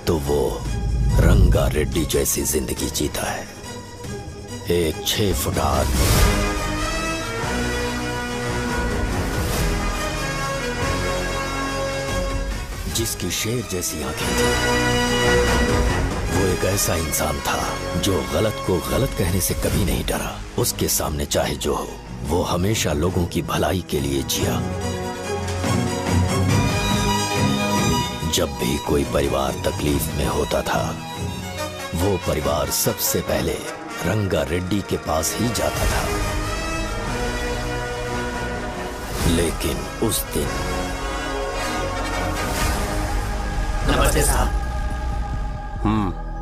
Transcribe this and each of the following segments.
तो वो रंगा रेड्डी जैसी जिंदगी जीता है। एक 6 फुट आदमी, जिसकी शेर जैसी आंखें थी। वो एक ऐसा इंसान था जो गलत को गलत कहने से कभी नहीं डरा। उसके सामने चाहे जो हो, वो हमेशा लोगों की भलाई के लिए जिया। जब भी कोई परिवार तकलीफ में होता था, वो परिवार सबसे पहले रंगा रेड्डी के पास ही जाता था। लेकिन उस दिन नमस्ते साहब।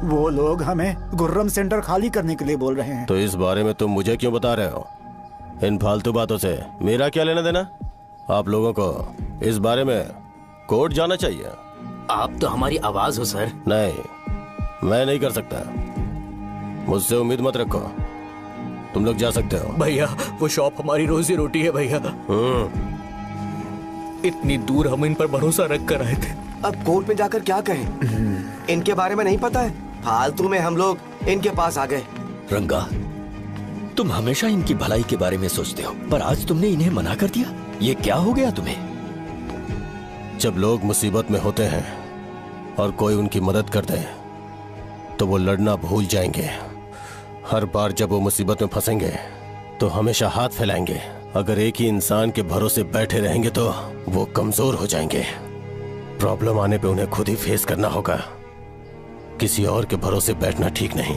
वो लोग हमें गुर्रम सेंटर खाली करने के लिए बोल रहे हैं। तो इस बारे में तुम मुझे क्यों बता रहे हो? इन फालतू बातों से मेरा क्या लेना देना? आप लोगों को इस बारे में कोर्ट जाना चाहिए। आप तो हमारी आवाज हो सर। नहीं, मैं नहीं कर सकता। मुझसे उम्मीद मत रखो। तुम लोग जा सकते हो। भैया वो शॉप हमारी रोजी रोटी है भैया। इतनी दूर हम इन पर भरोसा रख कर आए थे। अब कोर्ट में जाकर क्या कहें? इनके बारे में नहीं पता है। फालतू में हम लोग इनके पास आ गए। रंगा, तुम हमेशा इनकी भलाई के बारे में सोचते हो, पर आज तुमने इन्हें मना कर दिया। ये क्या हो गया तुम्हें? जब लोग मुसीबत में होते हैं और कोई उनकी मदद कर दे तो वो लड़ना भूल जाएंगे। हर बार जब वो मुसीबत में फंसेंगे तो हमेशा हाथ फैलाएंगे। अगर एक ही इंसान के भरोसे बैठे रहेंगे तो वो कमजोर हो जाएंगे। प्रॉब्लम आने पे उन्हें खुद ही फेस करना होगा। किसी और के भरोसे बैठना ठीक नहीं।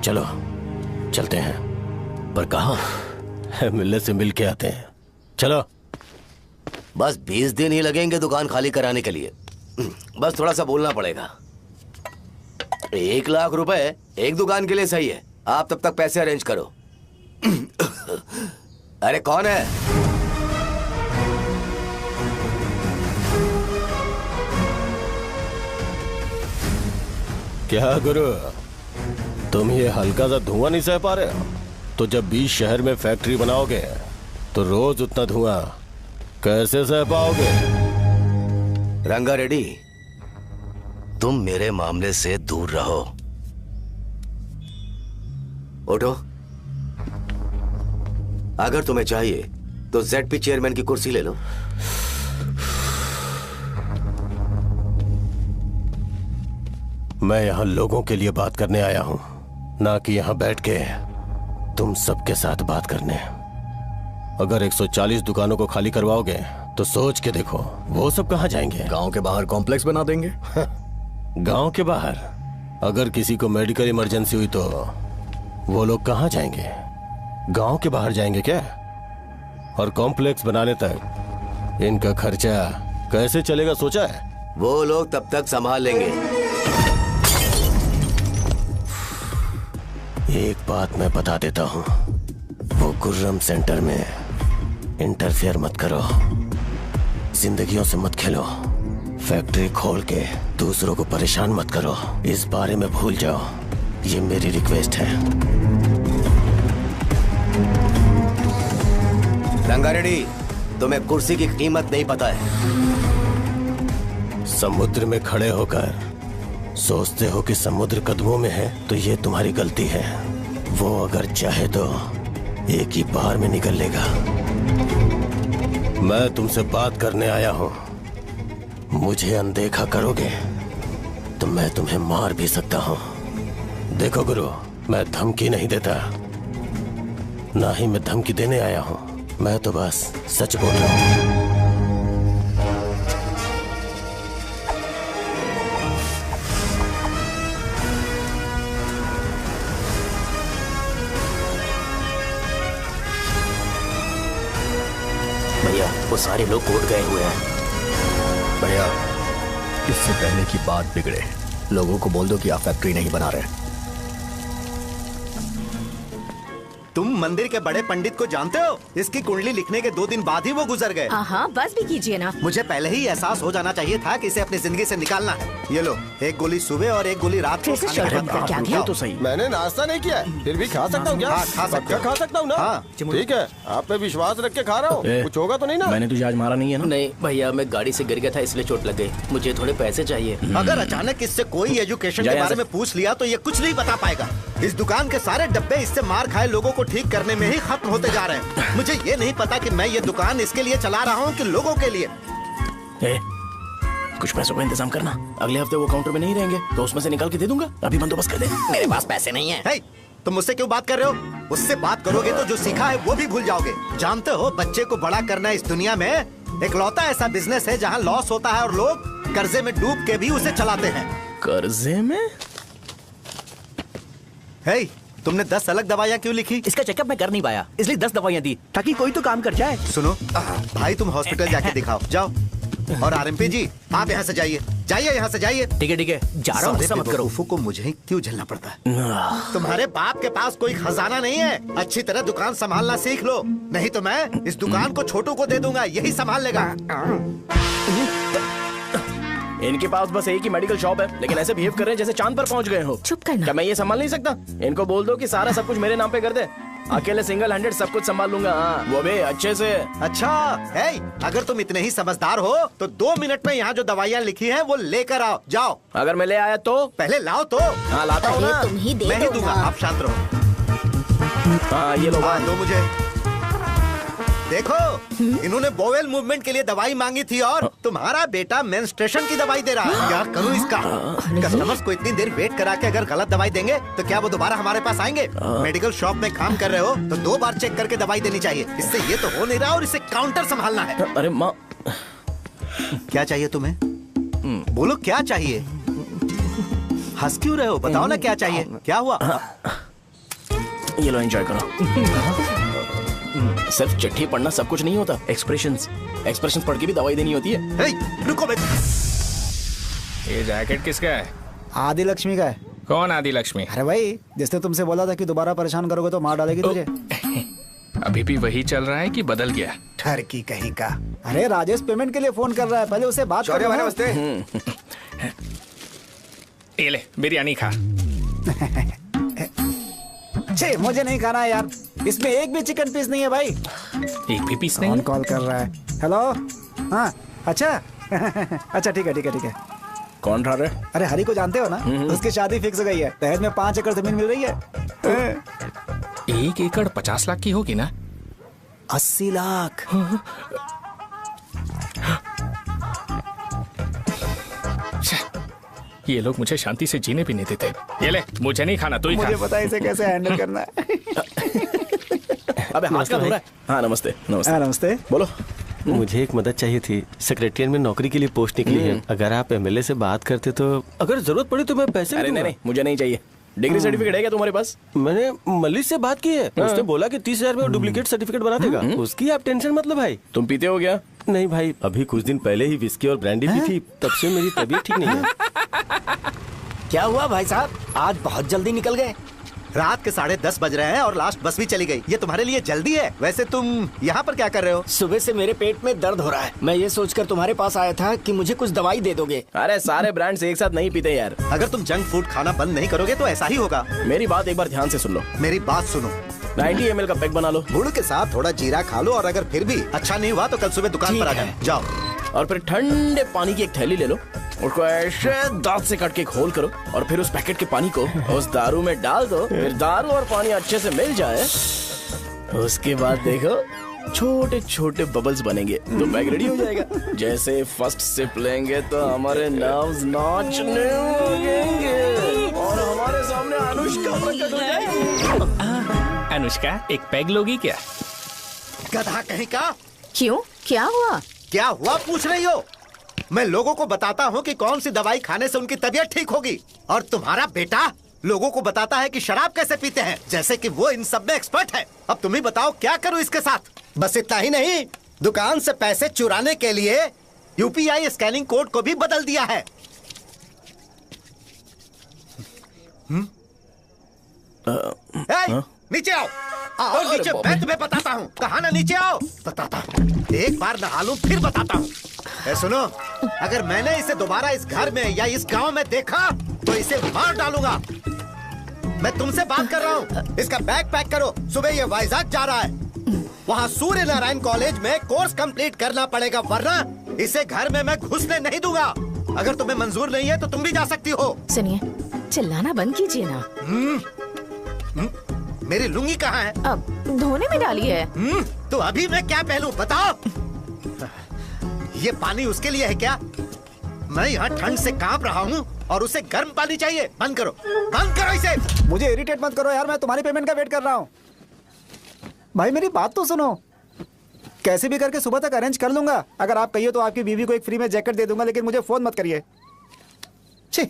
चलो चलते हैं। पर कहाँ? मिलने से मिल के आते हैं। चलो। बस 20 दिन ही लगेंगे दुकान खाली कराने के लिए। बस थोड़ा सा बोलना पड़ेगा। 1 लाख रुपए एक दुकान के लिए सही है। आप तब तक पैसे अरेंज करो। अरे कौन है? क्या गुरु, तुम ये हल्का सा धुआं नहीं सह पा रहे हो? तो जब 20 शहर में फैक्ट्री बनाओगे तो रोज उतना धुआं कैसे सह पाओगे? रंगा रेड्डी, तुम मेरे मामले से दूर रहो। उठो। अगर तुम्हें चाहिए तो ZP चेयरमैन की कुर्सी ले लो। मैं यहाँ लोगों के लिए बात करने आया हूँ, ना कि यहाँ बैठ के तुम सबके साथ बात करने। अगर 140 दुकानों को खाली करवाओगे तो सोच के देखो वो सब कहाँ जाएंगे? गांव के बाहर कॉम्प्लेक्स बना देंगे। गांव के बाहर? अगर किसी को मेडिकल इमरजेंसी हुई तो वो लोग कहाँ जाएंगे? गांव के बाहर जाएंगे क्या? और कॉम्प्लेक्स बनाने तक इनका खर्चा कैसे चलेगा सोचा है? वो लोग तब तक संभाल लेंगे। एक बात मैं बता देता हूँ, वो गुर्रम सेंटर में इंटरफेयर मत करो। जिंदगियों से मत खेलो। फैक्ट्री खोल के दूसरों को परेशान मत करो। इस बारे में भूल जाओ। ये मेरी रिक्वेस्ट है। रंगा रेड्डी, तुम्हें कुर्सी की कीमत नहीं पता है। समुद्र में खड़े होकर सोचते हो कि समुद्र कदमों में है, तो ये तुम्हारी गलती है। वो अगर चाहे तो एक ही बार में निकल लेगा। मैं तुमसे बात करने आया हूं। मुझे अनदेखा करोगे तो मैं तुम्हें मार भी सकता हूं। देखो गुरु, मैं धमकी नहीं देता, ना ही मैं धमकी देने आया हूं। मैं तो बस सच बोल रहा हूं। भैया वो सारे लोग कोर्ट गए हुए हैं। भैया इससे पहले की बात बिगड़े, लोगों को बोल दो कि आप फैक्ट्री नहीं बना रहे। तुम मंदिर के बड़े पंडित को जानते हो? इसकी कुंडली लिखने के 2 दिन बाद ही वो गुजर गए। हाँ, बस भी कीजिए ना। मुझे पहले ही एहसास हो जाना चाहिए था कि इसे अपनी जिंदगी से निकालना है। ये लो, 1 गोली सुबह और 1 गोली रात को फिर से खाने के शर्म बाद करके आ खाओ। गया। तो सही, मैंने नाश्ता नहीं किया है, फिर भी खा सकता हूँ क्या? हाँ, खा सकते हो। खा सकता हूँ ना? हाँ। ठीक है, आप पे विश्वास रख के खा रहा हूँ, कुछ होगा तो नहीं ना? मैंने तुझे आज मारा नहीं है ना? नहीं भैया, मैं गाड़ी से गिर गया था इसलिए चोट लग गई। मुझे थोड़े पैसे चाहिए। अगर अचानक इससे कोई एजुकेशन के बारे में पूछ लिया तो ये कुछ नहीं बता पाएगा। इस दुकान के सारे डब्बे इससे मार खाए लोगों को ठीक करने में ही खत्म होते जा रहे हैं। मुझे ये नहीं पता कि मैं ये दुकान इसके लिए चला रहा हूँ कि लोगों के लिए। कुछ पैसों का इंतजाम करना, अगले हफ्ते वो काउंटर में नहीं रहेंगे तो उसमें से निकाल के दे दूंगा। अभी बंदोबस्त कर दे। मेरे पास पैसे नहीं है। हे, तुम मुझसे क्यों बात कर रहे हो? उससे बात करोगे तो जो सीखा है वो भी भूल जाओगे। जानते हो, बच्चे को बड़ा करना इस दुनिया में इकलौता ऐसा बिजनेस है जहाँ लॉस होता है और लोग कर्जे में डूब के भी उसे चलाते हैं। कर्जे में? हे, तुमने 10 अलग दवाइयाँ क्यों लिखी? इसका चेकअप मैं कर नहीं पाया, इसलिए 10 दवाइयाँ दी ताकि कोई तो काम कर जाए। सुनो भाई, तुम हॉस्पिटल जाके दिखाओ, जाओ। और आरएमपी जी, आप यहाँ से जाइए, जाइए यहाँ से जाइए। ठीक है, जा रहा हूँ, गुस्सा मत करो। बेवकूफों को मुझे ही क्यों झेलना पड़ता है? तुम्हारे बाप के पास कोई खजाना नहीं है। अच्छी तरह दुकान संभालना सीख लो, नहीं तो मैं इस दुकान को छोटू को दे दूंगा, यही संभाल लेगा। इनके पास बस एक ही मेडिकल शॉप है, लेकिन ऐसे बिहेव कर रहे हैं जैसे चांद पर पहुंच गए हो। चुप करना। क्या मैं ये संभाल नहीं सकता? इनको बोल दो कि सारा सब कुछ मेरे नाम पे कर दे। अकेले सिंगल हैंडेड सब कुछ संभाल लूंगा। हाँ, वो भी अच्छे से। अच्छा है, अगर तुम इतने ही समझदार हो तो 2 मिनट में यहाँ जो दवाइयाँ लिखी हैं वो लेकर आओ, जाओ। अगर मैं ले आया तो? पहले लाओ तो। हाँ, लाता हूँ ना। तुम ही दे मैं ही दो दूंगा, ना। आप शांत रहो। हाँ, ये लो। हाँ, दो मुझे। देखो, इन्होंने बोवेल मूवमेंट के लिए दवाई मांगी थी और तुम्हारा बेटा मेंस्ट्रुएशन की दवाई दे रहा है। क्या करूं इसका? कस्टमर्स को इतनी देर वेट करा के अगर गलत दवाई देंगे तो क्या वो दोबारा हमारे पास आएंगे? मेडिकल शॉप में काम कर रहे हो तो 2 बार चेक करके दवाई देनी चाहिए। इससे ये तो हो नहीं रहा और इसे काउंटर संभालना है। अरे माँ, क्या चाहिए तुम्हें? बोलो क्या चाहिए? हंस क्यों रहे हो? बताओ ना क्या चाहिए? क्या हुआ? ये लो, एंजॉय करो। सिर्फ चिट्ठी पढ़ना सब कुछ नहीं होता। एक्सप्रेशंस पढ़ के भी दवाई देनी होती है। हे, रुको बे। ये जैकेट किसका है? आदि लक्ष्मी का है। कौन आदि लक्ष्मी? अरे भाई, जिसने तुमसे बोला था कि दोबारा परेशान करोगे तो मार डालेगी तुझे। अभी भी वही चल रहा है कि बदल गया? ठरकी कहीं का। अरे राजेश पेमेंट के लिए फोन कर रहा है, पहले उसे बात करो। नमस्ते। ये ले, बिरयानी खा। छे, मुझे नहीं खाना है यार, इसमें एक भी चिकन पीस नहीं है भाई। एक भी पीस नहीं? कौन कॉल कर रहा है? हेलो। हाँ, अच्छा। अच्छा, ठीक है। कौन रहा रे? अरे हरी को जानते हो ना? उसकी शादी फिक्स हो गई है, दहेज में 5 एकड़ जमीन मिल रही है। 1 एकड़ 50 लाख की होगी ना? 80 लाख। ये लोग मुझे शांति से जीने भी नहीं देते। ये ले, मुझे नहीं खाना, तू ही खा। मुझे पता है इसे कैसे हैंडल करना है। अबे हाथ का धो रहा है। हाँ, नमस्ते। नमस्ते। बोलो। मुझे एक मदद चाहिए थी। सेक्रेटरिएट में नौकरी के लिए पोस्ट निकली है। अगर आप एमएलए से बात करते तो अगर जरूरत पड़ी तो मैं पैसे अरे नहीं, मुझे नहीं चाहिए। डिग्री सर्टिफिकेट है क्या तुम्हारे पास? मैंने मलिक से बात की है, उसने बोला कि 30,000 में डुप्लीकेट सर्टिफिकेट बना देगा। उसकी आप टेंशन मत लो भाई। तुम पीते हो क्या? नहीं भाई, अभी कुछ दिन पहले ही विस्की और ब्रांडी पी थी, तब से मेरी तबीयत ठीक नहीं है। क्या हुआ भाई साहब, आज बहुत जल्दी निकल गए? रात के 10:30 बज रहे हैं और लास्ट बस भी चली गई। ये तुम्हारे लिए जल्दी है? वैसे तुम यहाँ पर क्या कर रहे हो? सुबह से मेरे पेट में दर्द हो रहा है। मैं ये सोचकर तुम्हारे पास आया था कि मुझे कुछ दवाई दे दोगे। अरे सारे ब्रांड्स एक साथ नहीं पीते यार। अगर तुम जंक फूड खाना बंद नहीं करोगे तो ऐसा ही होगा। मेरी बात एक बार ध्यान से सुन लो। मेरी बात सुनो। 90 ml का पैक बना लो। गुड़ के साथ थोड़ा जीरा खा लो और अगर फिर भी अच्छा नहीं हुआ तो कल सुबह दुकान पर आ जाओ। और फिर ठंडे पानी की एक थैली ले लो, उसको ऐसे दांत से काट के घोल करो और फिर उस पैकेट के पानी को उस दारू में डाल दो। फिर दारू और पानी अच्छे से मिल जाए, उसके बाद देखो छोटे छोटे बबल्स बनेंगे तो पैक रेडी हो जाएगा। जैसे फर्स्ट सिप लेंगे तो हमारे नर्व्स नाचने लगेंगे और हमारे सामने अनुष्का प्रकट हो जाएगी। अनुष्का, एक पैग लोगी क्या? गधा कहीं का। क्यों, क्या हुआ? क्या हुआ पूछ रही हो? मैं लोगों को बताता हूँ कि कौन सी दवाई खाने से उनकी तबीयत ठीक होगी और तुम्हारा बेटा लोगों को बताता है कि शराब कैसे पीते हैं, जैसे कि वो इन सब में एक्सपर्ट है। अब तुम ही बताओ क्या करूँ इसके साथ? बस इतना ही नहीं, दुकान से पैसे चुराने के लिए यूपीआई स्कैनिंग कोड को भी बदल दिया है। नीचे आओ। आओ नीचे, मैं तुम्हें बताता हूँ। कहा ना नीचे आओ, बताता हूँ। एक बार नहा लूं फिर बताता हूँ। सुनो, अगर मैंने इसे दोबारा इस घर में या इस गांव में देखा तो इसे मार डालूंगा। मैं तुमसे बात कर रहा हूँ। इसका बैग पैक करो, सुबह ये वाइजाग जा रहा है। वहाँ सूर्य नारायण कॉलेज में कोर्स कंप्लीट करना पड़ेगा, वरना इसे घर में मैं घुसने नहीं दूंगा। अगर तुम्हें मंजूर नहीं है तो तुम भी जा सकती हो। सुनिए, चिल्लाना बंद कीजिए ना। मेरी लुंगी कहाँ है? अब धोने में डाली है। तो अभी मैं क्या पहनूं बताओ? ये पानी उसके लिए है क्या? मैं यहाँ ठंड से कांप रहा हूँ और उसे गर्म पानी चाहिए। बंद करो, बंद करो इसे। मुझे इरिटेट मत करो यार, मैं तुम्हारी पेमेंट का वेट कर रहा हूँ। भाई मेरी बात तो सुनो, कैसे भी करके सुबह तक अरेंज कर लूंगा। अगर आप कहिए तो आपकी बीवी को एक फ्री में जैकेट दे दूंगा, लेकिन मुझे फोन मत करिए। छी,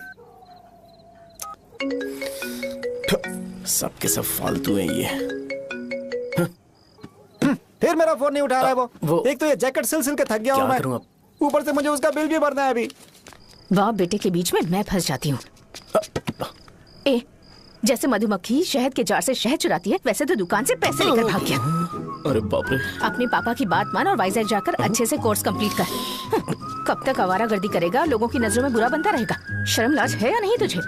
सबके सब फालतू है ये। फिर मेरा फोन नहीं उठा रहा है वो। एक तो ये जैकेट सिल के थक गया हूँ मैं, ऊपर से मुझे उसका बिल भी भरना है अभी। वाह बेटे के बीच में मैं फंस जाती हूँ। ए, जैसे मधुमक्खी शहद के जार से शहद चुराती है, वैसे तो दुकान से पैसे लेकर भाग गया। अरे बाप रे। अपने पापा की बात मान और वाइजैक जाकर अच्छे से कोर्स कंप्लीट कर। कब तक आवारागर्दी करेगा, लोगों की नजरों में बुरा बनता रहेगा। शर्म लाज है या नहीं तुझे?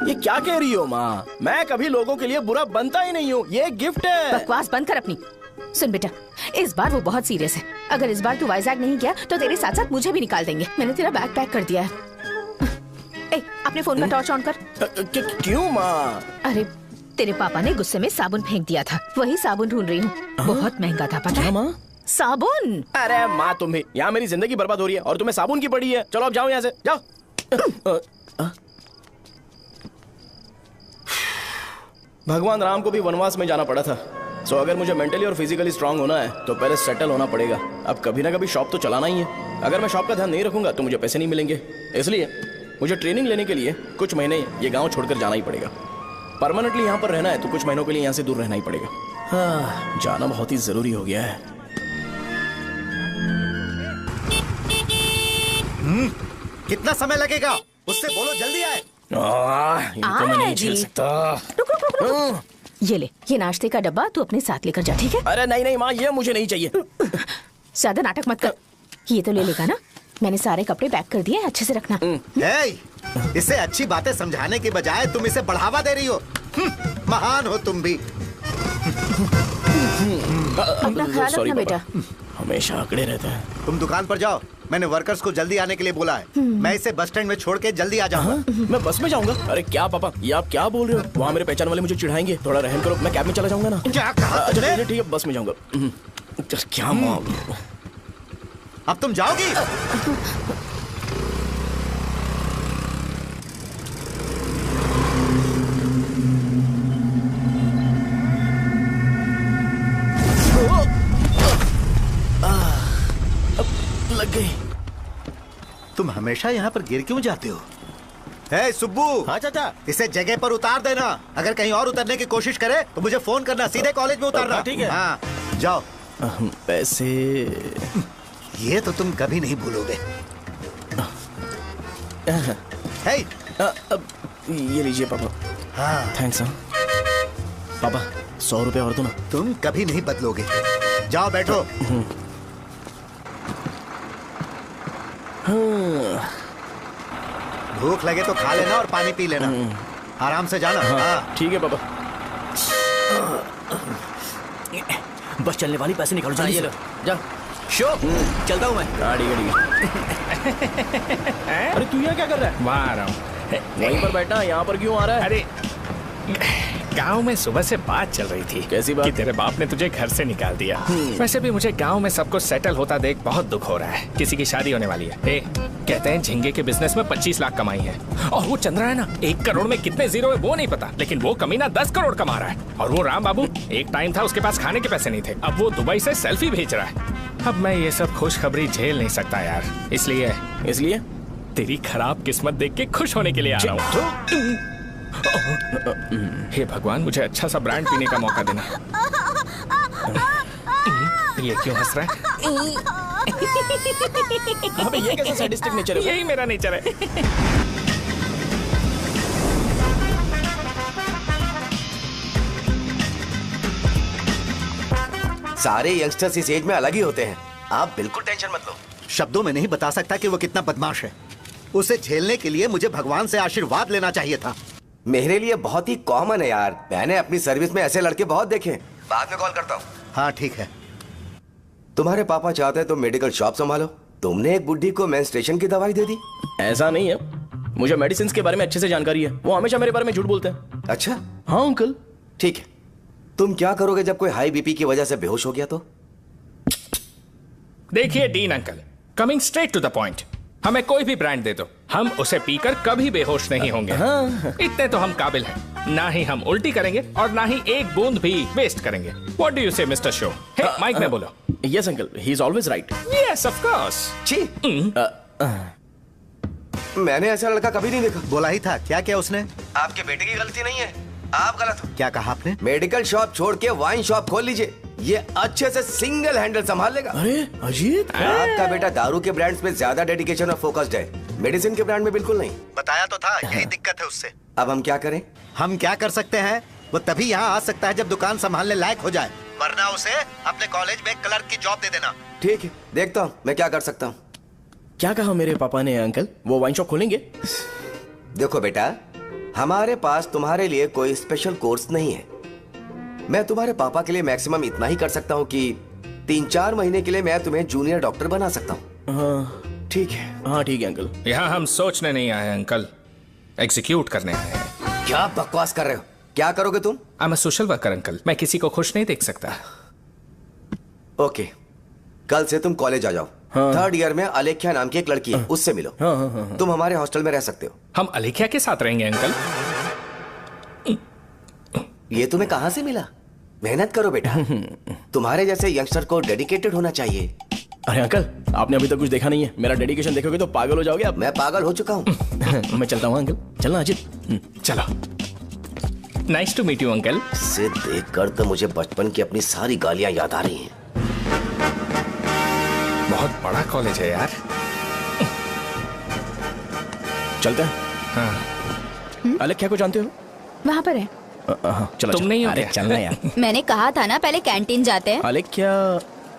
ये क्या कह रही हो माँ? मैं कभी लोगों के लिए बुरा बनता ही नहीं हूँ, ये गिफ्ट है। बकवास बंद कर अपनी। सुन बेटा, इस बार वो बहुत सीरियस है। अगर इस बार तू वाइजैक नहीं गया तो तेरे साथ साथ मुझे भी निकाल देंगे। मैंने तेरा बैग पैक कर दिया है। ए, अपने फोन का टॉर्च ऑन कर। क्यों माँ? अरे तेरे पापा ने गुस्से में साबुन फेंक दिया था, वही साबुन ढूंढ रही हूँ। बहुत महंगा था पता है? माँ साबुन। अरे माँ तुम भी, यहाँ मेरी जिंदगी बर्बाद हो रही है और तुम्हें साबुन की पड़ी है। चलो अब जाओ यहाँ से, जाओ। भगवान राम को भी वनवास में जाना पड़ा था। सो अगर मुझे मेंटली और फिजिकली स्ट्रांग होना है तो पहले सेटल होना पड़ेगा। अब कभी ना कभी शॉप तो चलाना ही है। अगर मैं शॉप का ध्यान नहीं रखूंगा तो मुझे पैसे नहीं मिलेंगे। इसलिए मुझे ट्रेनिंग लेने के लिए कुछ महीने ये गांव छोड़कर जाना ही पड़ेगा। परमानेंटली यहाँ पर रहना है तो कुछ महीनों के लिए यहाँ से दूर रहना ही पड़ेगा। हाँ, जाना बहुत ही जरूरी हो गया है। कितना समय लगेगा? उससे बोलो जल्दी आए। इनको मैं नहीं झेल सकता। ये ले, ये नाश्ते का डब्बा तू अपने साथ लेकर जा, ठीक है? अरे नहीं नहीं माँ, ये मुझे नहीं चाहिए। ज्यादा नाटक मत कर। ये तो ले लेगा ना? मैंने सारे कपड़े पैक कर दिए, अच्छे से रखना। इसे अच्छी बातें समझाने के बजाय तुम इसे बढ़ावा दे रही हो। महान हो तुम भी। अपना ख्याल रखना बेटा। हमेशा अकड़े रहता है। तुम दुकान पर जाओ, मैंने वर्कर्स को जल्दी आने के लिए बोला है। मैं इसे बस स्टैंड में छोड़ के जल्दी आ जाऊंगा। मैं बस में जाऊंगा? अरे क्या पापा, ये आप क्या बोल रहे हो? वहाँ मेरे पहचान वाले मुझे चिढ़ाएंगे। थोड़ा रहम करो, मैं कैब में चला जाऊंगा ना। क्या कहा? अच्छा ठीक है, बस में जाऊंगा। क्या माँ, अब तुम जाओगी? लग गई। तुम हमेशा यहाँ पर गिर क्यों जाते हो? हे सुब्बू। हाँ चाचा। इसे जगह पर उतार देना। अगर कहीं और उतरने की कोशिश करे तो मुझे फोन करना, सीधे कॉलेज में उतारना। ठीक है। हाँ, जाओ। पैसे ये तो तुम कभी नहीं भूलोगे। हे, ये लीजिए पापा। हाँ थैंक्स। पापा 100 रुपए और दो ना। तुम कभी नहीं बदलोगे। जाओ बैठो। भूख लगे तो खा लेना और पानी पी लेना। आराम से जाना। हाँ ठीक है पापा। बस चलने वाली, पैसे निकालो जल्दी से। जा शो, चलता हूँ मैं। गाड़ी अरे तू यहाँ क्या कर रहा है? वहाँ आ रहा हूँ। वहीं पर बैठना, यहाँ पर क्यों आ रहा है? अरे गांव में सुबह से बात चल रही थी। कैसी बात? कि तेरे बाप ने तुझे घर से निकाल दिया। वैसे भी मुझे गांव में सबको सेटल होता देख बहुत दुख हो रहा है। किसी की शादी होने वाली है। कहते हैं झींगे के बिजनेस में 25 लाख कमाई है। और वो चंद्रा है ना, 1 करोड़ में कितने जीरो है वो नहीं पता, लेकिन वो कमीना 10 करोड़ कमा रहा है। और वो राम बाबू, एक टाइम था उसके पास खाने के पैसे नहीं थे, अब वो दुबई से सेल्फी भेज रहा है। अब मैं ये सब खुशखबरी झेल नहीं सकता यार, इसलिए तेरी खराब किस्मत देख के खुश होने के लिए आ रहा हूँ। हे भगवान, मुझे अच्छा सा ब्रांड पीने का मौका देना। ये क्यों हंस रहा है? अबे ये कैसा सैडिस्टिक नेचर है? यही मेरा नेचर है। सारे यंगस्टर्स इस एज में अलग ही होते हैं। आप बिल्कुल टेंशन मत लो। शब्दों में नहीं बता सकता कि वो कितना बदमाश है। उसे झेलने के लिए मुझे भगवान से आशीर्वाद लेना चाहिए था। मेरे लिए बहुत ही कॉमन है यार, मैंने अपनी सर्विस में ऐसे लड़के बहुत देखे। बाद में कॉल करता हूँ। हाँ ठीक है। तुम्हारे पापा चाहते हैं तुम मेडिकल शॉप संभालो। तुमने एक बुढ़ी को मेंस्ट्रुएशन की दवाई दे दी। ऐसा नहीं है, मुझे मेडिसिन के बारे में अच्छे से जानकारी है। वो हमेशा मेरे बारे में झूठ बोलते हैं। अच्छा हाँ अंकल। ठीक है, तुम क्या करोगे जब कोई हाई बीपी की वजह से बेहोश हो गया तो? देखिए Dean uncle, coming straight to the point, हमें कोई भी ब्रांड दे दो, हम उसे पीकर कभी बेहोश नहीं होंगे। हाँ। इतने तो हम काबिल हैं। ना ही हम उल्टी करेंगे और ना ही एक बूंद भी वेस्ट करेंगे। व्हाट डू यू से मिस्टर शो? हे माइक में बोलो। Yes uncle, he is always right. Yes of course. छी, मैंने ऐसा लड़का कभी नहीं देखा। बोला ही था। क्या क्या उसने? आपके बेटे की गलती नहीं है, आप गलत हो। क्या कहा आपने? मेडिकल शॉप छोड़ के वाइन शॉप खोल लीजिए, ये अच्छे से सिंगल हैंडल संभाल लेगा। अरे अजीत, आपका बेटा दारू के ब्रांड्स में ज्यादा डेडिकेशन और फोकस्ड है, मेडिसिन के ब्रांड में बिल्कुल नहीं। बताया तो था, यही दिक्कत है उससे। अब हम क्या करें? हम क्या कर सकते हैं? वो तभी यहाँ आ सकता है जब दुकान संभालने लायक हो जाए, वरना उसे अपने कॉलेज में क्लर्क की जॉब दे देना। ठीक है, देखता हूँ मैं क्या कर सकता हूँ। क्या कहा मेरे पापा ने अंकल? वो वाइन शॉप खोलेंगे? देखो बेटा, हमारे पास तुम्हारे लिए कोई स्पेशल कोर्स नहीं है। मैं तुम्हारे पापा के लिए मैक्सिमम इतना ही कर सकता हूँ कि 3-4 महीने के लिए मैं तुम्हें जूनियर डॉक्टर बना सकता हूँ। हाँ ठीक है। हाँ ठीक है अंकल। यहाँ हम सोचने नहीं आए अंकल, एग्जीक्यूट करने आए हैं। क्या बकवास कर रहे हो? क्या करोगे तुम? I am a social worker uncle, मैं किसी को खुश नहीं देख सकता। ओके, कल से तुम कॉलेज आ जाओ। हाँ। 3rd ईयर में अलेख्या नाम की एक लड़की है, उससे मिलो। हाँ, हाँ, हाँ, हाँ। तुम हमारे हॉस्टल में रह सकते हो। हम अलेख्या के साथ रहेंगे अंकल। ये तुम्हें कहां से मिला? मेहनत करो बेटा, तुम्हारे जैसे यंगस्टर को डेडिकेटेड होना चाहिए। अरे अंकल, आपने अभी तक कुछ देखा नहीं है। मेरा डेडिकेशन देखोगे तो पागल हो जाओगे आप। मैं पागल हो चुका हूँ। मैं चलता हूँ अंकल। चलना अजीत। चलो, nice to meet you uncle. इसे देखकर तो मुझे बचपन की अपनी सारी गालियां याद आ रही हैं। बहुत बड़ा कॉलेज है यार। चलते हैं। हाँ। अलेख्या को जानते हो? वहाँ पर है। चलो तुम नहीं हो अरे क्या? चलना यार। मैंने कहा था ना पहले कैंटीन जाते हैं। अलेख्या,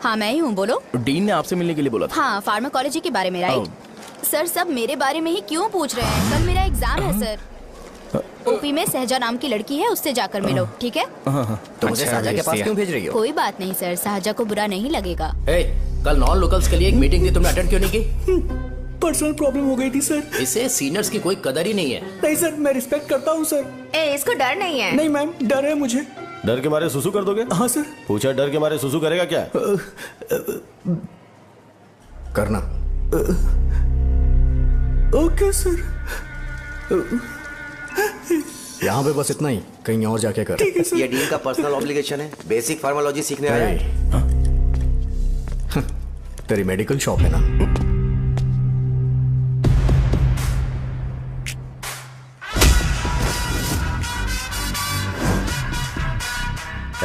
हाँ मैं ही हूँ, बोलो। डीन ने आपसे मिलने के लिए बोला था। हाँ, फार्माकोलॉजी के बारे में, राइट? सर सब मेरे बारे में ही क्यों पूछ रहे हैं? कल मेरा एग्जाम है सर। ओपी में सहजा नाम की लड़की है, उससे जाकर मिलो, ठीक है? तो मुझे अच्छा, साजा के पास भेज क्यों भेज रही हो? कोई बात नहीं सर, सहजा को बुरा नहीं लगेगा। कल नॉन लोकल्स के लिए एक मीटिंग थी, तुमने अटेंड क्यों नहीं की? पर्सनल प्रॉब्लम हो गई थी सर। इसे सीनियर्स की कोई कदर ही नहीं है। नहीं सर, मैं रिस्पेक्ट करता हूँ सर। इसको डर नहीं है? नहीं मैम, डर है मुझे। डर के मारे सुसु कर दोगे? हाँ सर। पूछा डर के मारे सुसु करेगा क्या? करना। Okay sir. यहाँ पे बस इतना ही, कहीं और जाके कर। ये डीन का पर्सनल ऑब्लिगेशन है, बेसिक फार्माकोलॉजी सीखने आया है। तेरी मेडिकल शॉप है ना?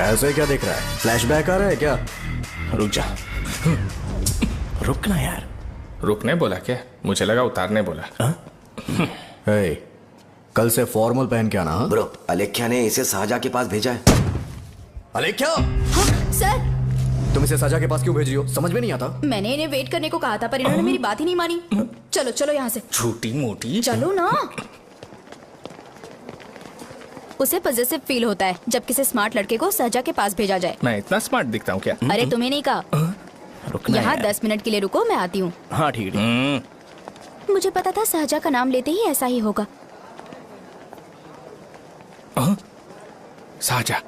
ऐसे क्या देख रहा है? फ्लैशबैक आ रहा है क्या? रुक जा। रुकना यार। रुकने बोला क्या? मुझे लगा उतारने बोला। हे, कल से फॉर्मल पहन के आना। हाँ? ब्रो, अलेख्या ने इसे साजा के पास भेजा है। अलेख्या, हाँ, सर तुम इसे साजा के पास क्यों भेज रही हो? समझ में नहीं आता। मैंने इन्हें वेट करने को कहा था, पर इन्होंने मेरी बात ही नहीं मानी। चलो चलो यहाँ से। छोटी मोटी। चलो ना। उसे पॉजिटिव फील होता है जब किसी स्मार्ट लड़के को सहजा के पास भेजा जाए। मैं इतना स्मार्ट दिखता हूँ क्या? अरे तुम्हें नहीं कहा। रुकना यहाँ यार। 10 मिनट के लिए रुको, मैं आती हूँ। हाँ ठीक है। मुझे पता था सहजा का नाम लेते ही ऐसा ही होगा। शाहजा,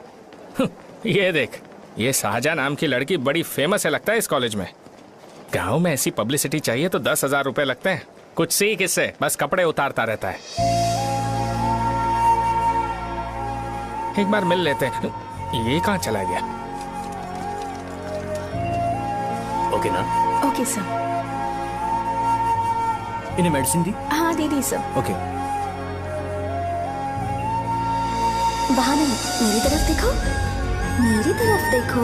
ये देख, ये शाहजा नाम की लड़की बड़ी फेमस है लगता है इस कॉलेज में। गांव में ऐसी पब्लिसिटी चाहिए तो 10,000 रुपए लगते हैं। कुछ सीख इससे, बस कपड़े उतारता रहता है। एक बार मिल लेते हैं। ये कहाँ चला गया? ओके ना? Okay sir. इन्हें मेडिसिन दी? हाँ दे दी सर। ओके। वहाँ नहीं, मेरी तरफ देखो, मेरी तरफ देखो।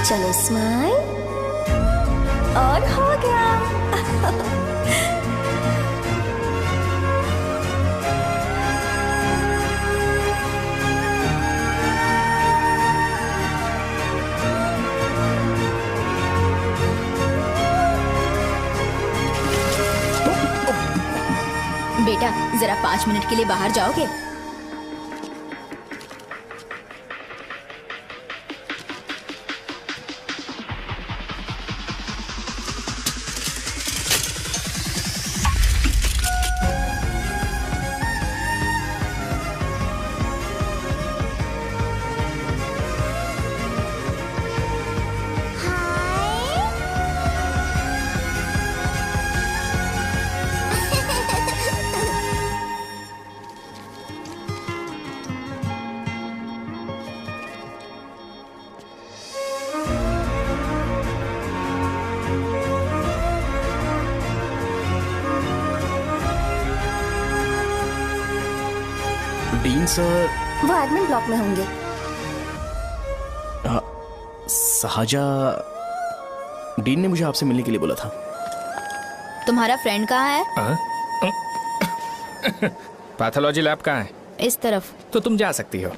चलो स्माइल। और हो गया। बेटा जरा 5 मिनट के लिए बाहर जाओगे? डीन सर वो एडमिन ब्लॉक में होंगे। साजा, डीन ने मुझे आपसे मिलने के लिए बोला था। तुम्हारा फ्रेंड कहाँ है? पैथोलॉजी लैब कहाँ है? इस तरफ। तो तुम जा सकती हो।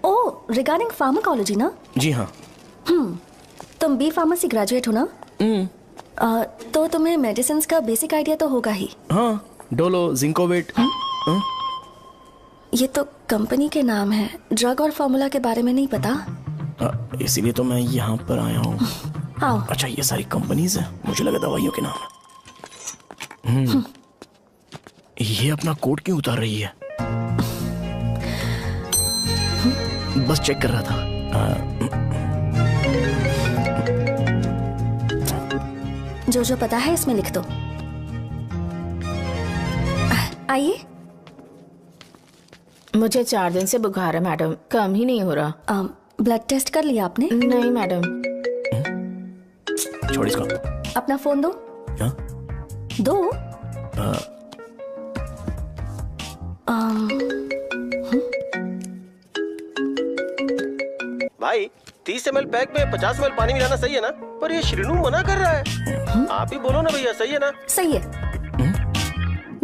ओ, रिगार्डिंग फार्माकोलॉजी ना? जी हाँ। तुम बी फार्मेसी ग्रेजुएट हो ना? तो तुम्हें मेडिसिन का बेसिक आइडिया तो होगा ही। हाँ, डोलो, जिंकोवेट। ये तो कंपनी के नाम है, ड्रग और फॉर्मूला के बारे में नहीं पता। इसीलिए तो मैं यहाँ पर आया हूँ। आओ। अच्छा, ये सारी कंपनीज है, मुझे लगा दवाइयों के नाम। ये अपना कोट क्यों उतार रही है? बस चेक कर रहा था। जो जो पता है इसमें लिख दो। आइए। मुझे 4 दिन से बुखार है मैडम, कम ही नहीं हो रहा। ब्लड टेस्ट कर लिया आपने? नहीं मैडम। छोड़ इसको। अपना फोन दो। हाँ? दो। भाई 30 ml पैक में 50 ml पानी मिलाना सही है ना? पर ये श्रीनू मना कर रहा है। आप ही बोलो ना भैया, सही है ना? सही है।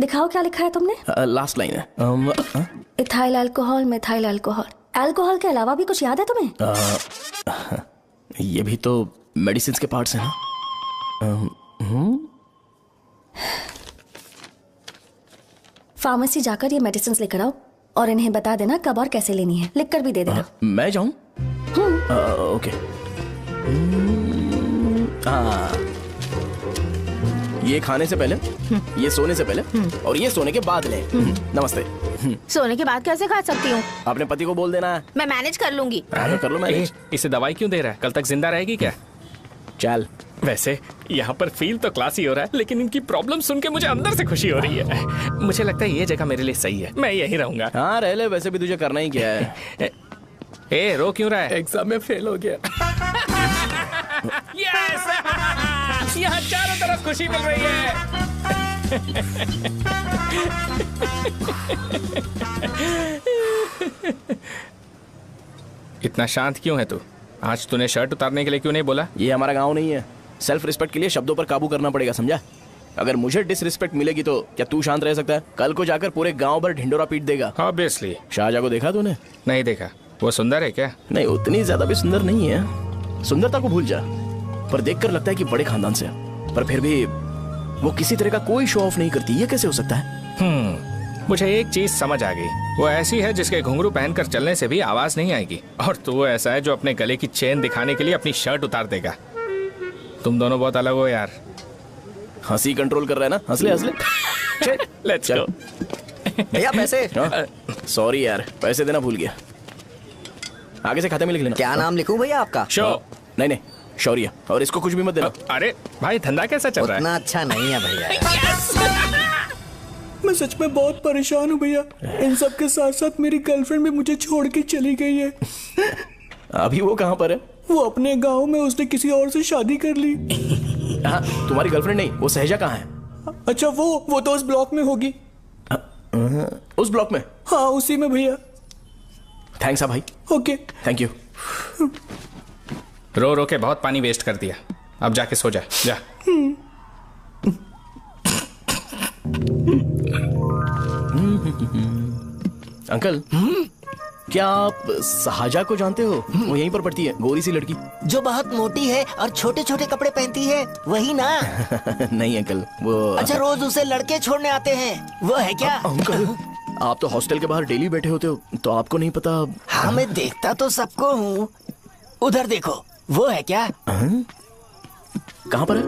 दिखाओ क्या लिखा है तुमने? लास्ट लाइन है। Ethyl alcohol, methyl alcohol. Alcohol के अलावा भी कुछ याद है तुम्हें? ये भी तो मेडिसिन के पार्ट्स हैं ना? फार्मेसी जाकर ये मेडिसिन लेकर आओ और इन्हें बता देना कब और कैसे लेनी है। लिख कर भी दे देना। मैं जाऊं? ओके। ये खाने से पहले, ये सोने से पहले और ये सोने के बाद ले। नमस्ते। सोने के बाद कैसे खा सकती हूँ? अपने पति को बोल देना है। मैं मैनेज कर लूंगी। कर लो मैनेज। इसे दवाई क्यों दे रहा है? कल तक जिंदा रहेगी क्या? चल। वैसे यहाँ पर फील तो क्लासी हो रहा है, लेकिन इनकी प्रॉब्लम सुन के मुझे अंदर से खुशी हो रही है। मुझे लगता है ये जगह मेरे लिए सही है, मैं यहीं रहूंगा। हाँ रह ले, वैसे भी तुझे करना ही क्या है। ए, रो क्यों रहा है? एग्जाम में फेल हो गया। यस! यहाँ चारों तरफ खुशी मिल रही है। इतना शांत क्यों है तू? आज तूने शर्ट उतारने के लिए क्यों नहीं बोला? ये हमारा गांव नहीं है। सेल्फ रिस्पेक्ट के लिए शब्दों पर काबू करना पड़ेगा, समझा? अगर मुझे डिसरिस्पेक्ट मिलेगी तो क्या तू शांत रह सकता है? कल को जाकर पूरे गांव भर ढिंडोरा पीट देगा। ऑब्वियसली। शाहजहां को देखा तूने? नहीं देखा। वो सुंदर है क्या? नहीं, उतनी ज्यादा भी सुंदर नहीं है। सुंदरता को भूल जा, पर देखकर लगता है कि बड़े खानदान से है। पर फिर भी वो किसी तरह का कोई शो ऑफ नहीं करती। ये कैसे हो सकता है? मुझे एक चीज समझ आ गई। वो ऐसी है जिसके घुंघरू पहनकर चलने से भी आवाज नहीं आएगी, और तू ऐसा है जो अपने गले की चेन दिखाने के लिए अपनी शर्ट उतार देगा। तुम दोनों बहुत अलग हो यार। हंसी कंट्रोल कर रहा है ना? हंस ले हंस ले। Let's go. भैया पैसे। सॉरी यार, पैसे देना भूल गया। आगे से खाते में लिख लेना। क्या नाम लिखूं भैया आपका? शो। नहीं, शौर्य। और इसको कुछ भी मत देना। अरे भाई, धंधा कैसा चल रहा है? उतना अच्छा नहीं है भैया। मैं सच में बहुत परेशान हूँ भैया। इन सब के साथ साथ मेरी गर्लफ्रेंड भी मुझे छोड़ के चली गई है। अभी वो कहाँ पर है? वो अपने गांव में, उसने किसी और से शादी कर ली। हाँ, तुम्हारी गर्लफ्रेंड नहीं, वो सहजा कहाँ है? अच्छा, वो तो उस ब्लॉक में होगी। उस ब्लॉक में? हाँ, उसी में भैया। थैंक्स भाई। Okay, thank you. रो रो के बहुत पानी वेस्ट कर दिया। अब जाके सो जा, जा। अंकल, क्या आप साहजा को जानते हो? वो यहीं पर पढ़ती है, गोरी सी लड़की। जो बहुत मोटी है और छोटे छोटे कपड़े पहनती है, वही ना? नहीं अंकल, वो अच्छा, रोज उसे लड़के छोड़ने आते हैं, वो है क्या? अंकल, आप तो हॉस्टल के बाहर डेली बैठे होते हो, तो आपको नहीं पता? हाँ, मैं देखता तो सबको हूँ। उधर देखो, वो है क्या? कहाँ पर है?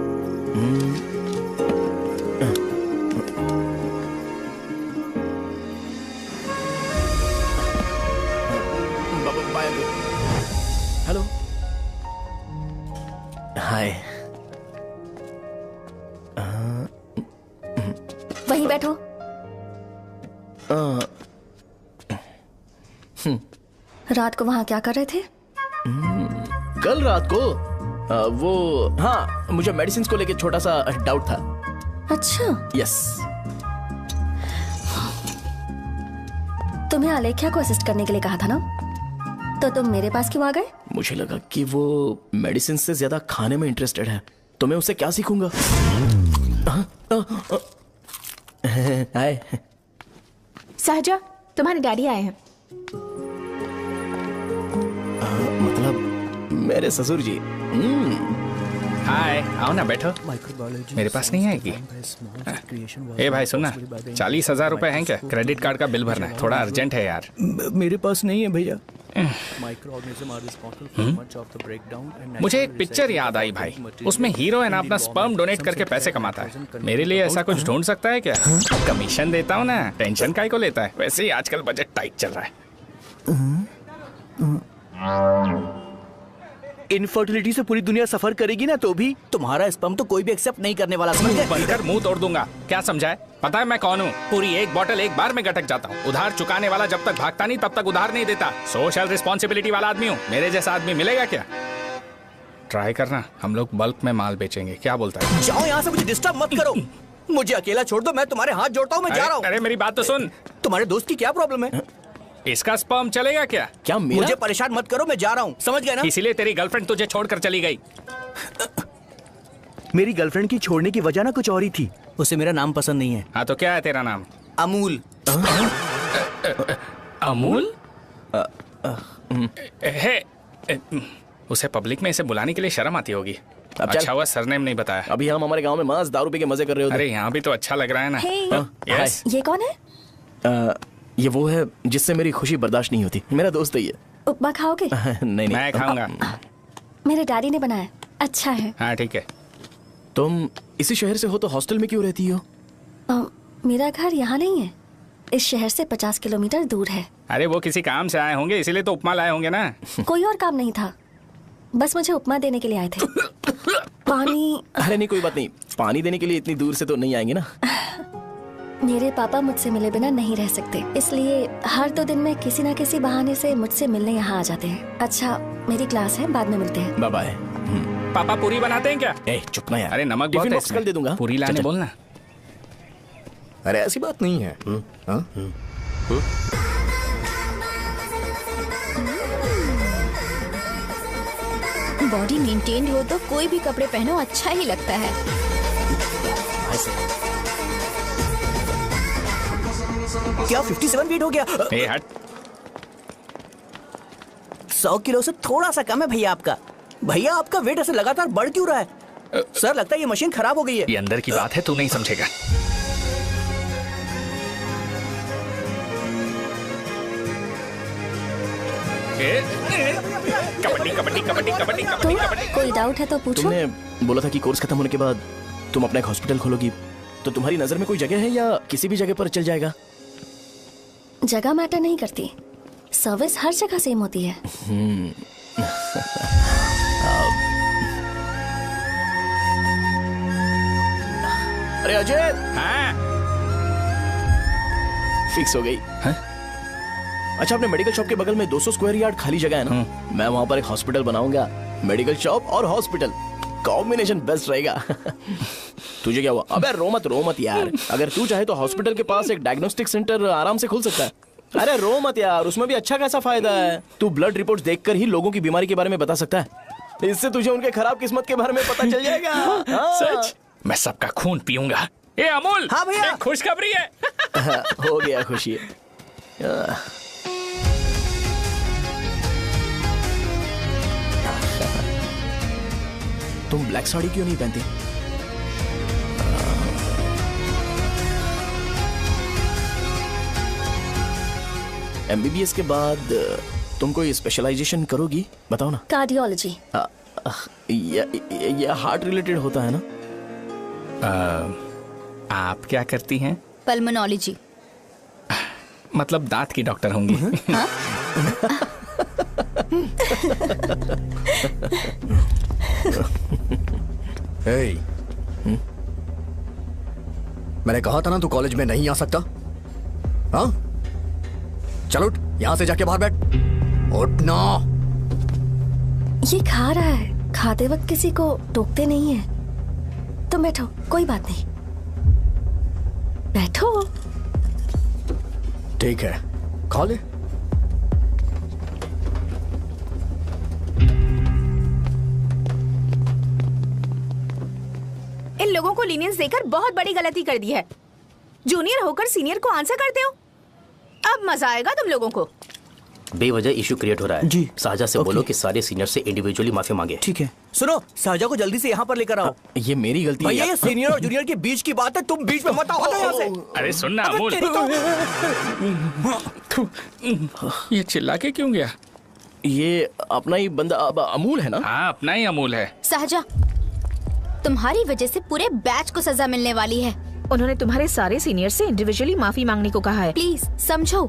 हेलो, हाय। वहीं बैठो। रात को वहां क्या कर रहे थे? कल रात को वो, हाँ, मुझे मेडिसिन को लेके छोटा सा डाउट था। अच्छा, यस। तुम्हें आलेख्या को असिस्ट करने के लिए कहा था ना, तो तुम मेरे पास क्यों आ गए? मुझे लगा कि वो मेडिसिन से ज्यादा खाने में इंटरेस्टेड है, तो मैं उससे क्या सीखूंगा? हाय। साहजा, तुम्हारे डैडी आए हैं। मतलब मेरे ससुर जी। हाय, आओ ना, बैठो। मेरे पास नहीं आएगी। ए भाई सुनना, 40,000 रुपए हैं क्या? क्रेडिट कार्ड का बिल भरना है, थोड़ा अर्जेंट है यार। मेरे पास नहीं है भैया। मुझे एक पिक्चर याद आई भाई, उसमें हीरो है ना अपना स्पर्म डोनेट करके पैसे कमाता है। मेरे लिए ऐसा कुछ ढूंढ सकता है क्या? कमीशन देता हूँ ना, टेंशन काहे को लेता है? वैसे ही आजकल बजट टाइट चल रहा है। इनफर्टिलिटी से पूरी दुनिया सफर करेगी ना, तो भी तुम्हारा स्पर्म तो कोई भी एक्सेप्ट नहीं करने वाला, समझ गए? बनकर मुंह तोड़ दूंगा। क्या समझा है? पता है मैं कौन हूँ? पूरी एक बोतल एक बार में गटक जाता हूँ। उधार चुकाने वाला जब तक भागता नहीं तब तक उधार नहीं देता। सोशल रिस्पॉन्सिबिलिटी वाला आदमी हूँ। मेरे जैसा आदमी मिलेगा क्या? ट्राई करना, हम लोग बल्क में माल बेचेंगे। क्या बोलता है? जाओ यहाँ से, मुझे डिस्टर्ब मत करो। मुझे अकेला छोड़ दो, मैं तुम्हारे हाथ जोड़ता हूँ, मैं जा रहा हूँ। अरे मेरी बात तो सुन। तुम्हारे दोस्त की क्या प्रॉब्लम है? इसका स्पर्म चलेगा क्या? क्या मेरा? मुझे परेशान मत करो, मैं जा रहा हूँ, समझ गए ना? इसीलिए तेरी गर्लफ्रेंड तुझे छोड़कर चली गई। मेरी गर्लफ्रेंड की छोड़ने की वजह ना कुछ और ही थी। उसे मेरा नाम पसंद नहीं है। हाँ तो क्या है तेरा नाम? अमूल। अमूल? उसे पब्लिक में इसे बुलाने के लिए शर्म आती होगी। अच्छा हुआ सरनेम नहीं बताया। अभी हम हमारे गांव में मस्त दारू पी के मजे कर रहे होते। अरे यहाँ भी तो अच्छा लग रहा है ना। यस। ये कौन है? ये वो है जिससे मेरी खुशी बर्दाश्त नहीं होती। मेरा दोस्त है ये। उपमा खाओगे? नहीं, मैं खाऊंगा। मेरे डैडी ने बनाया, अच्छा है। हाँ ठीक है। तुम इसी शहर से हो तो हॉस्टल में क्यों रहती हो? मेरा घर यहाँ नहीं है, इस शहर से 50 किलोमीटर दूर है। अरे वो किसी काम से आए होंगे, इसीलिए तो उपमा लाए होंगे ना। कोई और काम नहीं था, बस मुझे उपमा देने के लिए आए थे। पानी? अरे नहीं, कोई बात नहीं, पानी देने के लिए इतनी दूर से तो नहीं आएंगे ना। मेरे पापा मुझसे मिले बिना नहीं रह सकते, इसलिए हर 2 दिन में किसी न किसी बहाने से मुझसे मिलने यहाँ आ जाते हैं। अच्छा, मेरी क्लास है, बाद में मिलते हैं। Bye bye. पापा पूरी बनाते हैं क्या? चुप ना यार। अरे नमक बहुत है इसमें। कल दे दूंगा। पूरी लाने बोलना। अरे ऐसी बात नहीं है। बॉडी मेंटेन्ड हो तो कोई भी कपड़े पहनो अच्छा ही लगता है। क्या 57 वेट हो गया? ए हट। 100 किलो से थोड़ा सा कम है भैया आपका। भैया आपका वेट ऐसे लगातार बढ़ क्यों रहा है? सर लगता है ये मशीन खराब हो गई है। ये अंदर की बात है, तू नहीं समझेगा। कबड्डी कबड्डी कबड्डी कबड्डी कबड्डी कबड्डी। कोई डाउट है तो पूछो। तुमने बोला था कि कोर्स खत्म होने के बाद तुम अपना एक हॉस्पिटल खोलोगी, तो तुम्हारी नजर में कोई जगह है या किसी भी जगह पर चल जाएगा? जगह मैटर नहीं करती, सर्विस हर जगह सेम होती है। अरे अजय। हाँ? फिक्स हो गई। अच्छा, अपने मेडिकल शॉप के बगल में 200 स्क्वायर यार्ड खाली जगह है ना, मैं वहाँ पर एक हॉस्पिटल बनाऊंगा। मेडिकल शॉप और हॉस्पिटल कॉम्बिनेशन बेस्ट रहेगा। तुझे क्या हुआ? अबे रो मत यार। अगर तू चाहे तो हॉस्पिटल के पास एक डायग्नोस्टिक सेंटर आराम से खुल सकता है। अरे रो मत यार, उसमें भी अच्छा खासा फायदा है। तू ब्लड रिपोर्ट्स देखकर ही लोगों की बीमारी के बारे में बता सकता है। इससे तुझे उनके खराब किस्मत के बारे में पता चल जाएगा। सच? मैं सबका खून पीऊंगा। ए अमूल, हाँ भैया। एक खुशखबरी है। हो गया खुशी। तुम ब्लैक साड़ी क्यों नहीं पहनती? एमबीबीएस के बाद तुम कोई स्पेशलाइजेशन करोगी? बताओ ना। कार्डियोलॉजी। ये हार्ट रिलेटेड होता है ना? आप क्या करती हैं? पल्मोनोलॉजी। मतलब दांत की डॉक्टर होंगी। Hey, मैंने कहा था ना तू कॉलेज में नहीं आ सकता। हाँ, चल उठ, यहां से जाके बाहर बैठ। उठ ना। ये खा रहा है, खाते वक्त किसी को टोकते नहीं है। तुम बैठो, कोई बात नहीं, बैठो। ठीक है, खा ले। इन लोगों को लीनियंस देकर बहुत बड़ी गलती कर दी है। जूनियर होकर सीनियर को आंसर करते हो। अब मजा आएगा तुम लोगों को। बेवजह इशू क्रिएट हो रहा है जी। साजा से बोलो कि सारे सीनियर से इंडिविजुअली माफी मांगे। ठीक है। सुनो, साजा को जल्दी से यहाँ पर लेकर आओ। ये मेरी गलती है। भैया ये सीनियर और जूनियर के बीच की बात है, तुम बीच में मत आओ। हटो यहाँ से। अरे सुन ना अमूल, ये चिल्ला के क्यों गया? ये अपना ही बंदा अमूल है ना? हाँ, अपना ही अमूल है। सहजा, तुम्हारी वजह से पूरे बैच को सजा मिलने वाली है। उन्होंने तुम्हारे सारे सीनियर से इंडिविजुअली माफी मांगने को कहा है। प्लीज समझो।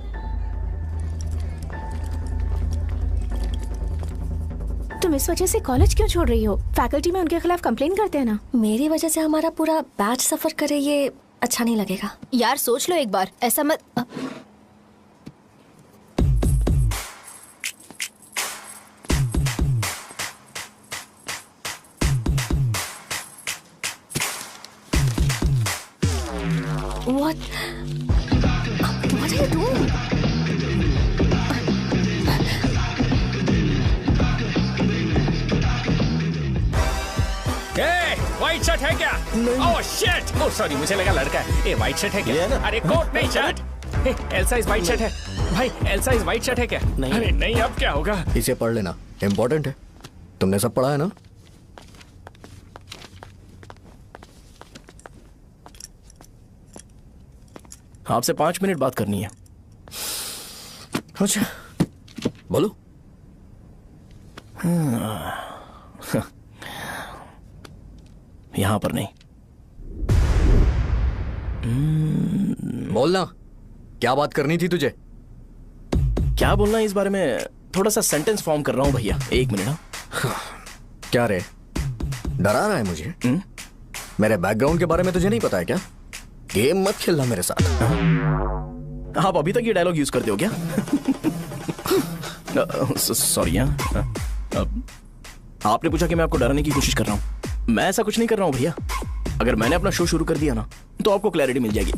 तुम इस वजह से कॉलेज क्यों छोड़ रही हो? फैकल्टी में उनके खिलाफ कंप्लेन करते हैं ना। मेरी वजह से हमारा पूरा बैच सफर करे, ये अच्छा नहीं लगेगा। यार सोच लो एक बार, ऐसा मत। What are you doing? White shirt है क्या? Oh shit! ओह सॉरी, मुझे लगा लड़का है। ए व्हाइट शर्ट है क्या? अरे कोट नहीं, shirt. L size white shirt है भाई। एल साइज व्हाइट शर्ट है क्या? अरे नहीं, अब क्या होगा? इसे पढ़ लेना, इम्पोर्टेंट है। तुमने सब पढ़ा है ना? आपसे 5 मिनट बात करनी है। अच्छा, बोलो। यहाँ पर नहीं। बोलना, क्या बात करनी थी तुझे? क्या बोलना है इस बारे में? थोड़ा सा सेंटेंस फॉर्म कर रहा हूँ भैया, 1 मिनट। क्या रे, डरा रहा है मुझे? मेरे बैकग्राउंड के बारे में तुझे नहीं पता है क्या? गेम मत खेलना मेरे साथ। आप अभी तक ये डायलॉग यूज करते हो क्या? सॉरी। आपने पूछा कि मैं आपको डराने की कोशिश कर रहा हूँ। मैं ऐसा कुछ नहीं कर रहा हूँ भैया। अगर मैंने अपना शो शुरू कर दिया ना, तो आपको क्लैरिटी मिल जाएगी।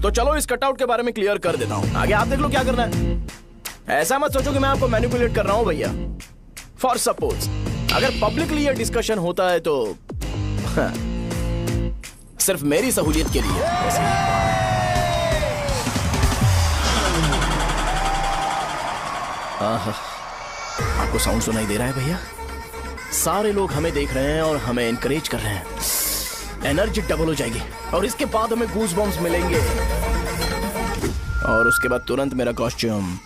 तो चलो इस कटआउट के बारे में क्लियर कर देता हूँ, आगे आप देख लो क्या करना है। ऐसा मत सोचो कि मैं आपको मैनिपुलेट कर रहा हूँ भैया। फॉर सपोज अगर पब्लिकली ये डिस्कशन होता है तो सिर्फ मेरी सहूलियत के लिए। आपको साउंड सुनाई दे रहा है भैया? सारे लोग हमें देख रहे हैं और हमें एनकरेज कर रहे हैं। एनर्जी डबल हो जाएगी और इसके बाद हमें गूज बम्स मिलेंगे और उसके बाद तुरंत मेरा कॉस्ट्यूम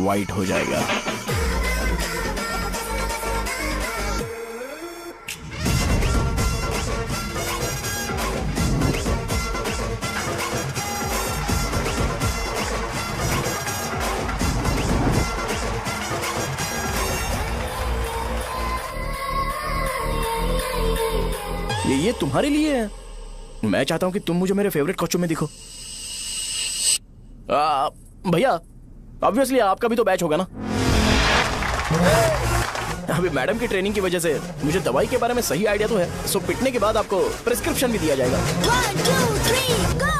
वाइट हो जाएगा। ये तुम्हारे लिए है। मैं चाहता हूं कि तुम मुझे मेरे फेवरेट कॉस्ट्यूम में दिखो। भैया ऑब्वियसली आपका भी तो बैच होगा ना। अभी मैडम की ट्रेनिंग की वजह से मुझे दवाई के बारे में सही आइडिया तो है। सो पिटने के बाद आपको प्रिस्क्रिप्शन भी दिया जाएगा। 1 2 3 गो।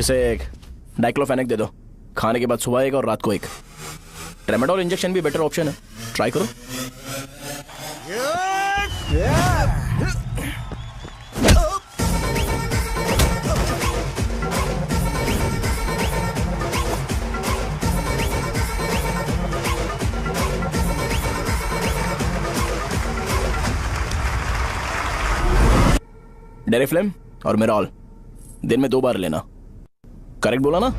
इसे एक डाइक्लोफेनेक दे दो, खाने के बाद सुबह एक और रात को एक। ट्रेमाडोल इंजेक्शन भी बेटर ऑप्शन है, ट्राई करो। डेरिफ्लेम और मेरॉल दिन में 2 बार लेना। करेक्ट बोला ना?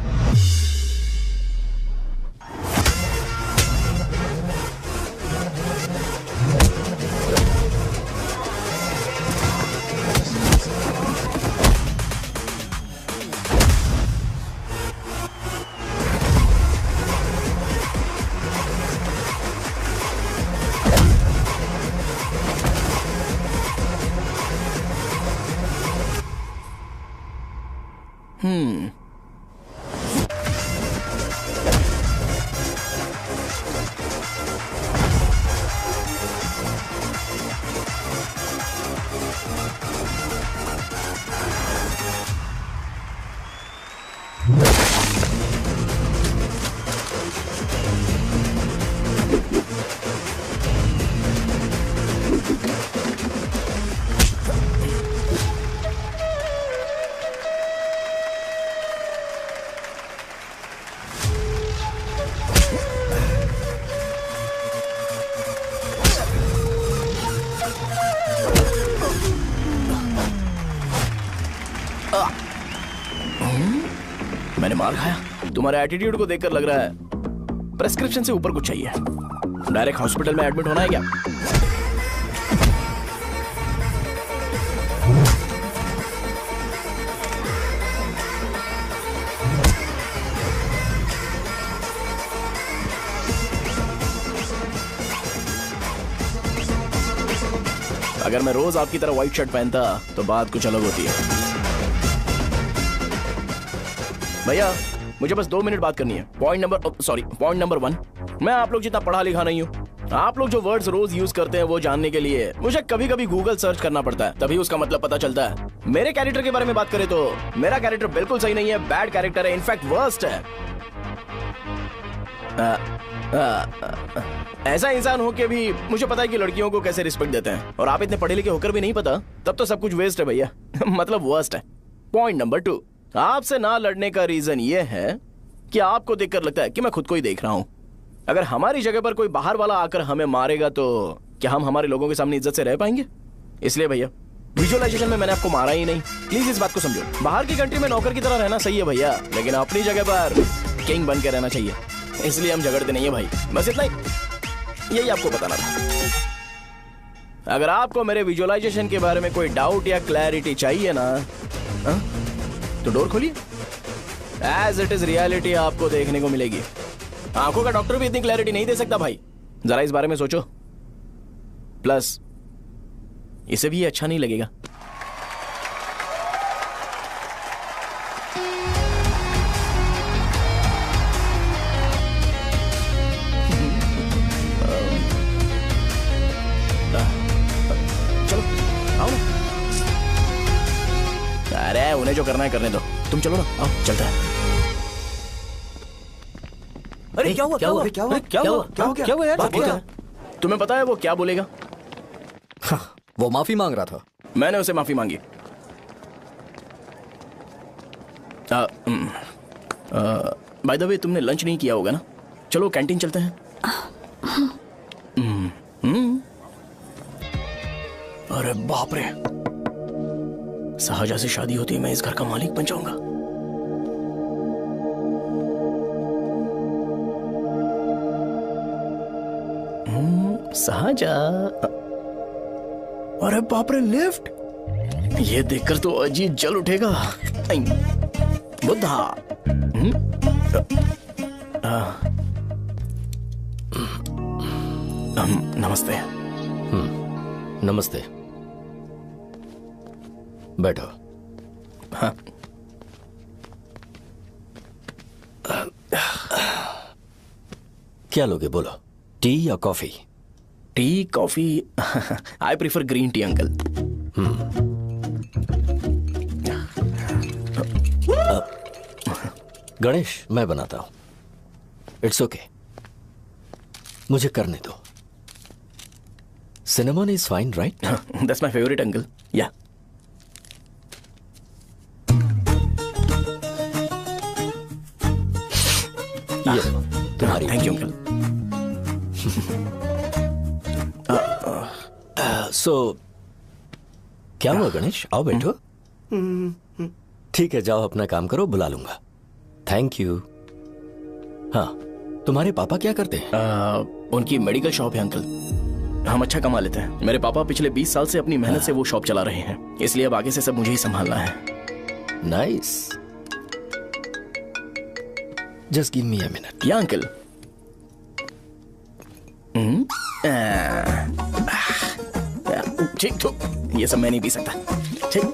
मैंने मार खाया? तुम्हारे एटीट्यूड को देखकर लग रहा है प्रेस्क्रिप्शन से ऊपर कुछ चाहिए। डायरेक्ट हॉस्पिटल में एडमिट होना है क्या? अगर मैं रोज आपकी तरह व्हाइट शर्ट पहनता तो बात कुछ अलग होती है। भैया मुझे बस 2 मिनट बात करनी है। पॉइंट नंबर 1, मैं आप लोग जितना पढ़ा लिखा नहीं हूँ। आप लोग जो वर्ड्स रोज यूज करते हैं वो जानने के लिए मुझे कभी कभी गूगल सर्च करना पड़ता है, तभी उसका मतलब पता चलता है। मेरे कैरेक्टर के बारे में बात करें तो मेरा कैरेक्टर बिल्कुल सही नहीं है, बैड कैरेक्टर है, इनफैक्ट वर्स्ट है। ऐसा इंसान हो के भी मुझे पता है कि लड़कियों को कैसे रिस्पेक्ट देते हैं, और आप इतने पढ़े लिखे होकर भी नहीं पता, तब तो सब कुछ वेस्ट है भैया। मतलब वर्स्ट है। पॉइंट नंबर 2, आपसे ना लड़ने का रीजन ये है कि आपको देखकर लगता है कि मैं खुद को ही देख रहा हूं। अगर हमारी जगह पर कोई बाहर वाला आकर हमें मारेगा तो क्या हम हमारे लोगों के सामने इज्जत से रह पाएंगे? इसलिए भैया विजुअलाइजेशन में मैंने आपको मारा ही नहीं, प्लीज इस बात को समझो। बाहर की कंट्री में नौकर की तरह रहना सही है भैया, लेकिन अपनी जगह पर किंग बन के रहना चाहिए। इसलिए हम झगड़ते नहीं है भाई, बस इतना ही, यही आपको बताना था। अगर आपको मेरे विजुअलाइजेशन के बारे में कोई डाउट या क्लैरिटी चाहिए ना, तो डोर खोलिए। एज इट इज रियलिटी आपको देखने को मिलेगी। आंखों का डॉक्टर भी इतनी क्लैरिटी नहीं दे सकता भाई, जरा इस बारे में सोचो। प्लस इसे भी अच्छा नहीं लगेगा। चलो आओ ना। अरे उन्हें जो करना है करने दो, तुम चलो ना, आओ चलता है। अरे क्या हुआ? क्या हुआ? क्या हुआ? क्या हुआ? क्या हुआ यार? बात क्या? तुम्हें पता है वो क्या बोलेगा? वो माफी मांग रहा था। मैंने उसे माफी मांगी। बाय द वे तुमने लंच नहीं किया होगा ना? चलो कैंटीन चलते हैं। अरे बाप रे, सहजा से शादी होती है मैं इस घर का मालिक बन जाऊंगा। सहजा, अरे बाप रे लिफ्ट, ये देखकर तो अजीत जल उठेगा। बुद्धा, नमस्ते। नमस्ते, बैठो। हाँ। क्या लोगे बोलो, टी या coffee? Tea coffee, I prefer green tea uncle. Ganesh, मैं बनाता हूं। इट्स ओके, मुझे करने दो। Cinnamon is fine, right? That's my favourite uncle. या ये तुम्हारी। Thank you uncle. सो क्या हुआ गणेश? आओ बैठो। ठीक है, जाओ अपना काम करो, बुला लूंगा। Thank you. हाँ, तुम्हारे पापा क्या करते हैं? उनकी मेडिकल शॉप है अंकल। हम अच्छा कमा लेते हैं। मेरे पापा पिछले 20 साल से अपनी मेहनत से वो शॉप चला रहे हैं, इसलिए अब आगे से सब मुझे ही संभालना है। Nice. Just give me a minute. या अंकल। ठीक, तो ये सब मैं नहीं पी सकता। ठीक।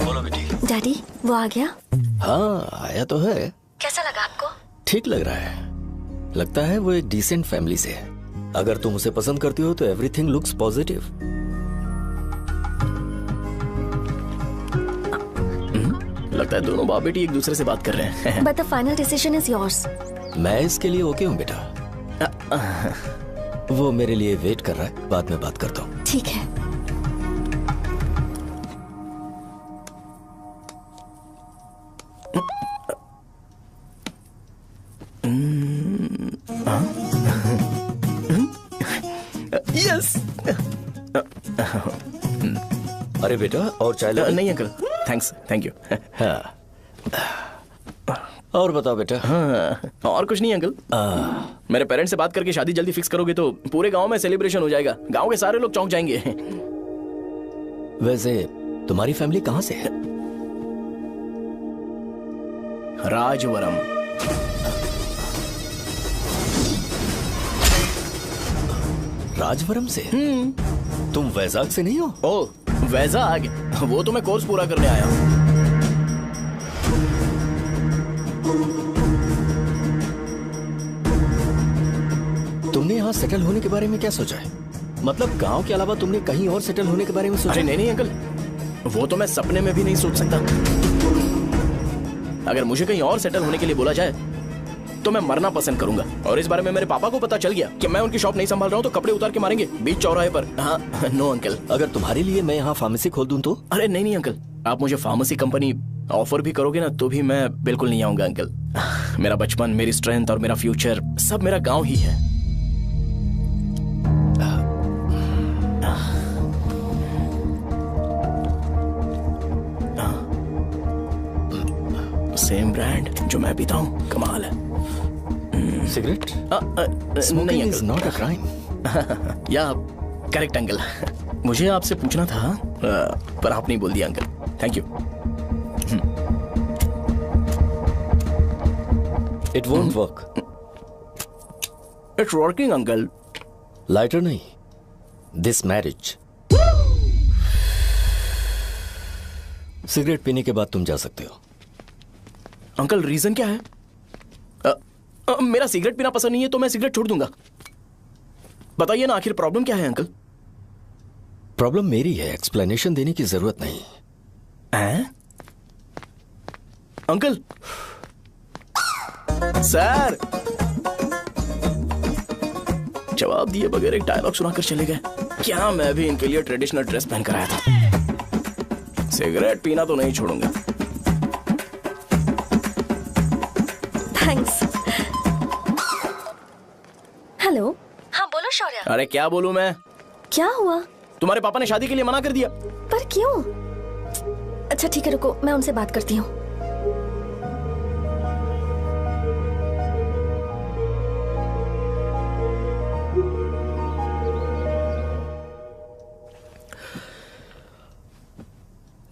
बोलो बेटी। डैडी, वो आ गया? हाँ, आया तो है। कैसा लगा आपको? ठीक लग रहा है। लगता है वो एक डिसेंट फैमिली से है। अगर तुम उसे पसंद करती हो तो एवरीथिंग लुक्स पॉजिटिव। लगता है दोनों बाप बेटी एक दूसरे से बात कर रहे हैं। But the final decision is yours. मैं इसके लिए ओके हूँ बेटा। वो मेरे लिए वेट कर रहा है, बाद में बात करता हूँ। ठीक है। यस। अरे बेटा, और चाय लो। नहीं अंकल, थैंक्स, थैंक यू। हाँ। और बताओ बेटा। हाँ, और कुछ नहीं अंकल। मेरे पेरेंट्स से बात करके शादी जल्दी फिक्स करोगे तो पूरे गांव में सेलिब्रेशन हो जाएगा। गांव के सारे लोग चौंक जाएंगे। वैसे तुम्हारी फैमिली कहाँ से है? राजवरम। राजवरम से? तुम वैजाग से नहीं हो? ओ, वैजाग? वो तो मैं कोर्स पूरा करने आया हूँ। तुमने यहाँ सेटल होने के बारे में क्या सोचा है? मतलब गांव के अलावा तुमने कहीं और सेटल होने के बारे में सोचा? अरे नहीं अंकल, वो तो मैं सपने में भी नहीं सोच सकता। अगर मुझे कहीं और सेटल होने के लिए बोला जाए तो मैं मरना पसंद करूंगा। और इस बारे में मेरे पापा को पता चल गया कि मैं उनकी शॉप नहीं संभाल रहा हूँ तो कपड़े उतार के मारेंगे बीच चौराहे पर। हाँ, नो अंकल। अगर तुम्हारे लिए मैं यहाँ फार्मेसी खोल दूं तो? अरे नहीं अंकल, आप मुझे फार्मेसी कंपनी ऑफर भी करोगे ना तो भी मैं बिल्कुल नहीं आऊंगा अंकल। मेरा बचपन, मेरी स्ट्रेंथ और मेरा फ्यूचर सब मेरा गाँव ही है। सेम ब्रांड जो मैं पीता हूँ, कमाल है। सिगरेट? नहीं इज नॉट अ क्राइम। या करेक्ट अंकल। मुझे आपसे पूछना था पर आप नहीं बोल दिया uncle. Thank you. It won't work. It's working uncle. Lighter नहीं, दिस मैरिज। सिगरेट पीने के बाद तुम जा सकते हो। अंकल रीजन क्या है? मेरा सिगरेट पीना पसंद नहीं है तो मैं सिगरेट छोड़ दूंगा। बताइए ना, आखिर प्रॉब्लम क्या है अंकल? प्रॉब्लम मेरी है, एक्सप्लेनेशन देने की जरूरत नहीं। अंकल। सर, जवाब दिए बगैर एक डायलॉग सुनाकर चले गए। क्या मैं भी इनके लिए ट्रेडिशनल ड्रेस पहन कर आया था। सिगरेट पीना तो नहीं छोड़ूंगा। थैंक्स। हेलो। हाँ बोलो शौर्य। अरे क्या बोलूं मैं? क्या हुआ? तुम्हारे पापा ने शादी के लिए मना कर दिया। पर क्यों? अच्छा ठीक है, रुको, मैं उनसे बात करती हूँ।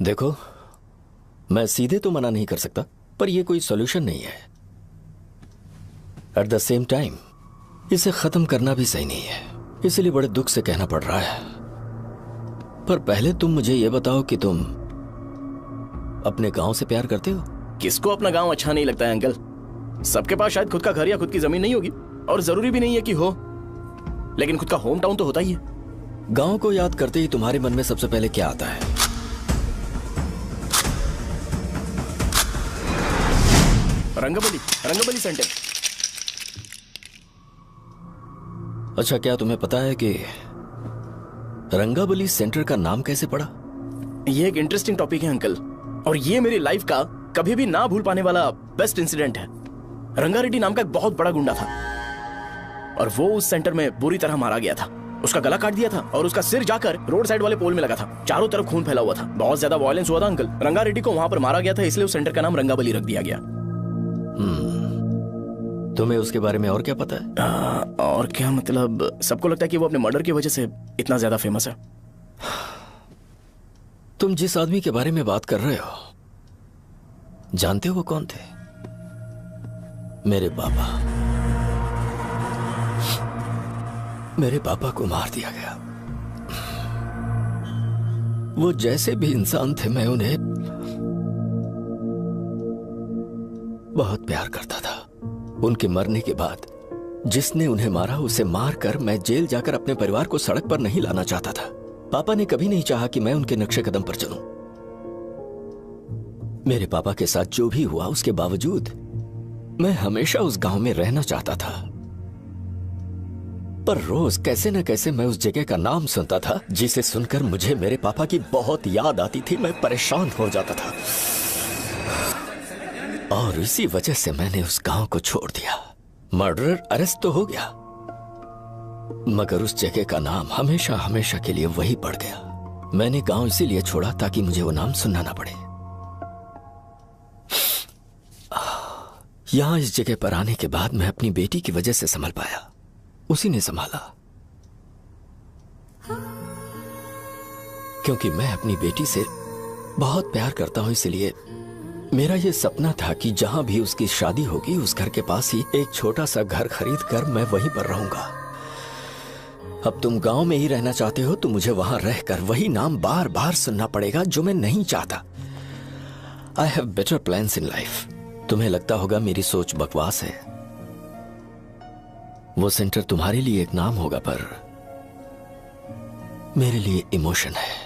देखो, मैं सीधे तो मना नहीं कर सकता, पर यह कोई सॉल्यूशन नहीं है। एट द सेम टाइम इसे खत्म करना भी सही नहीं है, इसलिए बड़े दुख से कहना पड़ रहा है। पर पहले तुम मुझे यह बताओ कि तुम अपने गांव से प्यार करते हो? किसको अपना गांव अच्छा नहीं लगता है अंकल? सबके पास शायद खुद का घर या खुद की जमीन नहीं होगी, और जरूरी भी नहीं है कि हो, लेकिन खुद का होम टाउन तो होता ही है। गांव को याद करते ही तुम्हारे मन में सबसे पहले क्या आता है? रंगाबली सेंटर। अच्छा, क्या तुम्हें पता है कि रंगाबली सेंटर का नाम कैसे पड़ा? ये एक इंटरेस्टिंग टॉपिक है अंकल, और ये मेरी लाइफ का कभी भी ना भूल पाने वाला बेस्ट इंसिडेंट है। रंगारेड्डी नाम का एक बहुत बड़ा गुंडा था और वो उस सेंटर में बुरी तरह मारा गया था। उसका गला काट दिया था और उसका सिर जाकर रोड साइड वाले पोल में लगा था। चारों तरफ खून फैला हुआ था, बहुत ज्यादा वायलेंस हुआ था अंकल। रंगारेड्डी को वहां पर मारा गया था, इसलिए उस सेंटर का नाम रंगाबली रख दिया गया। तुम्हें उसके बारे में और क्या पता है? और क्या मतलब, सबको लगता है कि वो अपने मर्डर की वजह से इतना ज्यादा फेमस है। तुम जिस आदमी के बारे में बात कर रहे हो, जानते हो वो कौन थे? मेरे पापा। मेरे पापा को मार दिया गया। वो जैसे भी इंसान थे, मैं उन्हें बहुत प्यार करता था। उनके मरने के बाद जिसने उन्हें मारा उसे मारकर मैं जेल जाकर अपने परिवार को सड़क पर नहीं लाना चाहता था। पापा ने कभी नहीं चाहा कि मैं उनके नक्शे कदम पर चलूं। मेरे पापा के साथ जो भी हुआ उसके बावजूद मैं हमेशा उस गांव में रहना चाहता था, पर रोज कैसे न कैसे मैं उस जगह का नाम सुनता था जिसे सुनकर मुझे मेरे पापा की बहुत याद आती थी। मैं परेशान हो जाता था और इसी वजह से मैंने उस गांव को छोड़ दिया। मर्डरर अरेस्ट तो हो गया, मगर उस जगह का नाम हमेशा हमेशा के लिए वही पड़ गया। मैंने गांव इसीलिए छोड़ा ताकि मुझे वो नाम सुनना ना पड़े। यहां इस जगह पर आने के बाद मैं अपनी बेटी की वजह से संभल पाया, उसी ने संभाला। क्योंकि मैं अपनी बेटी से बहुत प्यार करता हूं, इसलिए मेरा यह सपना था कि जहां भी उसकी शादी होगी उस घर के पास ही एक छोटा सा घर खरीद कर मैं वहीं पर रहूंगा। अब तुम गांव में ही रहना चाहते हो तो मुझे वहां रहकर वही नाम बार बार सुनना पड़ेगा, जो मैं नहीं चाहता। I have better plans in life. तुम्हें लगता होगा मेरी सोच बकवास है। वो सेंटर तुम्हारे लिए एक नाम होगा, पर मेरे लिए इमोशन है।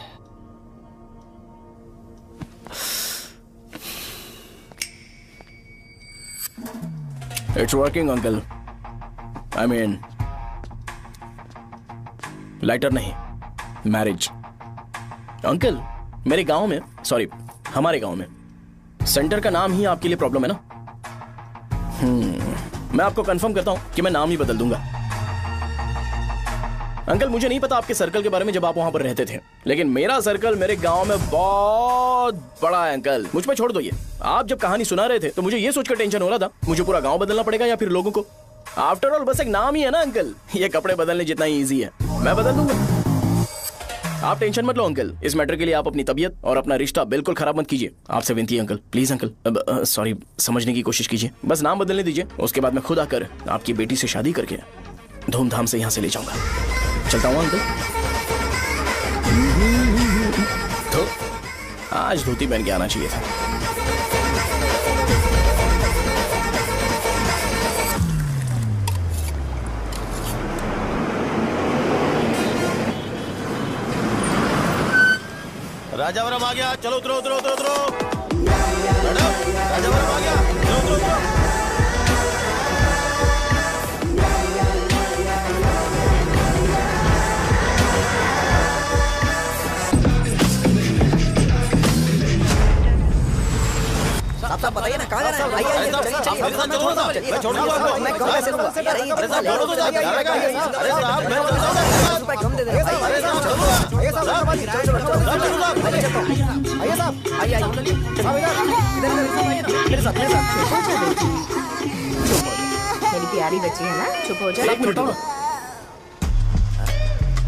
It's working uncle. I mean lighter नहीं, मैरिज। अंकल, मेरे गांव में, सॉरी हमारे गांव में सेंटर का नाम ही आपके लिए प्रॉब्लम है ना? मैं आपको कंफर्म करता हूं कि मैं नाम ही बदल दूंगा। अंकल, मुझे नहीं पता आपके सर्कल के बारे में जब आप वहां पर रहते थे, लेकिन मेरा सर्कल मेरे गांव में बहुत बड़ा है अंकल। मुझ पे छोड़ दो ये। आप जब कहानी सुना रहे थे तो मुझे ये सोचकर टेंशन हो रहा था मुझे पूरा गांव बदलना पड़ेगा या फिर लोगों को। आफ्टर ऑल बस एक नाम ही है ना अंकल, ये कपड़े बदलने जितना ही ईजी है। मैं बदल दूंगा, आप टेंशन मत लो अंकल। इस मैटर के लिए आप अपनी तबीयत और अपना रिश्ता बिल्कुल खराब मत कीजिए। आपसे विनती है अंकल, प्लीज अंकल। सॉरी, समझने की कोशिश कीजिए। बस नाम बदलने दीजिए, उसके बाद मैं खुद आकर आपकी बेटी से शादी करके धूमधाम से यहाँ से ले जाऊंगा। चलता हूँ अंकल। तो आज धोती पहन के आना चाहिए था। राजावरम आ गया, चलो उतरो उतरो उतरो उतरो। मैडम, राजावरम आ गया, चलो उतरो उतरो। साहब बताइए ना कहाँ जाना है? आइए आइए, चलिए चलिए। मैं छोड़ दूंगा आपको। मैं कम कैसे दूंगा? अरे साहब, छोड़ो तो साहब। अरे साहब, मैं चलता हूँ। कम दे देना। अरे साहब, चलो। आइए साहब, आइए साहब। आइए आइए, चलिए। साहब इधर मेरे साथ मेरे साथ। मेरी प्यारी बच्ची है ना, चुप हो जाओ।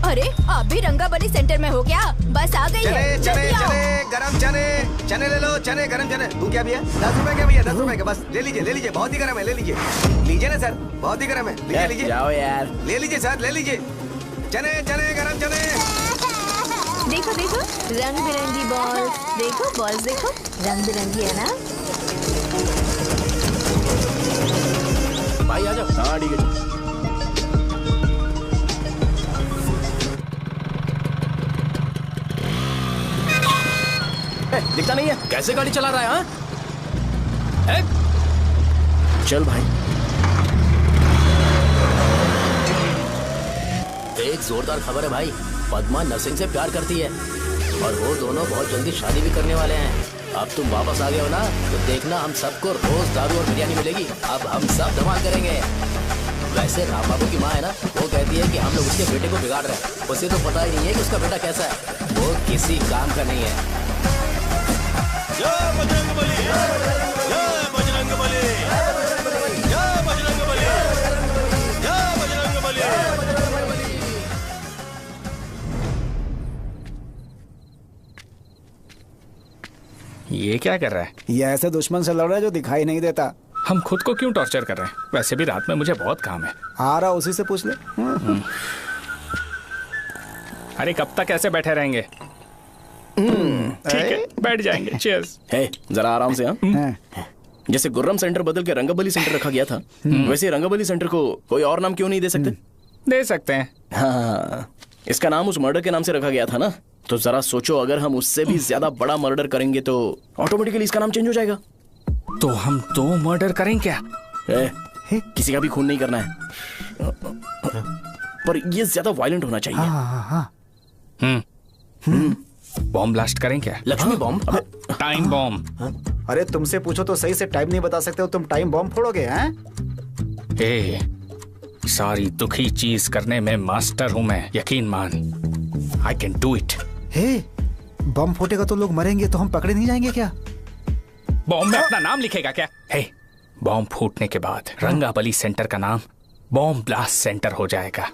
अरे आप भी रंगाबली सेंटर में हो क्या? बस आ गई है। चने चने चने गरम चने चने ले लो, चने गरम चने। तू क्या भैया? 10 रुपए के भैया, 10 रुपए के। बस ले लीजिए, बहुत ही गरम है, ले लीजिए। लीजिए ना सर, बहुत ही गरम है, लीजिए लीजिए। जाओ यार, ले लीजिए सर, ले लीजिए। चने चने गरम चने। देखो देखो रंग बिरंगी बॉल्स, देखो बॉल्स देखो रंग बिरंगी है ना। भाई आ जाओ। हाँ ठीक है। दिखता नहीं है, कैसे गाड़ी चला रहा है? हाँ? चल भाई। एक जोरदार खबर है भाई, पद्मा नरसिंह से प्यार करती है और वो दोनों बहुत जल्दी शादी भी करने वाले हैं। अब तुम वापस आ गए हो ना, तो देखना हम सबको रोज दारू और बिरयानी मिलेगी। अब हम सब धमाल करेंगे। वैसे राम बाबू की माँ है ना, वो कहती है कि हम लोग उसके बेटे को बिगाड़ रहे हैं। उसे तो पता ही नहीं है कि उसका बेटा कैसा है, वो किसी काम का नहीं है। जय बजरंग बली, जय बजरंग बली, जय बजरंग बली, जय बजरंग बली। ये क्या कर रहा है? ये ऐसे दुश्मन से लड़ रहा है जो दिखाई नहीं देता। हम खुद को क्यों टॉर्चर कर रहे हैं? वैसे भी रात में मुझे बहुत काम है। आ रहा उसी से पूछ ले। अरे कब तक ऐसे बैठे रहेंगे? ठीक है, बैठ जाएंगे। चीयर्स। हे, जरा आराम से। हाँ, जैसे गुर्रम सेंटर बदल के रंगबली सेंटर रखा गया था, वैसे रंगबली सेंटर को कोई और नाम क्यों नहीं दे सकते? दे सकते हैं। हाँ, इसका नाम उस मर्डर के नाम से रखा गया था ना, तो जरा सोचो, अगर हम उससे भी ज्यादा बड़ा मर्डर करेंगे तो ऑटोमेटिकली इसका नाम चेंज हो जाएगा। तो हम 2 मर्डर करें क्या? किसी का भी खून नहीं करना है, पर ये ज्यादा वायलेंट होना चाहिए। बॉम्ब ब्लास्ट करें क्या? लक्ष्मी बॉम्ब? Time bomb. अरे तुमसे पूछो तो सही से टाइम नहीं बता सकते हो, तुम टाइम बॉम्ब फोड़ोगे? हैं? ए, सारी दुखी चीज करने में मास्टर हूं मैं, यकीन मान। I can do it. Hey, bomb फूटेगा तो लोग मरेंगे, तो हम पकड़े नहीं जाएंगे क्या? बॉम्ब में अपना नाम लिखेगा क्या? हे, बॉम्ब फूटने के बाद रंगाबली सेंटर का नाम बॉम्ब ब्लास्ट सेंटर हो जाएगा।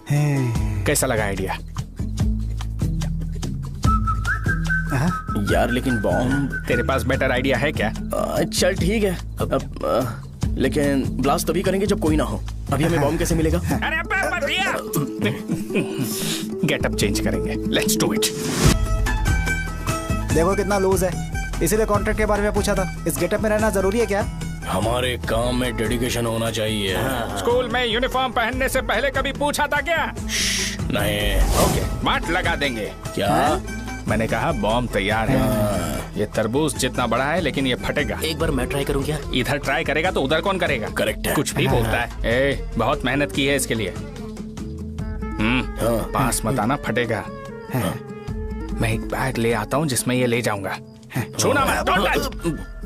कैसा लगा आइडिया? यार लेकिन बॉम्ब, तेरे पास बेटर आइडिया है क्या? चल ठीक है, लेकिन ब्लास्ट तभी करेंगे जब कोई ना हो। अभी हमें बॉम्ब कैसे मिलेगा? अरे भैया, गेटअप चेंज करेंगे। Let's do it. देखो कितना लूज है, इसीलिए कॉन्ट्रैक्ट के बारे में पूछा था। इस गेटअप में रहना जरूरी है क्या? हमारे काम में डेडिकेशन होना चाहिए। स्कूल में यूनिफॉर्म पहनने से पहले कभी पूछा था क्या? नहीं। ओके, बात लगा देंगे। क्या? मैंने कहा बॉम्ब तैयार है। ये तरबूज जितना बड़ा है, लेकिन ये फटेगा। एक बार मैं ट्राई करूं क्या? इधर ट्राई करेगा तो उधर कौन करेगा? करेक्ट है। कुछ भी बोलता है। ए, बहुत मेहनत की है इसके लिए। पास मत आना, फटेगा। मैं एक बैग ले आता हूँ जिसमें ये ले जाऊंगा। छूना मत, don't touch,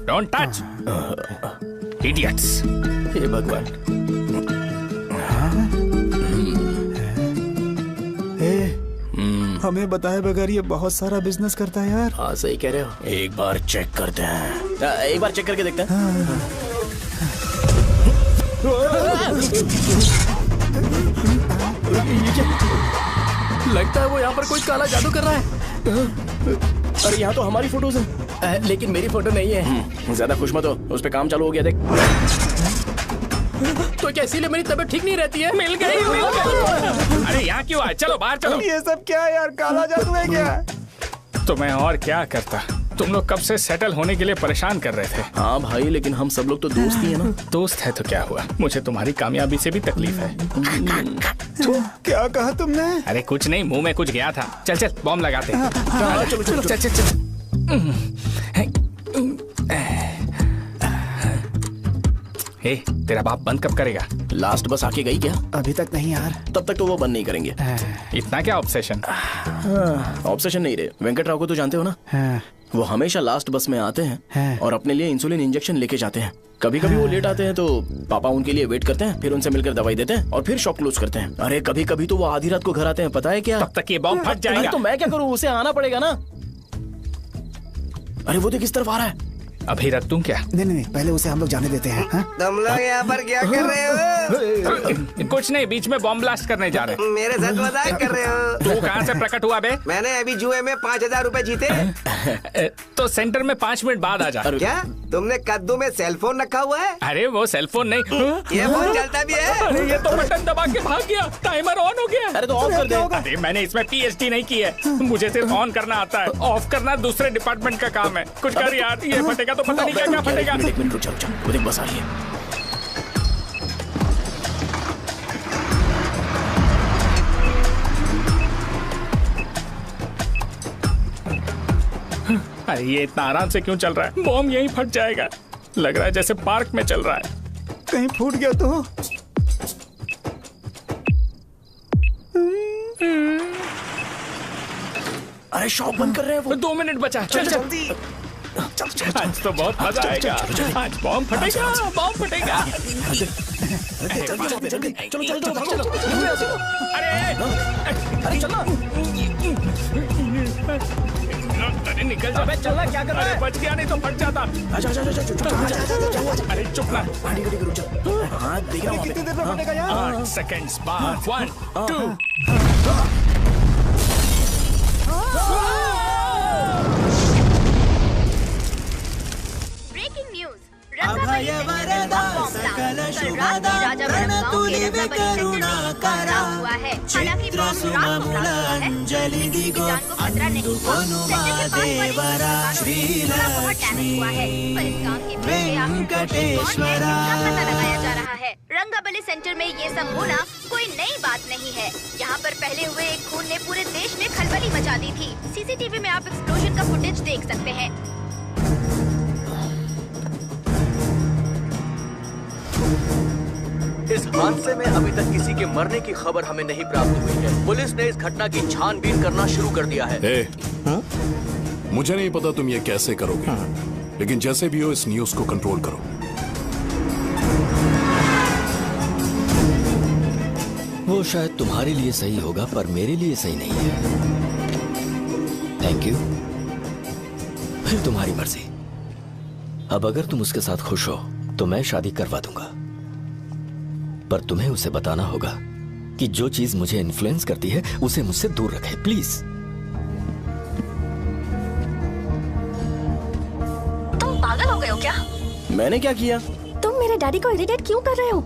don't touch, idiots. हे भगवान। हमें बताए बगैर ये बहुत सारा बिजनेस करता है यार। हाँ सही कह रहे हो। एक बार चेक करते हैं। एक बार चेक करके देखते हैं। लगता है वो यहाँ पर कोई काला जादू कर रहा है। अरे यहाँ तो हमारी फोटोज हैं, लेकिन मेरी फोटो नहीं है। ज्यादा खुश मत हो, उस पे काम चालू हो गया। देख तो क्या इसीलिए मेरी तबीयत ठीक नहीं रहती है? मिल गई, मिल गई। अरे यहाँ क्यों आए? चलो बाहर चलो। ये सब क्या है यार? काला जादू है क्या? तो मैं और क्या करता? तुम लोग कब से सेटल होने के लिए परेशान कर रहे थे। हाँ भाई, लेकिन हम सब लोग तो दोस्त ही है ना। दोस्त है तो क्या हुआ? मुझे तुम्हारी कामयाबी से भी तकलीफ है। क्या कहा तुमने? अरे कुछ नहीं, मुंह में कुछ गया था। चल चल बॉम्ब लगाते हैं। चलो चलो चल चल चल। हे, तेरा बाप बंद कब करेगा? लास्ट बस आके गई क्या? अभी तक नहीं यार। तब तक तो वो बंद नहीं करेंगे। इतना क्या ऑब्सेशन? ऑब्सेशन नहीं रे, वेंकट राव को तो जानते हो ना? वो हमेशा लास्ट बस में आते हैं और अपने लिए इंसुलिन इंजेक्शन लेके जाते हैं। कभी कभी वो लेट आते हैं तो पापा उनके लिए वेट करते हैं, फिर उनसे मिलकर दवाई देते हैं और फिर शॉप क्लोज करते हैं। अरे कभी कभी तो वो आधी रात को घर आते हैं, पता है क्या? तब तक ये बॉम्ब फट जाएगा। तो मैं क्या करूँ? उसे आना पड़ेगा ना। अरे वो देख किस तरफ आ रहा है। अभी रख दूं क्या? नहीं, पहले उसे हम लोग जाने देते हैं। तुम लोग यहाँ पर क्या कर रहे हो? कुछ नहीं, बीच में बॉम्ब ब्लास्ट करने जा रहे। मेरे साथ मजाक कर रहे हो? तू कहाँ से प्रकट हुआ बे? मैंने अभी जुए में 5000 रुपए जीते। तो सेंटर में 5 मिनट बाद आ जा। क्या तुमने कद्दू में सेलफोन रखा हुआ है? अरे वो सेलफोन नहीं, ये फोन चलता भी है। अरे ये तो बटन दबा के भाग गया, टाइमर ऑन हो गया। अरे तो ऑफ कर दे। अरे मैंने इसमें PhD नहीं की है, मुझे सिर्फ ऑन करना आता है। ऑफ करना दूसरे डिपार्टमेंट का काम है। कुछ कर यार, ये फटेगा तो पता नहीं क्या फटेगा। एक मिनट रुक जाओ, वो देख बस आ रही है। अरे ये इतना आराम से क्यों चल रहा है? बॉम्ब यहीं फट जाएगा। लग रहा है जैसे पार्क में चल रहा है। कहीं फूट गया तो। अरे शॉप बंद कर रहे हैं वो। 2 मिनट बचा, चल जल्दी। आज तो बहुत मजा आएगा। आज बॉम्ब फटेगा, बॉम्ब फटेगा। चलो। अरे चलो। अरे निकल जा। चलना क्या कर रहा है? बच गया नहीं तो फट जाता। अरे चुप ना। हाँ देख रहा हूँ। कितनी देर में फटेगा यार? 8 सेकंड्स बाद 1 2। Breaking news. अभय वरदा सकल शुभदा प्रणतुलिवे करुणाकरा चित्र सुममूल अंजलि दिगो अनुमादेवरा श्रीलक्ष्मी वेंकटेश्वरा। पता लगाया जा रहा है। रंगाबली सेंटर में ये सब होना कोई नई बात नहीं है। यहाँ पर पहले हुए एक खून ने पूरे देश में खलबली मचा दी थी। सीसीटीवी में आप एक्सप्लोजन का फुटेज देख सकते हैं। इस हादसे में अभी तक किसी के मरने की खबर हमें नहीं प्राप्त हुई है। पुलिस ने इस घटना की छानबीन करना शुरू कर दिया है। मुझे नहीं पता तुम ये कैसे करोगे, लेकिन जैसे भी हो इस न्यूज को कंट्रोल करो। वो शायद तुम्हारे लिए सही होगा पर मेरे लिए सही नहीं है। Thank you. फिर तुम्हारी मर्जी। अब अगर तुम उसके साथ खुश हो तो मैं शादी करवा दूंगा, पर तुम्हें उसे बताना होगा कि जो चीज मुझे इन्फ्लुएंस करती है उसे मुझसे दूर रखे, प्लीज। तुम पागल हो गए हो क्या? मैंने क्या किया? तुम मेरे डैडी को इरिटेट क्यों कर रहे हो?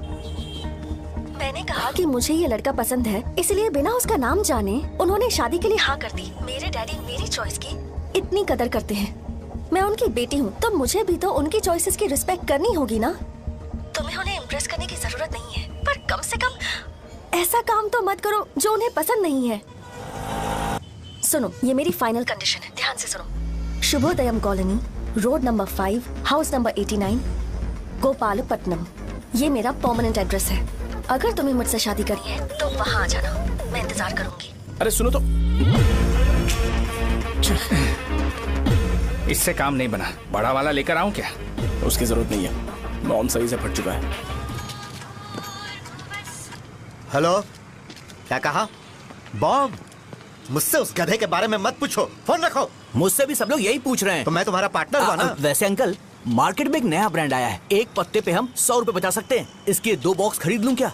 मैंने कहा कि मुझे ये लड़का पसंद है, इसलिए बिना उसका नाम जाने उन्होंने शादी के लिए हाँ कर दी। मेरे डैडी मेरी चॉइस की इतनी कदर करते हैं। मैं उनकी बेटी हूँ तो मुझे भी तो उनकी चॉइसेस की रिस्पेक्ट करनी होगी ना। तुम्हें उन्हें इम्प्रेस करने की जरूरत नहीं है, पर कम से कम ऐसा काम तो मत करो जो उन्हें पसंद नहीं है। सुनो, ये मेरी फाइनल कंडीशन है, ध्यान से सुनो। Shubhodayam colony, road number 5, house number 89, Gopalapatnam. ये मेरा परमानेंट एड्रेस है। अगर तुम्हें मुझसे शादी करनी है तो वहाँ आ जाना, मैं इंतजार करूंगी। अरे सुनो तो। इससे काम नहीं बना। बड़ा वाला लेकर आऊं क्या? उसकी जरूरत नहीं है, बॉम्ब सही से फट चुका है। हेलो, क्या कहा? बॉम्ब? मुझसे उस गधे के बारे में मत पूछो, फोन रखो। मुझसे भी सब लोग यही पूछ रहे हैं। तो मैं तुम्हारा पार्टनर हुआ ना। वैसे अंकल, मार्केट में एक नया ब्रांड आया है। एक पत्ते पे हम 100 रुपए बचा सकते हैं। इसके 2 बॉक्स खरीद लूं क्या?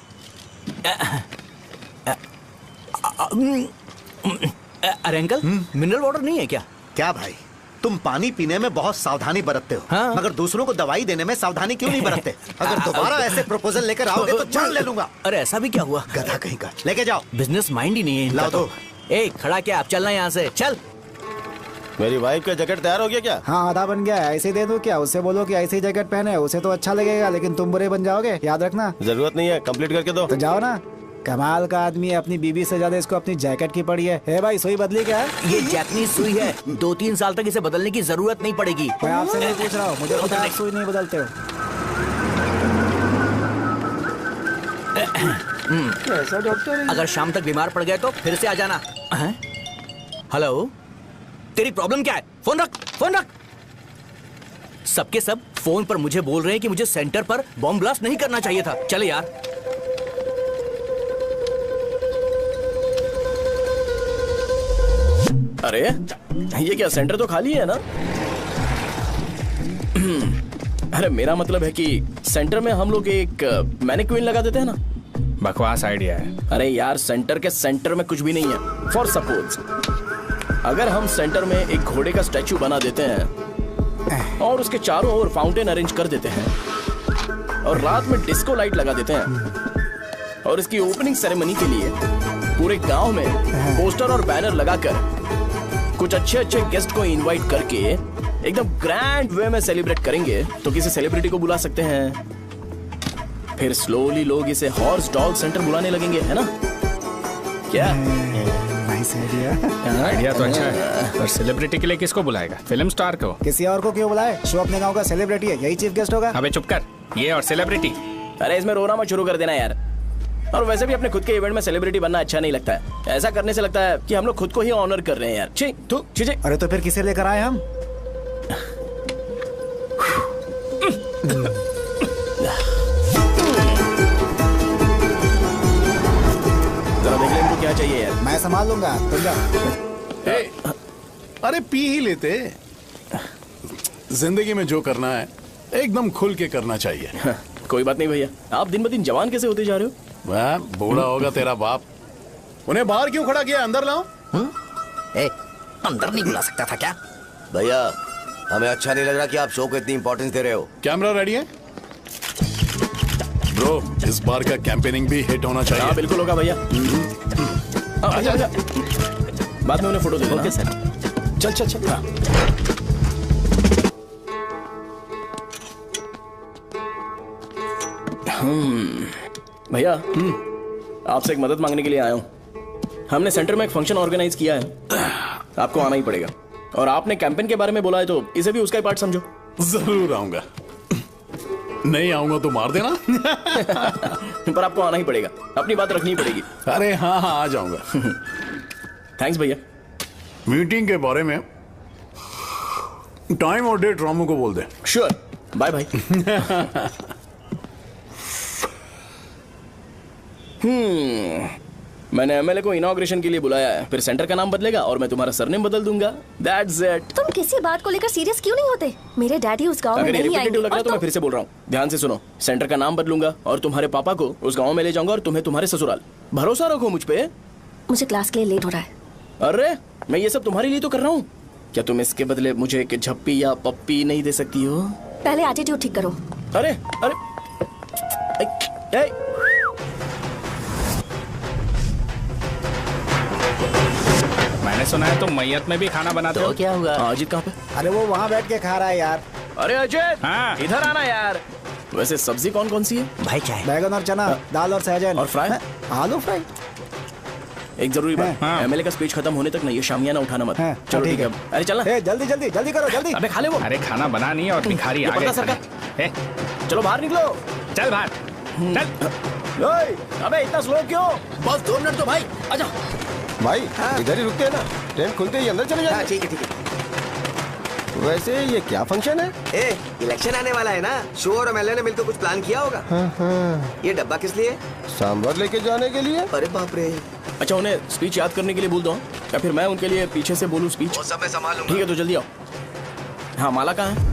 अरे अंकल, मिनरल वाटर नहीं है क्या? क्या भाई, तुम पानी पीने में बहुत सावधानी बरतते हो, हाँ? मगर दूसरों को दवाई देने में सावधानी क्यों नहीं बरतते? अगर दोबारा ऐसे प्रपोजल लेकर आओगे तो जान ले लूंगा। अरे ऐसा भी क्या हुआ? गधा कहीं का, लेके जाओ। बिजनेस माइंड ही नहीं है इनका। लाओ दो। ए, खड़ा क्या? आप चलना यहाँ से, चल। मेरी वाइफ का जैकेट तैयार हो गया क्या? हाँ, आधा बन गया है। ऐसे दे दो क्या? उससे बोलो कि ऐसे ही जैकेट पहने, उसे तो अच्छा लगेगा, लेकिन तुम बुरे बन जाओगे, याद रखना। जरूरत नहीं है, कंप्लीट करके दो। तो जाओ ना। कमाल का आदमी है, अपनी बीबी से ज्यादा इसको अपनी जैकेट की पड़ी है। भाई, सुई बदली क्या है? ये जैपनीज सुई है, 2-3 साल तक इसे बदलने की जरूरत नहीं पड़ेगी। मैं आपसे नहीं पूछ रहा हूँ, मुझे पता है आप सुई नहीं बदलते हो। कैसा डॉक्टर? अगर शाम तक बीमार पड़ गए तो फिर से आ जाना। हेलो, तेरी प्रॉब्लम क्या है? फोन रख, फोन रख। सबके सब फोन पर मुझे बोल रहे हैं कि मुझे सेंटर पर बॉम्ब ब्लास्ट नहीं करना चाहिए था। चले यार। अरे ये क्या, सेंटर तो खाली है ना? अरे मेरा मतलब है कि सेंटर में हम लोग एक मैनिक्विन लगा देते हैं ना। बकवास आइडिया है। अरे यार, सेंटर के सेंटर में कुछ भी नहीं है। फॉर सपोज अगर हम सेंटर में एक घोड़े का स्टैचू बना देते हैं और उसके चारों ओर फाउंटेन अरेंज कर देते हैं और रात में डिस्को लाइट लगा देते हैं और इसकी ओपनिंग सेरेमनी के लिए पूरे गांव में पोस्टर और बैनर लगाकर कुछ अच्छे अच्छे गेस्ट को इनवाइट करके एकदम ग्रैंड वे में सेलिब्रेट करेंगे, तो किसी सेलिब्रिटी को बुला सकते हैं। फिर स्लोली लोग इसे हॉर्स डॉग सेंटर बुलाने लगेंगे, है ना? क्या? Nice idea. आइडिया तो अच्छा है, पर सेलिब्रिटी के लिए किसको बुलाएगा? फिल्म स्टार को। किसी और को क्यों बुलाए? शो अपने गांव का सेलिब्रिटी है, यही चीफ गेस्ट होगा। अबे चुप कर। ये और सेलिब्रिटी। अरे इसमें रोना मत शुरू कर देना यार। और वैसे भी अपने खुद के इवेंट में सेलिब्रिटी बनना अच्छा नहीं लगता है। ऐसा करने से लगता है कि हम लोग खुद को ही ऑनर कर रहे हैं यार। छी तू छी। अरे तो फिर किसे लेकर आए हम? जरा देख ले इनको क्या चाहिए यार। मैं संभाल लूंगा, तुम जा। अरे पी ही लेते। जिंदगी में जो करना है एकदम खुल के करना चाहिए। कोई बात नहीं भैया, आप दिन ब दिन जवान कैसे होते जा रहे हो? वह बूढ़ा होगा तेरा बाप। उन्हें बाहर क्यों खड़ा किया, अंदर लाओ। अंदर नहीं बुला सकता था क्या? भैया हमें अच्छा नहीं लग रहा कि आप शो को इतनी इंपॉर्टेंस दे रहे हो। कैमरा रेडी है ब्रो? इस बार का कैंपेनिंग भी हिट होना चाहिए। हाँ बिल्कुल होगा भैया। अच्छा बाद में उन्हें फोटो दे देना। Okay sir. चल चल चल। हाँ। भैया आपसे एक मदद मांगने के लिए आया हूँ। हमने सेंटर में एक फंक्शन ऑर्गेनाइज किया है, आपको आना ही पड़ेगा। और आपने कैंपेन के बारे में बोला है तो इसे भी उसका ही पार्ट समझो। जरूर आऊंगा। नहीं आऊंगा तो मार देना। पर आपको आना ही पड़ेगा, अपनी बात रखनी पड़ेगी। अरे हाँ हाँ आ जाऊंगा। थैंक्स भैया। मीटिंग के बारे में टाइम और डेट रामू को बोल दे। Sure, bye bye. मैंने एमएलए को इनॉग्रेशन के लिए बुलाया है, फिर सेंटर का नाम बदलेगा और मैं तुम्हारा सरनेम बदल दूंगा। That's it. तुम किसी बात को लेकर सीरियस क्यों नहीं होते? मेरे डैडी उस गांव में अगर नहीं रिपीटेटिव आएंगे। लग रहा है तो मैं फिर से बोल रहा हूँ, ध्यान से सुनो। सेंटर का नाम बदलूंगा और तुम्हारे पापा को उस गांव में ले जाऊंगा और तुम्हें तुम्हारे ससुराल। भरोसा रखो मुझ पे। मुझे क्लास के लिए लेट हो रहा है। अरे मैं ये सब तुम्हारे लिए तो कर रहा हूँ। क्या तुम इसके बदले मुझे एक झप्पी या पप्पी नहीं दे सकती हो? पहले एटीट्यूड ठीक करो। अरे अरे ए, मैंने सुना है तुम मैयत में भी खाना बनाते हो। क्या हुआ? अजीत कहाँ पे? अरे वो वहाँ बैठ के खा रहा है यार। अरे अजीत हाँ। इधर आना यार। वैसे सब्जी कौन कौन सी है? भाई चाय। बैगन और चना, दाल और सहजन और फ्राई? आलू फ्राई। एक जरूरी बात, हाँ। एमएलए का स्पीच खत्म होने तक ना ये शामियाना उठाना मत। हाँ, चलो ठीक ठीक है। अरे चलना। ए, जल्दी जल्दी जल्दी करो, जल्दी। अबे खा ले वो। अरे खाना बना नहीं है और भिखारी ये आ गए। पता सरकार। ए, चलो बाहर निकलो। चल बाहर चल। ओए, अबे इतना स्लो क्यों? बस 2 मिनट तो भाई, आजा। भाई इधर ही रुकते हैं ना, ट्रेन खुलते ही अंदर चले जाएंगे। ठीक है ठीक है। वैसे ये क्या फंक्शन है? ए, इलेक्शन आने वाला है ना, शो और एमएलए ने मिलकर कुछ प्लान किया होगा। ये डब्बा किस लिए? सांभर लेके जाने के लिए। अरे बाप रे। अच्छा उन्हें स्पीच याद करने के लिए बोल दो या फिर मैं उनके लिए पीछे से बोलूं स्पीच? वो सब मैं संभालूंगा। ठीक है तो जल्दी आओ। हाँ माला कहाँ है?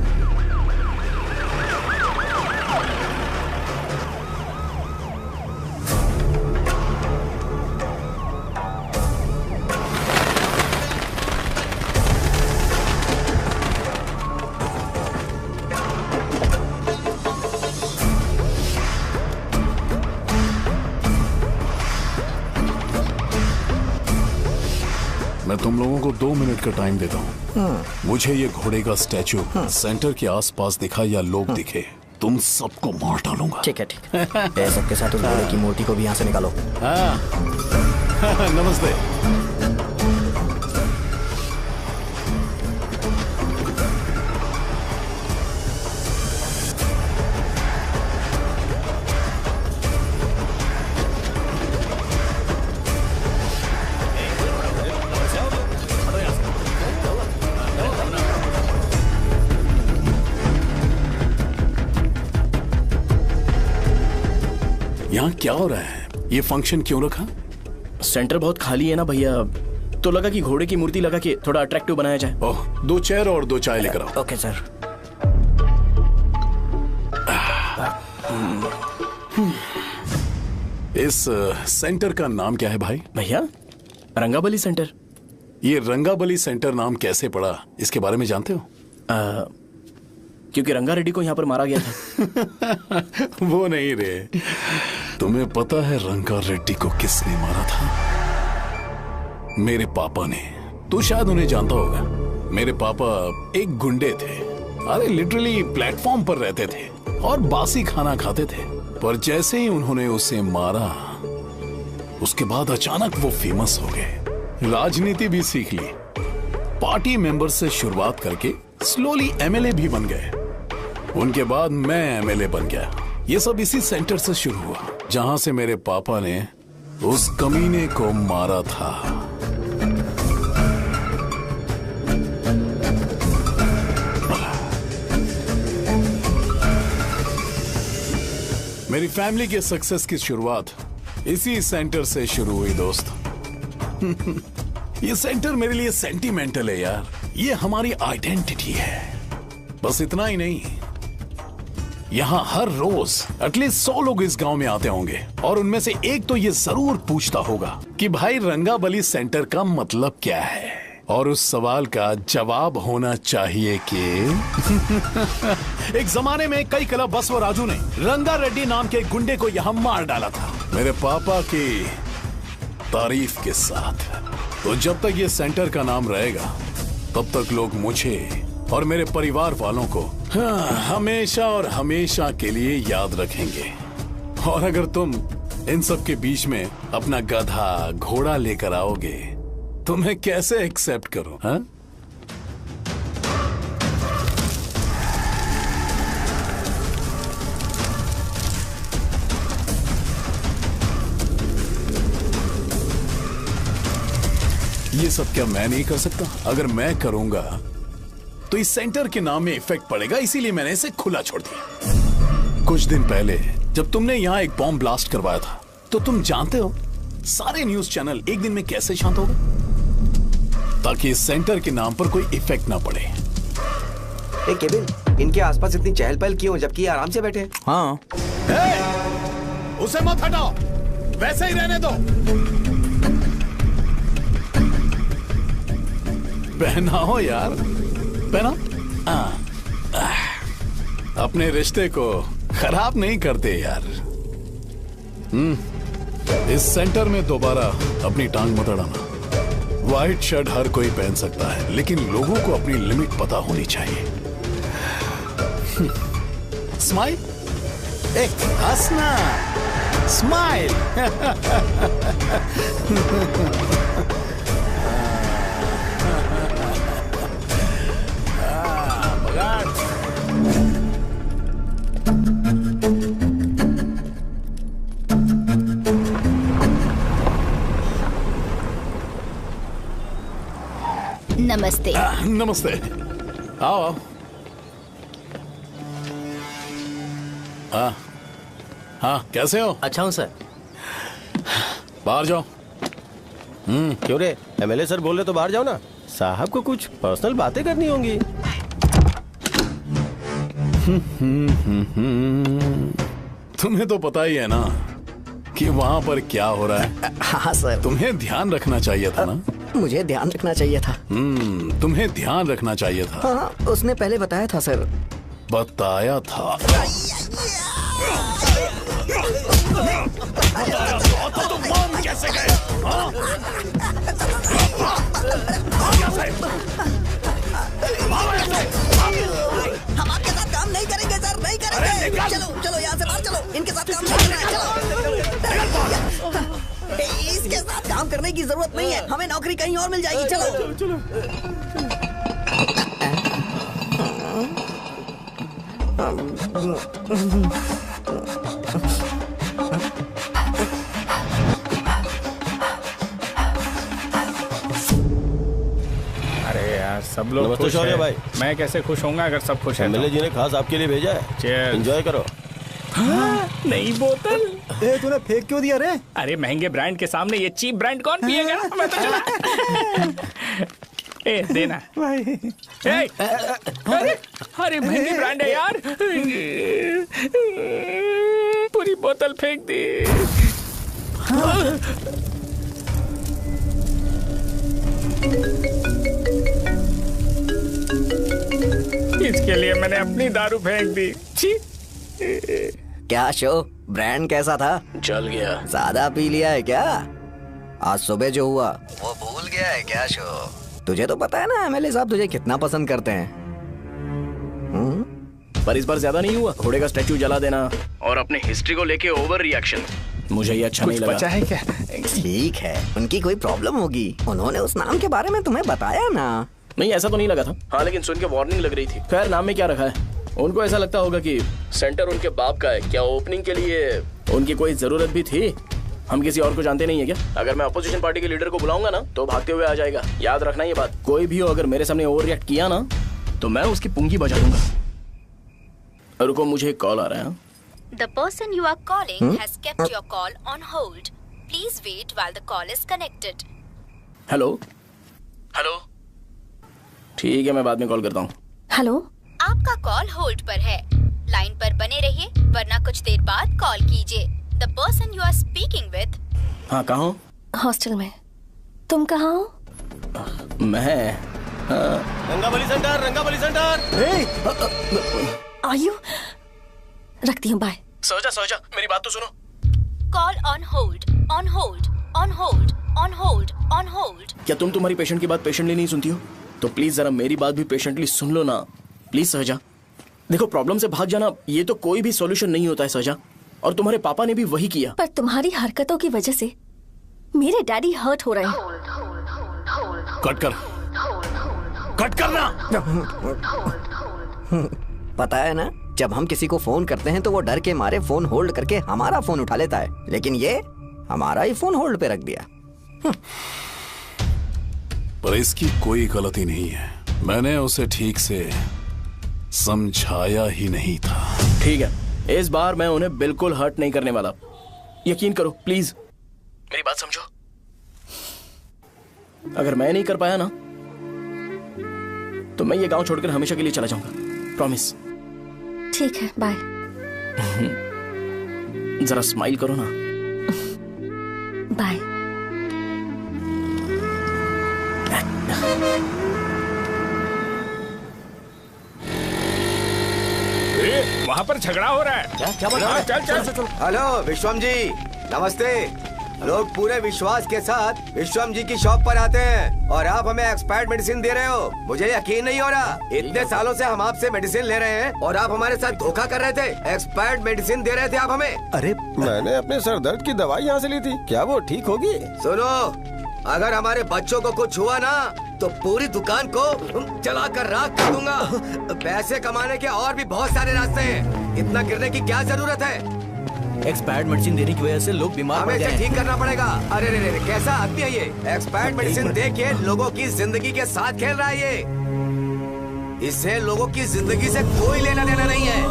मैं तुम लोगों को 2 मिनट का टाइम देता हूँ। मुझे ये घोड़े का स्टैचू सेंटर के आसपास दिखा या लोग दिखे, तुम सबको मार डालूंगा। ठीक है ठीक है। सबके साथ उस घोड़े की मूर्ति को भी यहाँ से निकालो। हाँ। नमस्ते। यहाँ क्या हो रहा है? ये फंक्शन क्यों रखा? सेंटर बहुत खाली है ना भैया, तो लगा कि घोड़े की मूर्ति लगा के थोड़ा अट्रैक्टिव बनाया जाए। ओह, 2 चेयर और 2 चाय लेकर आओ। Okay sir. इस सेंटर का नाम क्या है भाई? भैया रंगाबली सेंटर। ये रंगाबली सेंटर नाम कैसे पड़ा, इसके बारे में जानते हो? क्योंकि रंगा रेड्डी को यहाँ पर मारा गया था। वो नहीं रे, तुम्हें पता है रंगा रेड्डी को किसने मारा था? मेरे पापा ने। तू शायद उन्हें जानता होगा। मेरे पापा एक गुंडे थे। अरे लिटरली प्लेटफॉर्म पर रहते थे और बासी खाना खाते थे। पर जैसे ही उन्होंने उसे मारा, उसके बाद अचानक वो फेमस हो गए। राजनीति भी सीख ली, पार्टी मेंबर से शुरुआत करके स्लोली एमएलए भी बन गए। उनके बाद मैं एमएलए बन गया। ये सब इसी सेंटर से शुरू हुआ जहां से मेरे पापा ने उस कमीने को मारा था। मेरी फैमिली के सक्सेस की शुरुआत इसी सेंटर से शुरू हुई दोस्त। ये सेंटर मेरे लिए सेंटिमेंटल है यार। ये हमारी आइडेंटिटी है। बस इतना ही नहीं, यहाँ हर रोज एटलीस्ट 100 लोग इस गांव में आते होंगे और उनमें से एक तो ये जरूर पूछता होगा कि भाई रंगाबली सेंटर का मतलब क्या है। और उस सवाल का जवाब होना चाहिए कि एक जमाने में कई क्लब बसव राजू ने रंगा रेड्डी नाम के गुंडे को यहाँ मार डाला था, मेरे पापा की तारीफ के साथ। तो जब तक ये सेंटर का नाम रहेगा तब तक लोग मुझे और मेरे परिवार वालों को हमेशा और हमेशा के लिए याद रखेंगे। और अगर तुम इन सब के बीच में अपना गधा घोड़ा लेकर आओगे तो मैं कैसे एक्सेप्ट करूं? हाँ? ये सब क्या मैं नहीं कर सकता? अगर मैं करूंगा तो इस सेंटर के नाम में इफेक्ट पड़ेगा, इसीलिए मैंने इसे खुला छोड़ दिया। कुछ दिन पहले जब तुमने यहाँ एक बॉम्ब ब्लास्ट करवाया था तो तुम जानते हो सारे न्यूज चैनल एक दिन में कैसे शांत हो गए? ताकि इस सेंटर के नाम पर कोई इफेक्ट ना पड़े। केविन, इनके आसपास इतनी चहल पहल क्यों जबकि आराम से बैठे? हाँ। उसे मत हटाओ, वैसे ही रहने दो। पहनाओ यार, पहना। अपने रिश्ते को खराब नहीं करते यार। इस सेंटर में दोबारा अपनी टांग मत अड़ाना। व्हाइट शर्ट हर कोई पहन सकता है, लेकिन लोगों को अपनी लिमिट पता होनी चाहिए। स्माइल, एक हंसना, स्माइल। नमस्ते। नमस्ते, आओ। हाँ, कैसे हो? अच्छा हूँ सर। बाहर जाओ। क्यों रे, एमएलए सर बोल रहे तो बाहर जाओ ना। साहब को कुछ पर्सनल बातें करनी होंगी। तुम्हें तो पता ही है ना कि वहाँ पर क्या हो रहा है। हाँ सर। तुम्हें ध्यान रखना चाहिए था ना। मुझे ध्यान रखना चाहिए था। तुम्हें ध्यान रखना चाहिए था। हाँ, उसने पहले बताया था सर। बताया था तो मान कैसे गए? हम आपके साथ काम नहीं करेंगे सर, नहीं करेंगे। चलो चलो यहाँ से बाहर चलो, इनके साथ काम नहीं करना है। चलो, इसके साथ काम करने की जरूरत नहीं है, हमें नौकरी कहीं और मिल जाएगी। चलो चलो। अरे यार सब लोग नमस्ते खुश शौर्य हैं। भाई। मैं कैसे खुश होऊंगा अगर सब खुश हैं? एमएलए जी ने खास आपके लिए भेजा है, एंजॉय करो। नई बोतल। तूने फेंक क्यों दिया रे? अरे महंगे ब्रांड के सामने ये चीप ब्रांड कौन पिएगा? मैं तो चला। ए देना भाई। अरे महंगी ब्रांड है यार। पूरी बोतल फेंक दी। इसके लिए मैंने अपनी दारू फेंक दी। छी। क्या शो, ब्रांड कैसा था? चल गया। ज्यादा पी लिया है क्या? आज सुबह जो हुआ वो भूल गया है क्या शो? तुझे तो पता है ना एमएलए साहब तुझे कितना पसंद करते हैं। पर इस बार ज्यादा नहीं हुआ। घोड़े का स्टैचू जला देना और अपने हिस्ट्री को लेके ओवर रिएक्शन, मुझे ये अच्छा नहीं लगा। बचा है क्या? ठीक है, उनकी कोई प्रॉब्लम होगी। उन्होंने उस नाम के बारे में तुम्हें बताया ना? नहीं, ऐसा तो नहीं लगा था। हाँ, लेकिन सुन के वार्निंग लग रही थी। खैर, नाम में क्या रखा है? उनको ऐसा लगता होगा कि सेंटर उनके बाप का है। क्या ओपनिंग के लिए उनकी कोई जरूरत भी थी? हम किसी और को जानते नहीं है क्या? अगर मैं अपोजिशन पार्टी के लीडर को बुलाऊंगा ना तो भागते हुए आ जाएगा। याद रखना ये बात। कोई भी हो अगर मेरे सामने ओवर रिएक्ट किया ना तो मैं उसकी पुंगी बजा दूंगा। रुको, मुझे एक कॉल आ रहा है। The person you are calling has kept your call on hold. Please wait while the call is connected. Hello hello, ठीक है मैं बाद में कॉल करता हूँ। हेलो, आपका कॉल होल्ड पर है। लाइन पर बने रहिए वरना कुछ देर बाद कॉल कीजिए। The person you are speaking with. हाँ, कहाँ हो? हॉस्टल में। तुम कहाँ हो? मैं रंगाबली सेंटर, रंगाबली सेंटर। आयु, रखती हूँ, बाय। सोचा मेरी बात तो सुनो। Call on hold, on hold, on hold, on hold, on hold. क्या तुम तुम्हारी पेशेंट की बात पेशेंटली नहीं सुनती हो? तो प्लीज जरा मेरी बात भी पेशेंटली सुन लो ना। प्लीज सहजा, देखो प्रॉब्लम से भाग जाना ये तो कोई भी सॉल्यूशन नहीं होता है सहजा, और तुम्हारे पापा ने भी वही किया। पर तुम्हारी हरकतों की वजह से मेरे डैडी हर्ट हो रहे हैं। कट करना। पता है ना, जब हम किसी को फोन करते हैं तो वो डर के मारे फोन होल्ड करके हमारा फोन उठा लेता है, लेकिन ये हमारा ही फोन होल्ड पे रख दिया। पर इसकी कोई गलती नहीं है, मैंने उसे ठीक से समझाया ही नहीं था। ठीक है, इस बार मैं उन्हें बिल्कुल हर्ट नहीं करने वाला। यकीन करो प्लीज, मेरी बात समझो। अगर मैं नहीं कर पाया ना तो मैं ये गांव छोड़कर हमेशा के लिए चला जाऊंगा। प्रॉमिस। ठीक है, बाय। जरा स्माइल करो ना। बाय। वहाँ पर झगड़ा हो रहा है। क्या बोल रहा है? चल। हेलो विश्वम जी, नमस्ते। लोग पूरे विश्वास के साथ विश्वम जी की शॉप पर आते हैं और आप हमें एक्सपायर्ड मेडिसिन दे रहे हो। मुझे यकीन नहीं हो रहा, इतने सालों से हम आपसे मेडिसिन ले रहे हैं और आप हमारे साथ धोखा कर रहे थे। एक्सपायर्ड मेडिसिन दे रहे थे आप हमें। अरे मैंने अपने सर दर्द की दवाई यहाँ से ली थी, क्या वो ठीक होगी? सुनो, अगर हमारे बच्चों को कुछ हुआ ना तो पूरी दुकान को जला कर राख कर दूंगा। पैसे कमाने के और भी बहुत सारे रास्ते हैं, इतना गिरने की क्या जरूरत है? एक्सपायर्ड मेडिसिन देने की वजह से लोग बीमार पड़ हमें गए इसे हैं। ठीक करना पड़ेगा। अरे रे, कैसा आदमी है ये? एक्सपायर्ड मेडिसिन दे के लोगों की जिंदगी के साथ खेल रहा है ये। इससे लोगों की जिंदगी से कोई लेना देना नहीं है।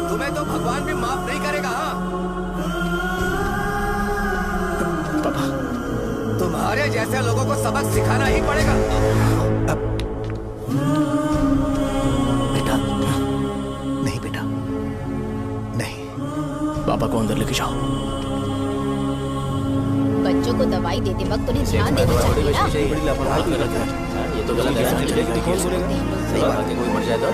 तुम्हें तो भगवान भी माफ नहीं करेगा। पापा, तुम्हारे जैसे लोगों को सबक सिखाना ही पड़ेगा। बेटा, नहीं। पापा को अंदर लेके जाओ। बच्चों को दवाई देते वक्त उन्हें ध्यान देना चाहिए ना। बड़ी लापरवाही कर रखा है। ये तो गलत है। कौन बोलेगा? सही बात है, कोई मर जाए तो।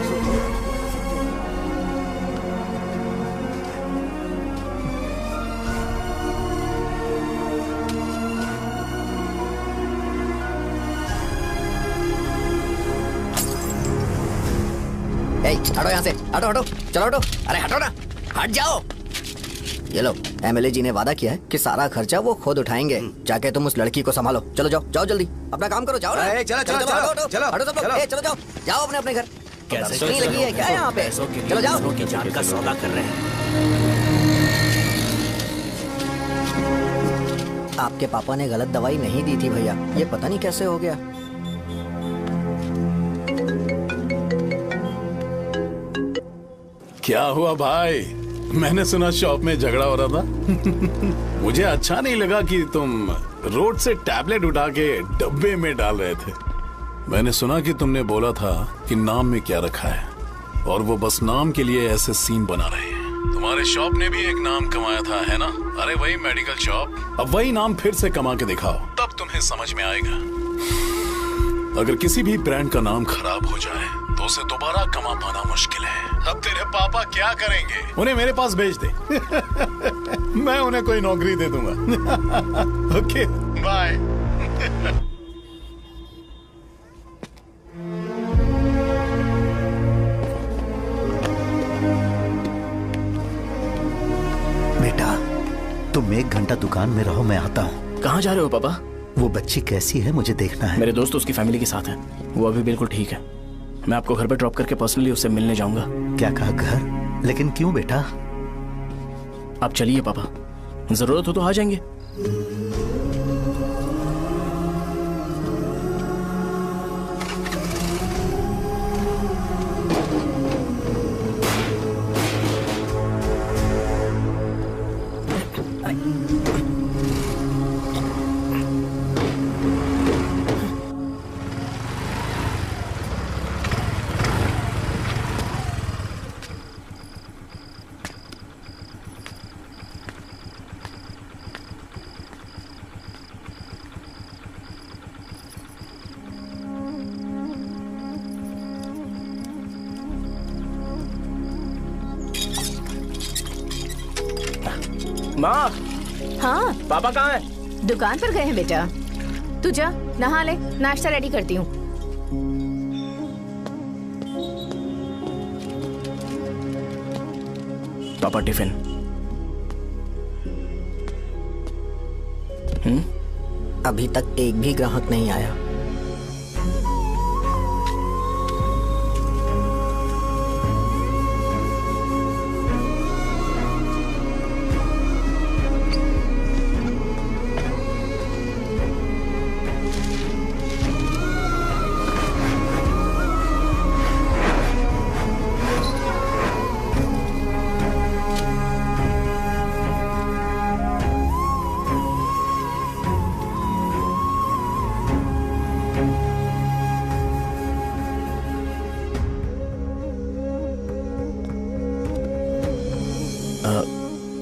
हटो यहाँ से, हटो हटो, चलो हटो। अरे हटो ना, हट जाओ। ये लो, एमएलए जी ने वादा किया है कि सारा खर्चा वो खुद उठाएंगे। जाके तुम उस लड़की को संभालो। चलो जाओ, जाओ जल्दी, अपना काम करो। जाओ ना। चलो हटो सब लोग, चलो जाओ, जाओ अपने अपने घर। कैसे नहीं लगी है क्या यहाँ पे? चलो जाओ। की जान का सौदा कर रहे हैं। आपके पापा ने गलत दवाई नहीं दी थी भैया, ये पता नहीं कैसे हो गया। क्या हुआ भाई? मैंने सुना शॉप में झगड़ा हो रहा था। मुझे अच्छा नहीं लगा कि तुम रोड से टैबलेट उठा के डब्बे में डाल रहे थे। मैंने सुना कि तुमने बोला था कि नाम में क्या रखा है, और वो बस नाम के लिए ऐसे सीन बना रहे हैं। तुम्हारे शॉप ने भी एक नाम कमाया था, है ना? अरे वही मेडिकल शॉप। अब वही नाम फिर से कमा के दिखाओ, तब तुम्हें समझ में आएगा। अगर किसी भी ब्रांड का नाम खराब हो जाए तो उसे दोबारा कमा पाना मुश्किल है। अब तेरे पापा क्या करेंगे? उन्हें मेरे पास भेज दे। मैं उन्हें कोई नौकरी दे दूंगा। Okay, bye. बेटा, तुम 1 घंटा दुकान में रहो, मैं आता हूँ। कहाँ जा रहे हो पापा? वो बच्ची कैसी है मुझे देखना है। मेरे दोस्त उसकी फैमिली के साथ है, वो अभी बिल्कुल ठीक है। मैं आपको घर पे ड्रॉप करके पर्सनली उससे मिलने जाऊंगा। क्या कहा घर? लेकिन क्यों बेटा? आप चलिए पापा, जरूरत हो तो आ जाएंगे। माँ। हाँ पापा कहाँ हैं? दुकान पर गए हैं बेटा। तू जा नहा ले, नाश्ता रेडी करती हूँ। पापा टिफिन। अभी तक एक भी ग्राहक नहीं आया।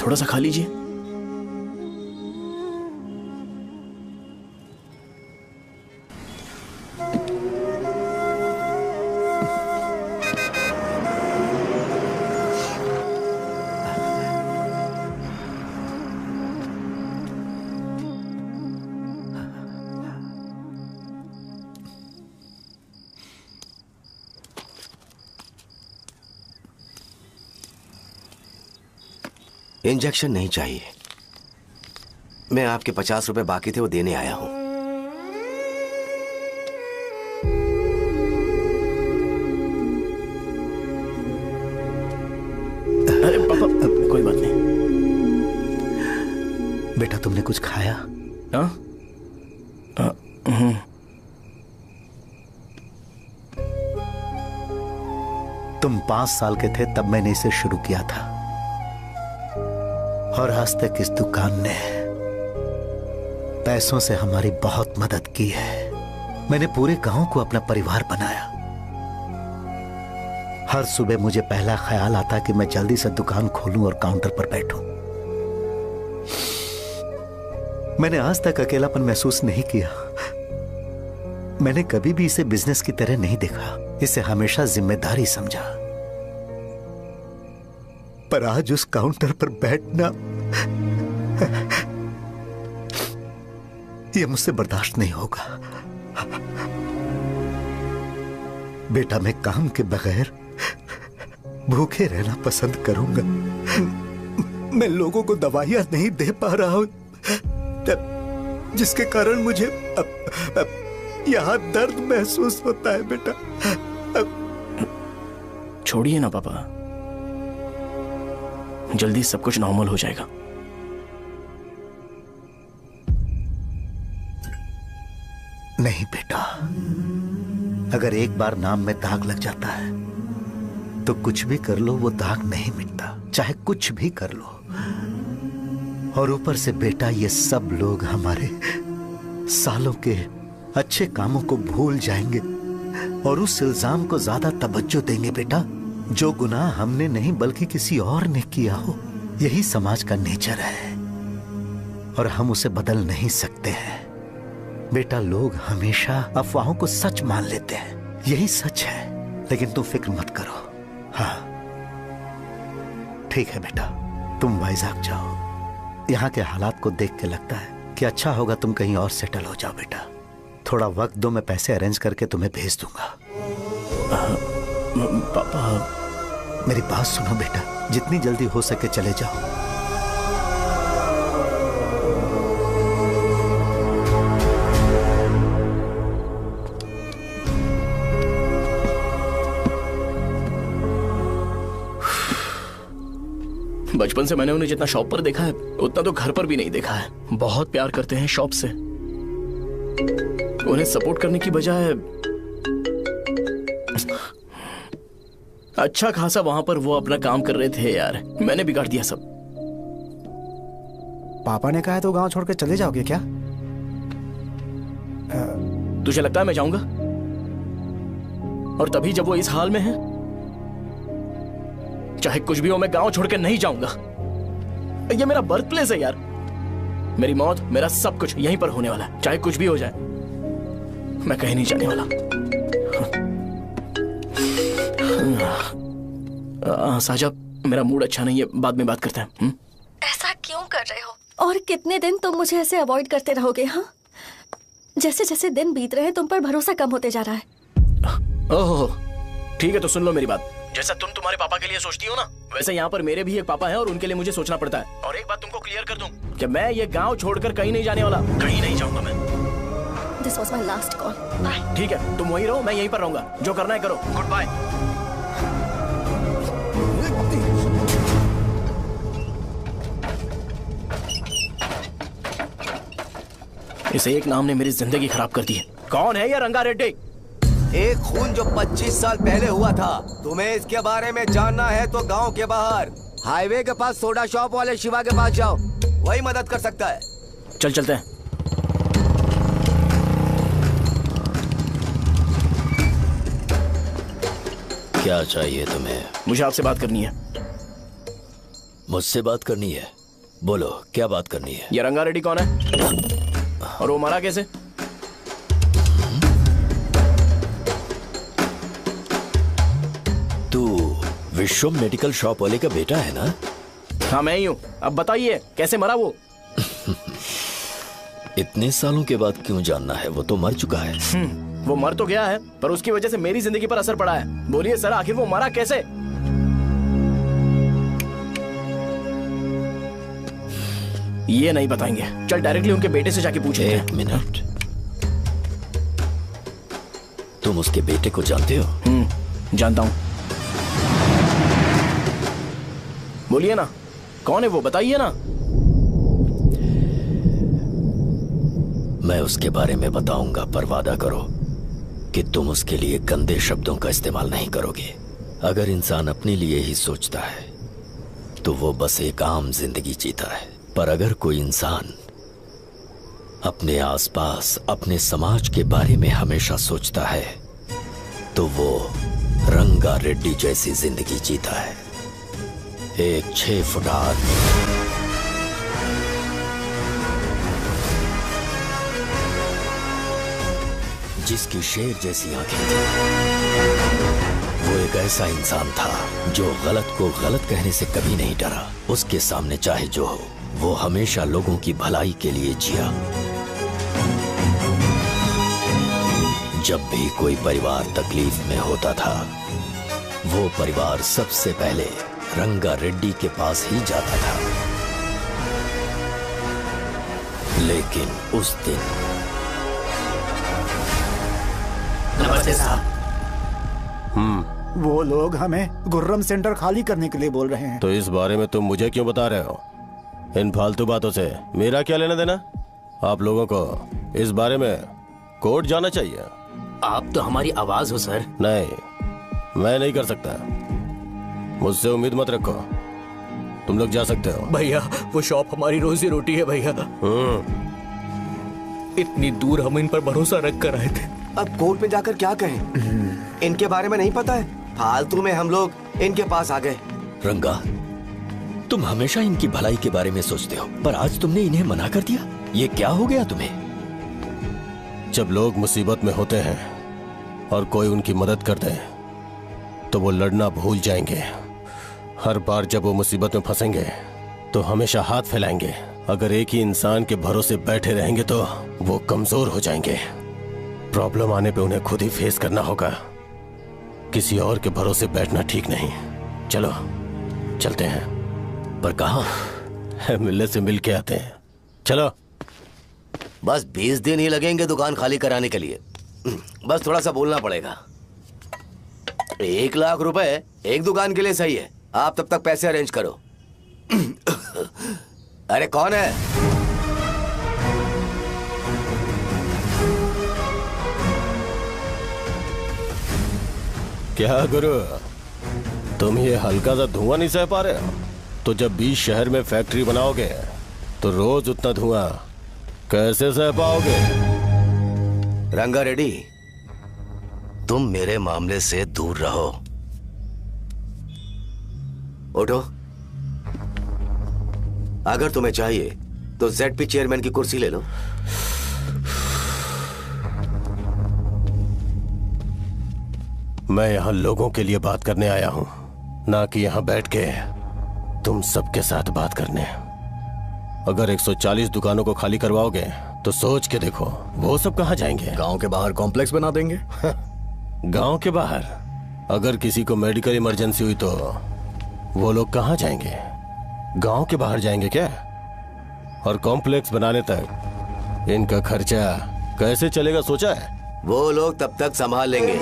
थोड़ा सा खा लीजिए। इंजेक्शन नहीं चाहिए। मैं आपके 50 रुपए बाकी थे वो देने आया हूं। अरे पापा कोई बात नहीं। बेटा तुमने कुछ खाया? हाँ? तुम 5 साल के थे तब मैंने इसे शुरू किया था और आज तक इस दुकान ने पैसों से हमारी बहुत मदद की है। मैंने पूरे गांव को अपना परिवार बनाया। हर सुबह मुझे पहला ख्याल आता कि मैं जल्दी से दुकान खोलूं और काउंटर पर बैठूं। मैंने आज तक अकेलापन महसूस नहीं किया। मैंने कभी भी इसे बिजनेस की तरह नहीं देखा, इसे हमेशा जिम्मेदारी समझा। पर आज उस काउंटर पर बैठना यह मुझसे बर्दाश्त नहीं होगा। बेटा मैं काम के बगैर भूखे रहना पसंद करूंगा। मैं लोगों को दवाइयां नहीं दे पा रहा हूं, जिसके कारण मुझे यहां दर्द महसूस होता है। बेटा छोड़िए ना पापा, जल्दी सब कुछ नॉर्मल हो जाएगा। नहीं बेटा, अगर एक बार नाम में दाग लग जाता है तो कुछ भी कर लो वो दाग नहीं मिटता, चाहे कुछ भी कर लो। और ऊपर से बेटा ये सब लोग हमारे सालों के अच्छे कामों को भूल जाएंगे और उस इल्जाम को ज्यादा तवज्जो देंगे बेटा जो गुनाह हमने नहीं बल्कि किसी और ने किया हो। यही समाज का नेचर है और हम उसे बदल नहीं सकते हैं। बेटा लोग हमेशा अफवाहों को सच मान लेते हैं, यही सच है। लेकिन तुम फिक्र मत करो। हाँ ठीक है बेटा, तुम वाइजाग जाओ। यहाँ के हालात को देख के लगता है कि अच्छा होगा तुम कहीं और सेटल हो जाओ। बेटा थोड़ा वक्त दो, मैं पैसे अरेंज करके तुम्हें भेज दूंगा। पापा मेरी बात सुनो बेटा, जितनी जल्दी हो सके चले जाओ। बचपन से मैंने उन्हें जितना शॉप पर देखा है उतना तो घर पर भी नहीं देखा है। बहुत प्यार करते हैं शॉप से। उन्हें सपोर्ट करने की बजाय अच्छा खासा वहां पर वो अपना काम कर रहे थे यार। मैंने बिगाड़ दिया सब। पापा ने कहा है तो गांव छोड़कर चले जाओगे क्या? तुझे लगता है मैं जाऊंगा? और तभी जब वो इस हाल में है, चाहे कुछ भी हो मैं गांव छोड़कर नहीं जाऊंगा। ये मेरा बर्थ प्लेस है यार। मेरी मौत, मेरा सब कुछ यहीं पर होने वाला है। चाहे कुछ भी हो जाए मैं कहीं नहीं जाने वाला। साहब मेरा मूड अच्छा नहीं है, बाद में बात करते हैं। ऐसा क्यों कर रहे हो? और कितने दिन तुम मुझे ऐसे अवॉइड करते रहोगे? हाँ, जैसे जैसे दिन बीत रहे हैं तुम पर भरोसा कम होते जा रहा है। ओहो ठीक है, तो सुन लो मेरी बात। जैसा तुम तुम्हारे पापा के लिए सोचती हो ना, वैसे यहाँ पर मेरे भी एक पापा हैं और उनके लिए मुझे सोचना पड़ता है। और एक बात तुमको क्लियर कर दूं कि मैं ये गांव छोड़कर कहीं नहीं जाने वाला। कहीं नहीं जाऊंगा मैं। This was my last call. Bye. ठीक है, तुम वहीं रहो, मैं यहीं पर रहूंगा। जो करना है करो। Goodbye. इस एक नाम ने मेरी जिंदगी खराब कर दी है। कौन है ये रंगा रेड्डी? एक खून जो 25 साल पहले हुआ था। तुम्हें इसके बारे में जानना है तो गांव के बाहर हाईवे के पास सोडा शॉप वाले शिवा के पास जाओ, वही मदद कर सकता है। चल चलते हैं। क्या चाहिए तुम्हें? मुझे आपसे बात करनी है। मुझसे बात करनी है? बोलो क्या बात करनी है? ये रंगा रेड्डी कौन है और वो मरा कैसे? तू विश्वम मेडिकल शॉप वाले का बेटा है ना? हाँ मैं ही हूँ। अब बताइए कैसे मरा वो? इतने सालों के बाद क्यों जानना है? वो तो मर चुका है। वो मर तो गया है पर उसकी वजह से मेरी जिंदगी पर असर पड़ा है। बोलिए सर, आखिर वो मरा कैसे? ये नहीं बताएंगे। चल डायरेक्टली उनके बेटे से जाके पूछे। एक मिनट, तुम उसके बेटे को जानते हो? जानता हूं। बोलिए ना, कौन है वो? बताइए ना। मैं उसके बारे में बताऊंगा, पर वादा करो कि तुम उसके लिए गंदे शब्दों का इस्तेमाल नहीं करोगे। अगर इंसान अपने लिए ही सोचता है तो वो बस एक आम जिंदगी जीता है, पर अगर कोई इंसान अपने आसपास, अपने समाज के बारे में हमेशा सोचता है तो वो रंगा रेड्डी जैसी जिंदगी जीता है। एक 6 फुट आदमी, जिसकी शेर जैसी आंखें थी। वो एक ऐसा इंसान था जो गलत को गलत कहने से कभी नहीं डरा। उसके सामने चाहे जो हो, वो हमेशा लोगों की भलाई के लिए जिया। जब भी कोई परिवार तकलीफ में होता था, वो परिवार सबसे पहले रंगा रेड्डी के पास ही जाता था। लेकिन उस दिन नमस्ते साहब। वो लोग हमें गुर्रम सेंटर खाली करने के लिए बोल रहे हैं। तो इस बारे में तुम मुझे क्यों बता रहे हो? इन फालतू बातों से मेरा क्या लेना देना? आप लोगों को इस बारे में कोर्ट जाना चाहिए। आप तो हमारी आवाज हो सर। नहीं, मैं नहीं कर सकता। मुझसे उम्मीद मत रखो। तुम लोग जा सकते हो। भैया वो शॉप हमारी रोजी रोटी है भैया। इतनी दूर हम इन पर भरोसा रख कर आए थे। अब कोर्ट में जाकर क्या कहें? इनके बारे में नहीं पता है। फालतू में हम लोग इनके पास आ गए। रंगा, तुम हमेशा इनकी भलाई के बारे में सोचते हो, पर आज तुमने इन्हें मना कर दिया। ये क्या हो गया तुम्हें? जब लोग मुसीबत में होते हैं और कोई उनकी मदद कर दे तो वो लड़ना भूल जाएंगे। हर बार जब वो मुसीबत में फंसेंगे तो हमेशा हाथ फैलाएंगे। अगर एक ही इंसान के भरोसे बैठे रहेंगे तो वो कमजोर हो जाएंगे। प्रॉब्लम आने पे उन्हें खुद ही फेस करना होगा। किसी और के भरोसे बैठना ठीक नहीं। चलो चलते हैं। पर कहाँ? मिलने से मिल के आते हैं। चलो। बस 20 दिन ही लगेंगे दुकान खाली कराने के लिए। बस थोड़ा सा बोलना पड़ेगा। 1 लाख रुपए एक दुकान के लिए सही है। आप तब तक पैसे अरेंज करो। अरे कौन है? क्या गुरु, तुम ये हल्का सा धुआं नहीं सह पा रहे हो? तो जब 20 शहर में फैक्ट्री बनाओगे तो रोज उतना धुआं कैसे सह पाओगे? रंगा रेड्डी, तुम मेरे मामले से दूर रहो। उठो। अगर तुम्हें चाहिए तो ZP चेयरमैन की कुर्सी ले लो। मैं यहां लोगों के लिए बात करने आया हूं, ना कि यहां बैठ के तुम सबके साथ बात करने। अगर 140 दुकानों को खाली करवाओगे तो सोच के देखो वो सब कहां जाएंगे? गांव के बाहर कॉम्प्लेक्स बना देंगे। गांव के बाहर? अगर किसी को मेडिकल इमरजेंसी हुई तो वो लोग कहां जाएंगे? गांव के बाहर जाएंगे क्या? और कॉम्प्लेक्स बनाने तक इनका खर्चा कैसे चलेगा सोचा है? वो लोग तब तक संभाल लेंगे।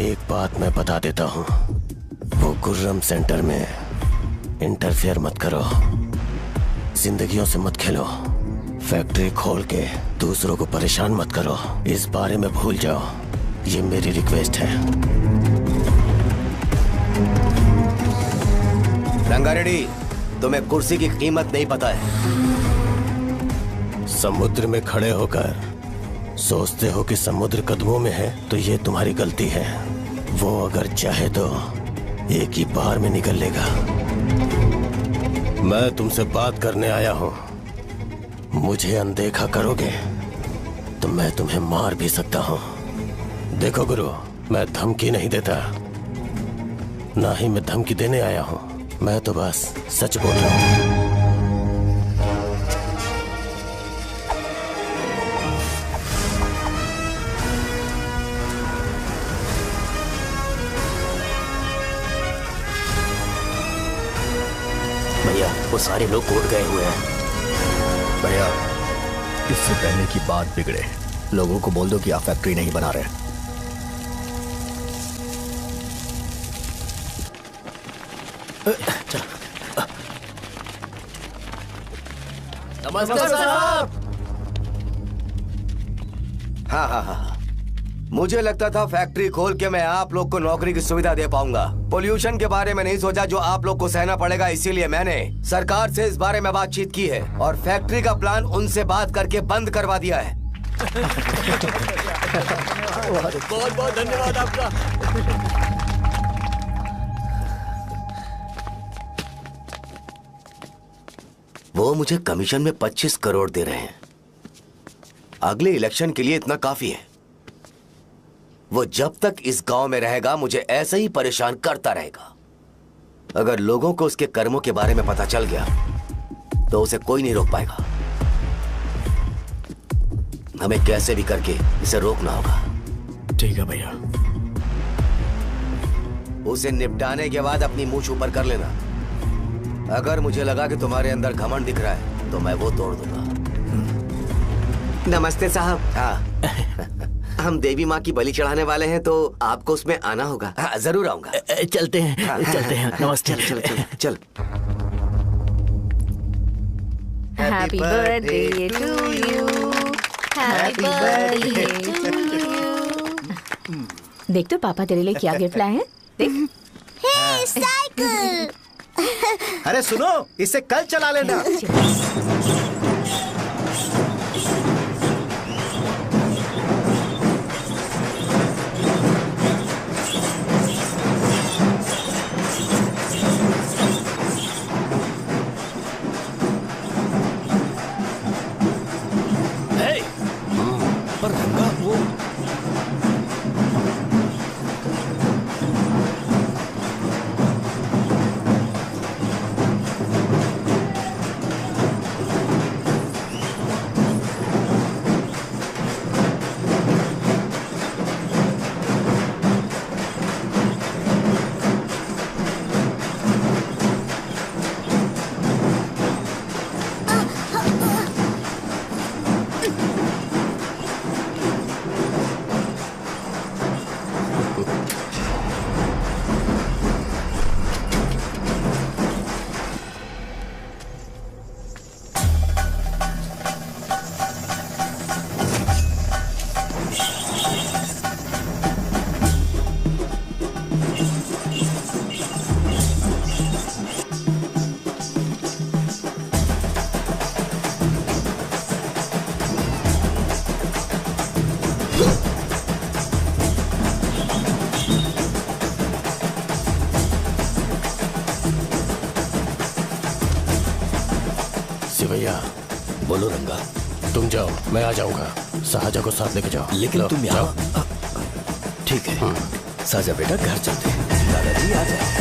एक बात मैं बता देता हूं, वो गुर्रम सेंटर में इंटरफेयर मत करो, जिंदगियों से मत खेलो, फैक्ट्री खोल के दूसरों को परेशान मत करो। इस बारे में भूल जाओ, ये मेरी रिक्वेस्ट है। रंगा रेड्डी, तुम्हें कुर्सी की कीमत नहीं पता है। समुद्र में खड़े होकर सोचते हो कि समुद्र कदमों में है, तो ये तुम्हारी गलती है। वो अगर चाहे तो एक ही बार में निकल लेगा। मैं तुमसे बात करने आया हूं, मुझे अनदेखा करोगे तो मैं तुम्हें मार भी सकता हूं। देखो गुरु, मैं धमकी नहीं देता, ना ही मैं धमकी देने आया हूं, मैं तो बस सच बोल रहा हूं। भैया, वो सारे लोग कोर्ट गए हुए हैं। भैया, इससे पहले की बात बिगड़े, लोगों को बोल दो कि आप फैक्ट्री नहीं बना रहे। नमस्ते साहब। हाँ, मुझे लगता था फैक्ट्री खोल के मैं आप लोग को नौकरी की सुविधा दे पाऊंगा। पोल्यूशन के बारे में नहीं सोचा जो आप लोग को सहना पड़ेगा, इसीलिए मैंने सरकार से इस बारे में बातचीत की है और फैक्ट्री का प्लान उनसे बात करके बंद करवा दिया है। बहुत बहुत धन्यवाद आपका। वो मुझे कमीशन में 25 करोड़ दे रहे हैं। अगले इलेक्शन के लिए इतना काफी है। वो जब तक इस गांव में रहेगा मुझे ऐसे ही परेशान करता रहेगा। अगर लोगों को उसके कर्मों के बारे में पता चल गया तो उसे कोई नहीं रोक पाएगा। हमें कैसे भी करके इसे रोकना होगा। ठीक है भैया। उसे निपटाने के बाद अपनी मूंछ ऊपर कर लेना। अगर मुझे लगा कि तुम्हारे अंदर घमंड दिख रहा है तो मैं वो तोड़ दूंगा। नमस्ते साहब। हाँ। हम देवी माँ की बलि चढ़ाने वाले हैं तो आपको उसमें आना होगा। हाँ, जरूर आऊंगा। चलते हैं, चलते हैं। नमस्ते। चल। Happy birthday to you, happy birthday to you. देख तो पापा तेरे लिए क्या गिफ्ट लाए हैं, देख। हे साइकिल। अरे सुनो, इसे कल चला लेना। पर रंगा वो भैया। बोलो रंगा। तुम जाओ, मैं आ जाऊंगा। साजा को साथ लेके जाओ। लेकिन तुम यहाँ। ठीक है साजा बेटा, घर चलते हैं। दादाजी आ जाओ।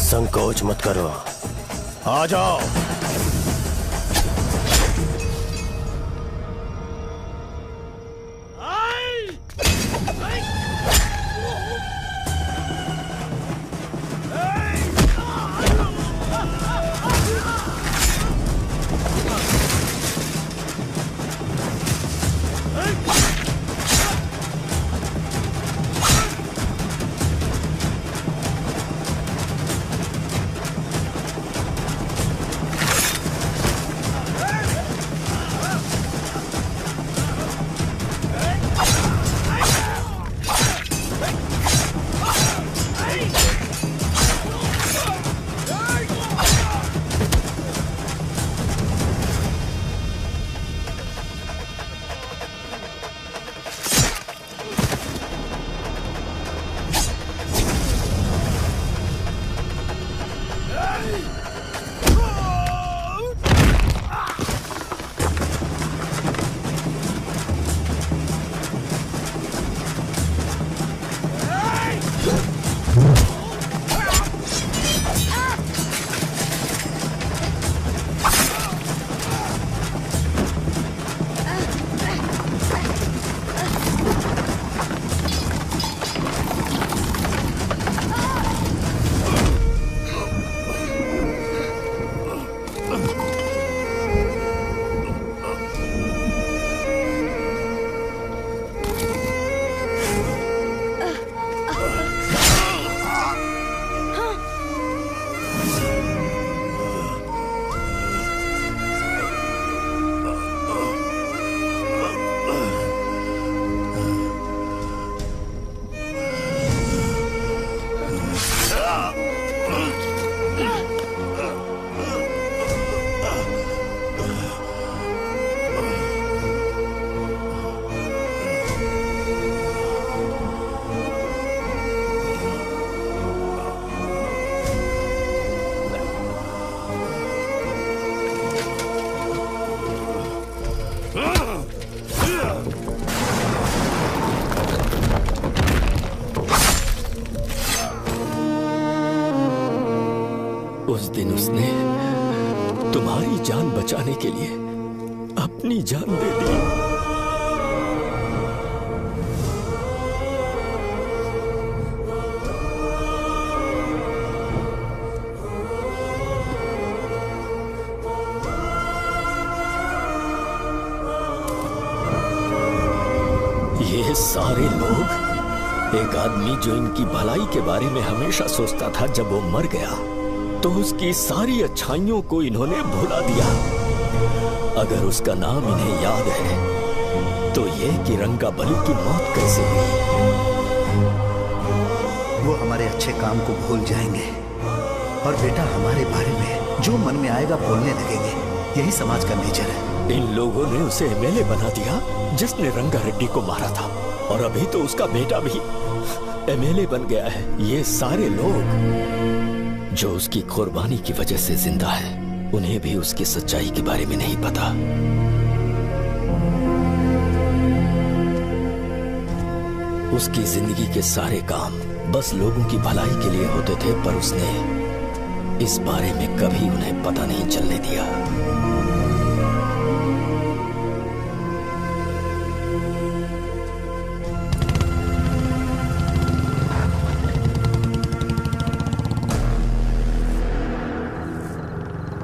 संकोच मत करो, आ जाओ। उस दिन उसने तुम्हारी जान बचाने के लिए अपनी जान दे दी। ये सारे लोग, एक आदमी जो इनकी भलाई के बारे में हमेशा सोचता था, जब वो मर गया तो उसकी सारी अच्छाइयों को इन्होंने भुला दिया। अगर उसका नाम इन्हें याद है तो ये कि रंगाबली की मौत कैसे हुई। वो हमारे अच्छे काम को भूल जाएंगे और बेटा हमारे बारे में जो मन में आएगा बोलने लगेंगे। यही समाज का नेचर है। इन लोगों ने उसे एमएलए बना दिया जिसने रंगा रेड्डी को मारा था, और अभी तो उसका बेटा भी एमएलए बन गया है। ये सारे लोग जो उसकी कुर्बानी की वजह से जिंदा है, उन्हें भी उसकी सच्चाई के बारे में नहीं पता। उसकी जिंदगी के सारे काम बस लोगों की भलाई के लिए होते थे, पर उसने इस बारे में कभी उन्हें पता नहीं चलने दिया।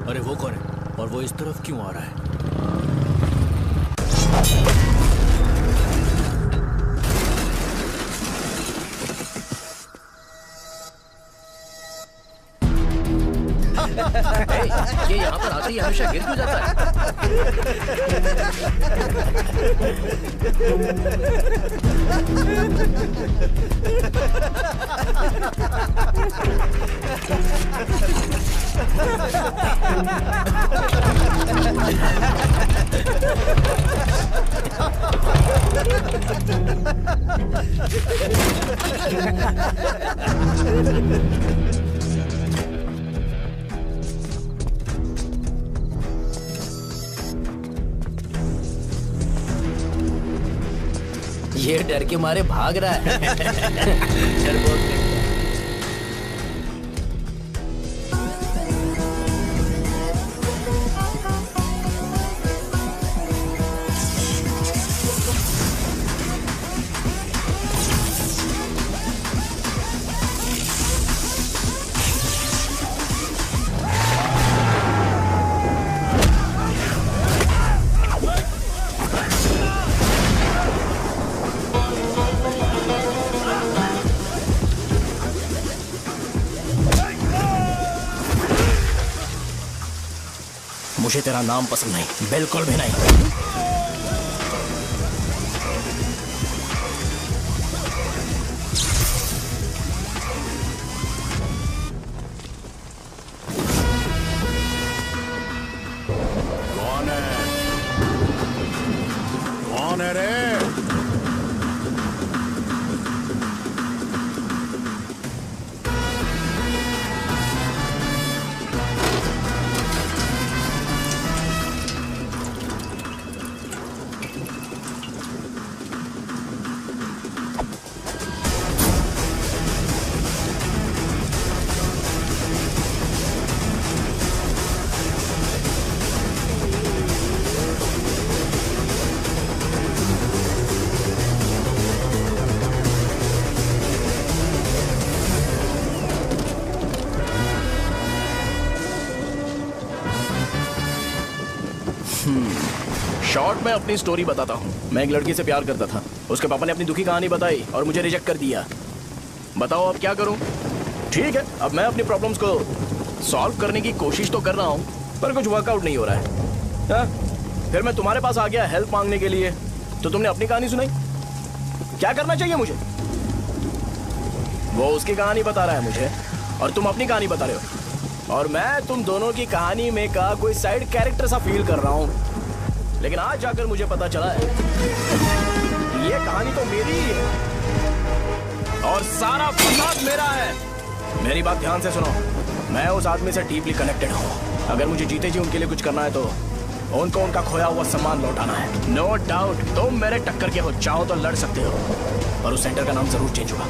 अरे वो कौन है और वो इस तरफ क्यों आ रहा है? ये यहाँ पर आ यार ये हमेशा गिर क्यों जाता है? ये डर के मारे भाग रहा है। डरपोक नहीं। मुझे तेरा नाम पसंद नहीं, बिल्कुल भी नहीं। कौन है? कौन है रे? शॉर्ट में अपनी स्टोरी बताता हूँ। मैं एक लड़की से प्यार करता था, उसके पापा ने अपनी दुखी कहानी बताई और मुझे रिजेक्ट कर दिया। बताओ अब क्या करूँ? ठीक है, अब मैं अपनी प्रॉब्लम्स को सॉल्व करने की कोशिश तो कर रहा हूँ, पर कुछ वर्कआउट नहीं हो रहा है। फिर मैं तुम्हारे पास आ गया हेल्प मांगने के लिए, तो तुमने अपनी कहानी सुनाई। क्या करना चाहिए मुझे? वो उसकी कहानी बता रहा है मुझे और तुम अपनी कहानी बता रहे हो, और मैं तुम दोनों की कहानी में का कोई साइड कैरेक्टर सा फील कर रहा हूँ। लेकिन आज जाकर मुझे पता चला है ये कहानी तो मेरी ही है और सारा फसाद मेरा है। मेरी बात ध्यान से सुनो, मैं उस आदमी से डीपली कनेक्टेड हूँ। अगर मुझे जीते जी उनके लिए कुछ करना है तो उनको उनका खोया हुआ सम्मान लौटाना है। नो डाउट तुम मेरे टक्कर के हो, चाहो तो लड़ सकते हो, और उस सेंटर का नाम जरूर चेंज होगा।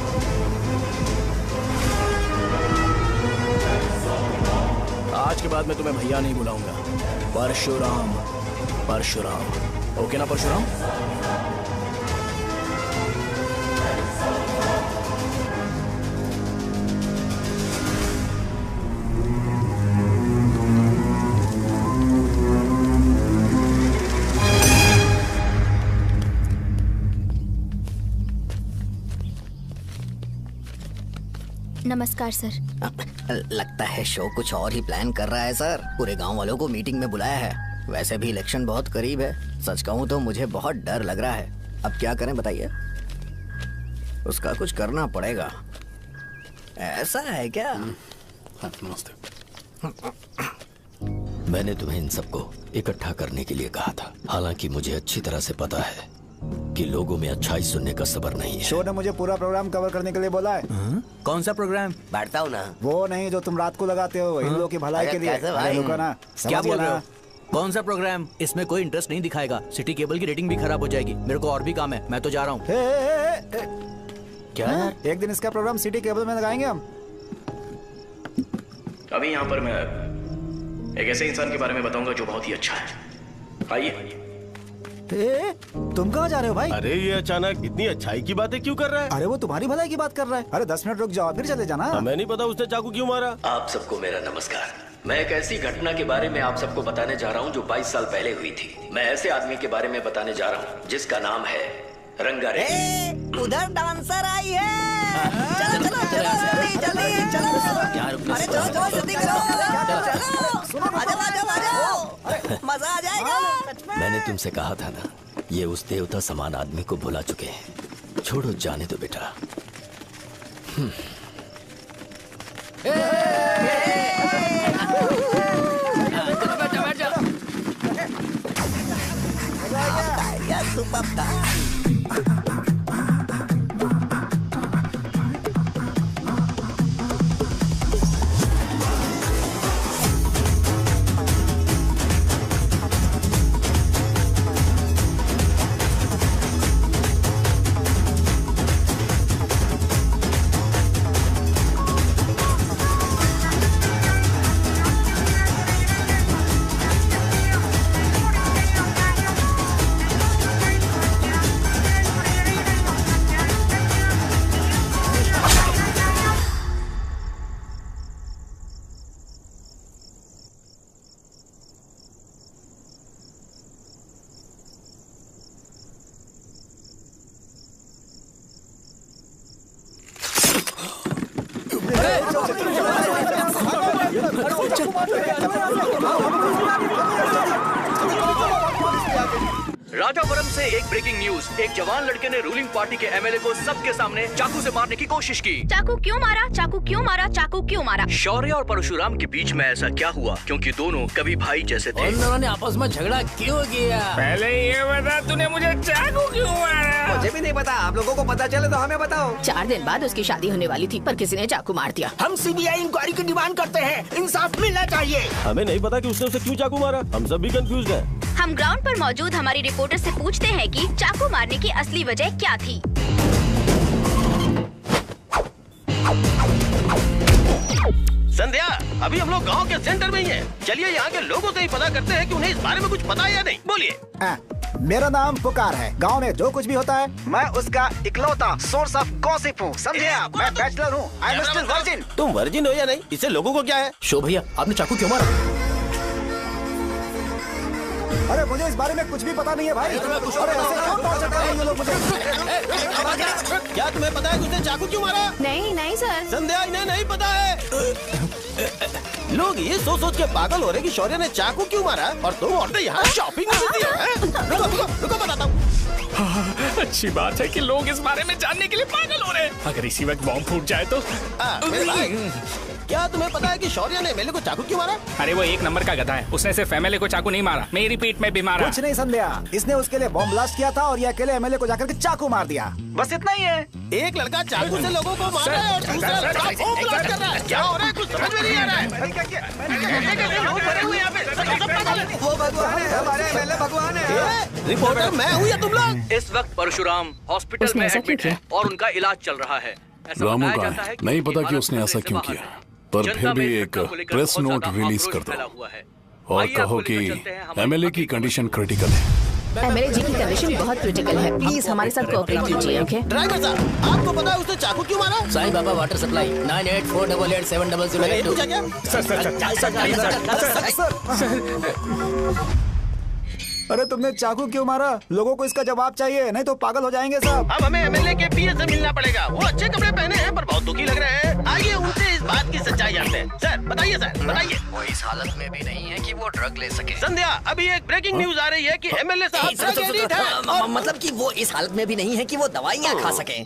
आज के बाद मैं तुम्हें भैया नहीं बुलाऊंगा, परशुराम। परशुराम, ओके ना परशुराम? नमस्कार सर। लगता है शो कुछ और ही प्लान कर रहा है सर। पूरे गांव वालों को मीटिंग में बुलाया है। वैसे भी इलेक्शन बहुत करीब है। सच कहूँ तो मुझे बहुत डर लग रहा है। अब क्या करें बताइए? उसका कुछ करना पड़ेगा। ऐसा है क्या? मैंने तुम्हें इन सबको इकट्ठा करने के लिए कहा था। हालांकि मुझे अच्छी तरह से पता है कि लोगों में अच्छाई सुनने का सब्र नहीं है। शो ने मुझे पूरा प्रोग्राम कवर करने के लिए बोला है। कौन सा प्रोग्राम? बैठता हूँ ना। वो नहीं जो तुम रात को लगाते हो, इन लोगों की भलाई के लिए। रुको ना, क्या बोल रहे हो? कौन सा प्रोग्राम? इसमें कोई इंटरेस्ट नहीं दिखाएगा। सिटी केबल की रेटिंग भी खराब हो जाएगी। मेरे को और भी काम है, मैं तो जा रहा हूँ। क्या? एक दिन इसका प्रोग्राम सिटी केबल में लगाएंगे हम। अभी यहाँ पर मैं एक ऐसे इंसान के बारे में बताऊंगा जो बहुत ही अच्छा है। आइए। तुम कहाँ जा रहे हो भाई? अरे ये अचानक इतनी अच्छाई की बातें क्यों कर रहा है? अरे वो तुम्हारी भलाई की बात कर रहा है। अरे 10 मिनट रुक जाओ फिर चले जाना। हमें नहीं पता उसने चाकू क्यों मारा। आप सबको मेरा नमस्कार। मैं एक ऐसी घटना के बारे में आप सबको बताने जा रहा हूँ जो 22 साल पहले हुई थी। मैं ऐसे आदमी के बारे में बताने जा रहा हूँ जिसका नाम है रंगा रेड्डी। उधर डांसर आई है। चलो चलो चलो जल्दी जल्दी चलो। अरे चलो चलो जल्दी करो। चलो आजाओ आजाओ आजाओ। मजा आ जाएगा। मैंने तुमसे कहा था ना, ये उस देवता समान आदमी को भुला चुके हैं। छोड़ो, जाने दो बेटा। राजापुरम से एक ब्रेकिंग न्यूज। एक जवान लड़के ने रूलिंग पार्टी के एमएलए को सबके सामने चाकू से मारने की कोशिश की। चाकू क्यों मारा? चाकू क्यों मारा? चाकू क्यों मारा? शौर्य और परशुराम के बीच में ऐसा क्या हुआ? क्योंकि दोनों कभी भाई जैसे थे। उन दोनों ने आपस में झगड़ा क्यों किया? पहले ये बता, तूने मुझे चाकू क्यों मारा? मुझे भी नहीं पता। आप लोगों को पता चले तो हमें बताओ। 4 दिन बाद उसकी शादी होने वाली थी, पर किसी ने चाकू मार दिया। हम सीबीआई इंक्वायरी की डिमांड करते हैं। इंसाफ मिलना चाहिए। हमें नहीं पता कि उसने उसे क्यों चाकू मारा। हम सब भी कंफ्यूज हैं। हम ग्राउंड पर मौजूद हमारी रिपोर्टर से पूछते हैं कि चाकू मारने की असली वजह क्या थी। संध्या, अभी हम लोग गांव के सेंटर में ही हैं। चलिए यहाँ के लोगों से ही पता करते हैं कि उन्हें इस बारे में कुछ पता है या नहीं। बोलिए। मेरा नाम पुकार है। गांव में जो कुछ भी होता है, मैं उसका इकलौता सोर्स ऑफ गॉसिप हूँ, समझे आप? मैं बैचलर हूँ। I am still virgin. तुम वर्जिन हो या नहीं, इससे लोगों को क्या है? शो भैया, आपने चाकू क्यों मारा? अरे मुझे इस बारे में कुछ भी पता नहीं है भाई। अरे ऐसे क्यों टॉर्चर कर रहे हैं ये लोग मुझे? क्या तुम्हें पता है कि उसने चाकू क्यों मारा? नहीं नहीं सर। संध्या, इन्हें नहीं पता है। लोग ये सोच सोच के पागल हो रहे कि शौर्य ने चाकू क्यों मारा, और तुम औरतें यहाँ शॉपिंग में बिजी हैं। रुको बताता हूँ। अच्छी बात है कि लोग इस बारे में जानने के लिए पागल हो रहे हैं। अगर इसी वक्त बॉम्ब फूट जाए तो। मेरे भाई, क्या तुम्हें पता है कि शौर्य ने एमएलए को चाकू क्यों मारा? अरे वो एक नंबर का गधा है। उसने सिर्फ एमएलए को चाकू नहीं मारा, मेरी पीठ में भी मारा। कुछ नहीं संध्या, इसने उसके लिए बॉम्ब ब्लास्ट किया था और ये अकेले एमएलए को जाकर के चाकू मार दिया। बस इतना ही है। एक लड़का चाकू से लोगों को मार रहा है और दूसरा लड़का बॉम्ब ब्लास्ट कर रहा है। क्या हो रहा है? कुछ समझ में नहीं आ रहा है। वो भगवान है, हमारे एमएलए भगवान है। रिपोर्टर मैं हूँ या तुम लोग? इस वक्त परशुराम हॉस्पिटल में एडमिट है और उनका इलाज चल रहा है। रामू का है, नहीं पता कि उसने ऐसा क्यों किया, पर फिर भी एक प्रेस नोट रिलीज कर दो और कहो कि एमएलए की कंडीशन क्रिटिकल है। एमएलए जी की कंडीशन बहुत क्रिटिकल है। प्लीज हमारे साथ कोऑपरेट कीजिए। ओके ड्राइवर साहब, आपको पता है उसने चाकू क्यों मारा? Sai Baba water supply 9848870082। अरे तुमने चाकू क्यों मारा? लोगों को इसका जवाब चाहिए, नहीं तो पागल हो जाएंगे सब। अब हमें एमएलए के पीए से मिलना पड़ेगा। वो अच्छे कपड़े पहने हैं पर बहुत दुखी लग रहे हैं। आइए उनसे इस बात की सच्चाई जानते हैं। सर बताइए, सर बताइए। वो इस हालत में भी नहीं है कि वो ड्रग ले सके। संध्या, अभी एक ब्रेकिंग न्यूज आ रही है कि एमएलए साहब ड्रग एडिक्ट हैं। मतलब कि वो इस हालत में भी नहीं है कि वो दवाइयाँ खा सके।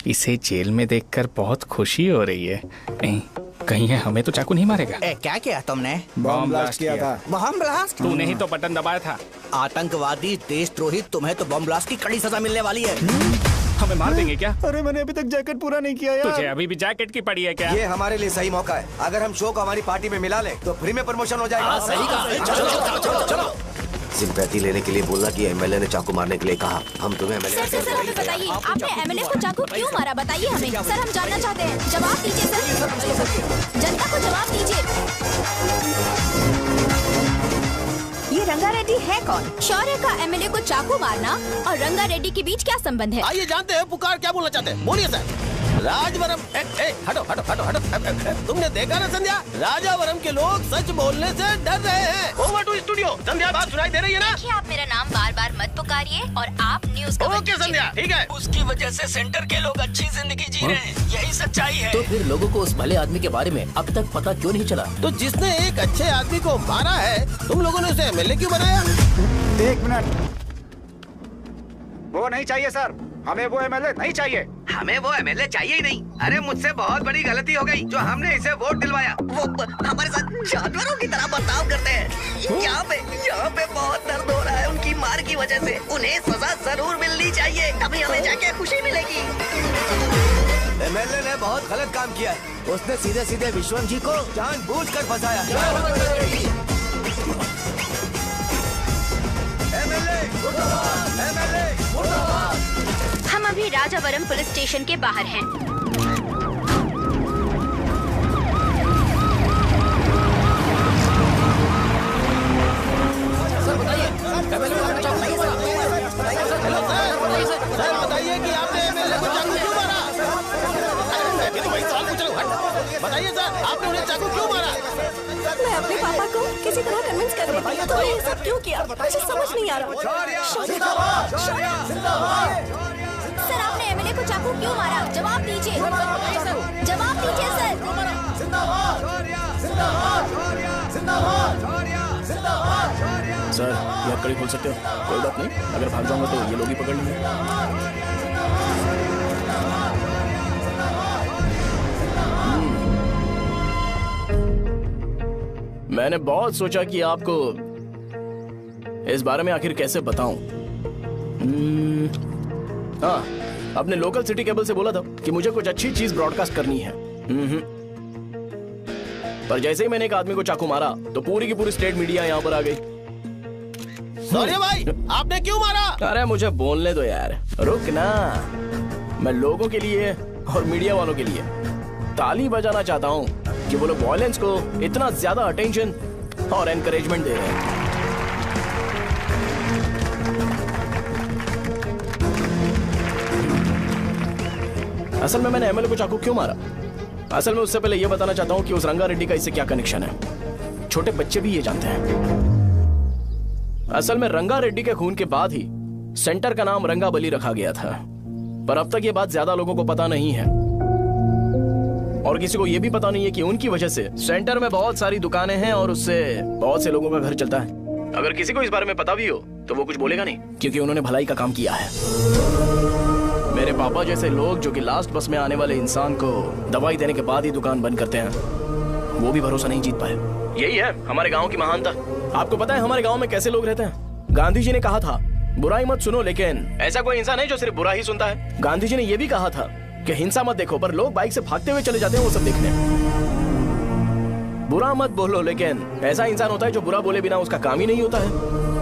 इसे जेल में देखकर बहुत खुशी हो रही है। कहीं है हमें तो चाकू नहीं मारेगा। क्या किया तुमने? बॉम्ब ब्लास्ट किया था। Bomb blast? तूने ही तो बटन दबाया था। आतंकवादी, देशद्रोही, तुम्हें तो बॉम्ब ब्लास्ट की कड़ी सजा मिलने वाली है। हमें मार देंगे क्या? अरे मैंने अभी तक जैकेट पूरा नहीं किया यार। तुझे अभी भी जैकेट की पड़ी है क्या? ये हमारे लिए सही मौका है। अगर हम शो को हमारी पार्टी में मिला लें तो फ्री में प्रमोशन हो जाएगा। सही कहा। चलो। सिंपैथी लेने के लिए बोला कि एमएलए ने चाकू मारने के लिए कहा। हम तुम्हें एमएलए। सर हमें बताइए, आपने एमएलए को चाकू क्यों मारा? बताइए हमें। सर हम जानना चाहते हैं। जवाब दीजिए सर। जनता को जवाब दीजिए। ये रंगा रेड्डी है कौन? शौर्य का एमएलए को चाकू मारना और रंगा रेड्डी के बीच क्या संबंध है? आइए जानते हैं पुकार क्या बोलना चाहते हैं। बोलिए सर। राजवरम हटो हटो हटो हटो तुमने देखा ना संध्या, राजावरम के लोग सच बोलने से डर रहे हैं। Over to studio. संध्या बात सुनाई दे रही है ना? देखिए, आप मेरा नाम बार बार मत पुकारिए और आप न्यूज का ओके संध्या, ठीक है। उसकी वजह से सेंटर के लोग अच्छी जिंदगी जी रहे हैं, यही सच्चाई है। तो फिर लोगों को उस भले आदमी के बारे में अब तक पता क्यों नहीं चला? तो जिसने एक अच्छे आदमी को मारा है, तुम लोगों ने उसे एमएलए क्यों बनाया? 1 मिनट। वो नहीं चाहिए सर, हमें वो एमएलए नहीं चाहिए। हमें वो एमएलए चाहिए ही नहीं। अरे मुझसे बहुत बड़ी गलती हो गई जो हमने इसे वोट दिलवाया। वो हमारे साथ जानवरों की तरह बर्ताव करते हैं। यहाँ पे बहुत दर्द हो रहा है उनकी मार की वजह से। उन्हें सजा जरूर मिलनी चाहिए, तभी हमें जाके खुशी मिलेगी। एमएलए ने बहुत गलत काम किया है। उसने सीधे सीधे विश्वम जी को जानबूझकर फंसाया। हम अभी राजावरम पुलिस स्टेशन के बाहर हैं। सर बताइए कि आपने एमएलए को चाकू क्यों मारा? मैं भी तो वही सवाल पूछ रहा हूँ। बताइए सर, आपने उन्हें चाकू क्यों मारा? मैं अपने पापा को किसी तरह कन्विंस कर रही थी। तो ये सब क्यों किया मुझे समझ नहीं आ रहा। सर, आपने एमएलए को चाकू क्यों मारा? जवाब दीजिए। जवाब दीजिए सर। सर, ये आप कड़ी खोल सकते हो? कोई बात नहीं, अगर भाग जाऊंगा तो ये लोग ही पकड़ लेंगे। मैंने बहुत सोचा कि आपको इस बारे में आखिर कैसे बताऊं। हाँ, अपने लोकल सिटी केबल से बोला था कि मुझे कुछ अच्छी चीज ब्रॉडकास्ट करनी है। पर जैसे ही मैंने एक आदमी को चाकू मारा तो पूरी की पूरी स्टेट मीडिया यहाँ पर आ गई। सॉरी भाई, आपने क्यों मारा? अरे मुझे बोलने दो यार, रुक ना। मैं लोगों के लिए और मीडिया वालों के लिए ताली बजाना चाहता हूँ कि वो लोग वायलेंस को इतना ज्यादा अटेंशन और एनकरेजमेंट दे रहे हैं। असल में मैंने एमएलए को चाकू क्यों मारा? असल में उससे पहले यह बताना चाहता हूँ कि उस रंगा रेड्डी का इससे क्या कनेक्शन है। छोटे बच्चे भी ये जानते हैं। असल में रंगा रेड्डी के खून के बाद ही सेंटर का नाम रंगाबली रखा गया था, पर अब तक ये बात ज्यादा लोगों को पता नहीं है और किसी को ये भी पता नहीं है कि उनकी वजह से सेंटर में बहुत सारी दुकानें हैं और उससे बहुत से लोगों का घर चलता है। अगर किसी को इस बारे में पता भी हो तो वो कुछ बोलेगा नहीं, क्योंकि उन्होंने भलाई का काम किया है। मेरे पापा जैसे लोग जो कि लास्ट बस में आने वाले इंसान को दवाई देने के बाद ही दुकान बंद करते हैं, वो भी भरोसा नहीं जीत पाए। यही है हमारे गाँव की महानता। आपको पता है हमारे गाँव में कैसे लोग रहते हैं? गांधी जी ने कहा था बुराई मत सुनो, लेकिन ऐसा कोई इंसान है जो सिर्फ बुरा ही सुनता है। गांधी जी ने यह भी कहा था कि हिंसा मत देखो, पर लोग बाइक से भागते हुए चले जाते हैं वो सब देखने। बुरा मत बोलो, लेकिन ऐसा इंसान होता है जो बुरा बोले बिना उसका काम ही नहीं होता है।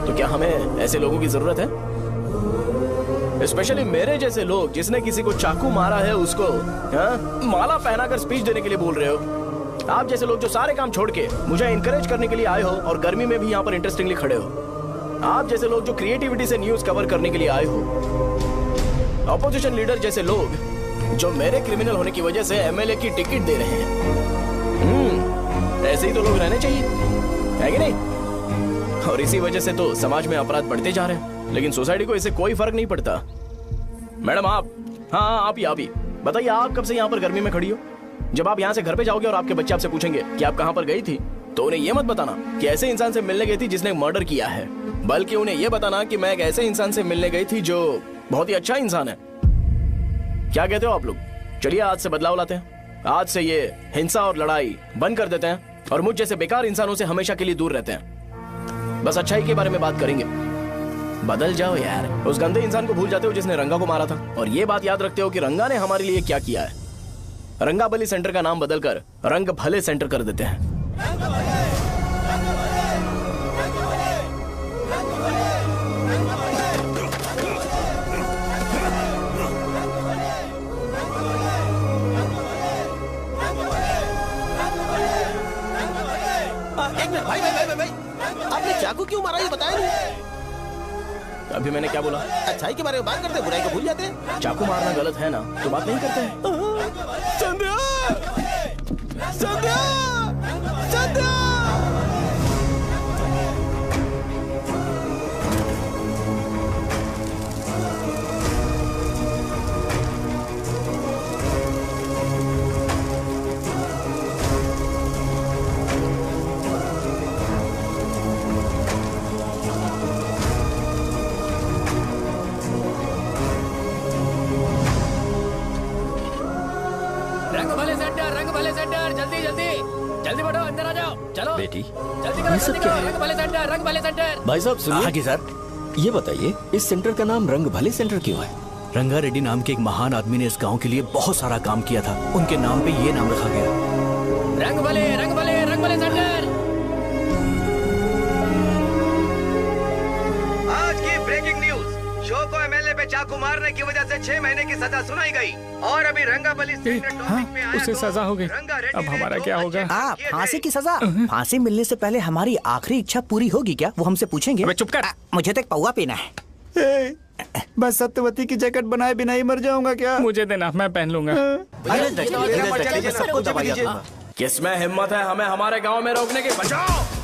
तो क्या हमें ऐसे लोगों की जरूरत है? स्पेशली मेरे जैसे लोग जिसने किसी को चाकू मारा है उसको माला पहनाकर स्पीच देने के लिए बोल रहे हो। आप जैसे लोग जो सारे काम छोड़ के मुझे इंकरेज करने के लिए आए हो और गर्मी में भी यहाँ पर इंटरेस्टिंगली खड़े हो। आप जैसे लोग जो क्रिएटिविटी से न्यूज कवर करने के लिए आए हो। अपोजिशन लीडर जैसे लोग जो मेरे क्रिमिनल होने की वजह से एमएलए की टिकट दे रहे हैं। ऐसे ही तो लोग रहने चाहिए, है कि नहीं? और इसी वजह से तो समाज में अपराध बढ़ते जा रहे हैं, लेकिन सोसाइटी को इससे कोई फर्क नहीं पड़ता। मैडम आप, हाँ आप ही बताइए, आप कब से यहाँ पर गर्मी में खड़ी हो? जब आप यहाँ से घर पे जाओगे और आपके बच्चे आपसे पूछेंगे कि आप कहाँ पर गई थी, तो उन्हें यह मत बताना कि ऐसे इंसान से मिलने गई थी जिसने मर्डर किया है, बल्कि उन्हें यह बताना कि मैं एक ऐसे इंसान से मिलने गई थी जो बहुत ही अच्छा इंसान है। क्या कहते हो आप लोग? चलिए आज से बदलाव लाते हैं। आज से ये हिंसा और लड़ाई बंद कर देते हैं और मुझ जैसे बेकार इंसानों से हमेशा के लिए दूर रहते हैं। बस अच्छाई के बारे में बात करेंगे। बदल जाओ यार, उस गंदे इंसान को भूल जाते हो जिसने रंगा को मारा था, और ये बात याद रखते हो कि रंगा ने हमारे लिए क्या किया है। रंगाबली सेंटर का नाम बदलकर रंग भले सेंटर कर देते हैं। एक मिनट भाई, आपने चाकू क्यों मारा ये बताया नहीं? अभी मैंने क्या बोला? अच्छाई के बारे में बात करते हैं, बुराई को भूल जाते हैं। चाकू मारना गलत है ना, तो बात नहीं करते हैं। संध्या संध्या संध्या रंग भले सेंटर जल्दी जल्दी जल्दी बढ़ो अंदर आ जाओ चलो बेटी जल्दी करो जल्दी करो रंग भले सेंटर भाई साहब सुनिए। हाँ जी सर। ये बताइए इस सेंटर का नाम रंग भले सेंटर क्यों है? रंगा रेड्डी नाम के एक महान आदमी ने इस गांव के लिए बहुत सारा काम किया था, उनके नाम पे ये नाम रखा गया। रंग भले सेंटर। आज की ब्रेकिंग न्यूज, शो को एमएलए पे चाकू मारने की वजह से 6 महीने की सजा सुनाई गई और अभी रंगाबली उसे सजा हो गई, अब हमारा क्या होगा? आप फांसी की सजा? फांसी मिलने से पहले हमारी आखिरी इच्छा पूरी होगी क्या, वो हमसे पूछेंगे? चुप कर। मुझे तो एक पौवा पीना है। बस सत्यवती की जैकेट बनाए बिना ही मर जाऊंगा क्या? मुझे देना, मैं पहन लूंगा। किसमें हिम्मत है हमें हमारे गांव में रोकने की? बचाओ।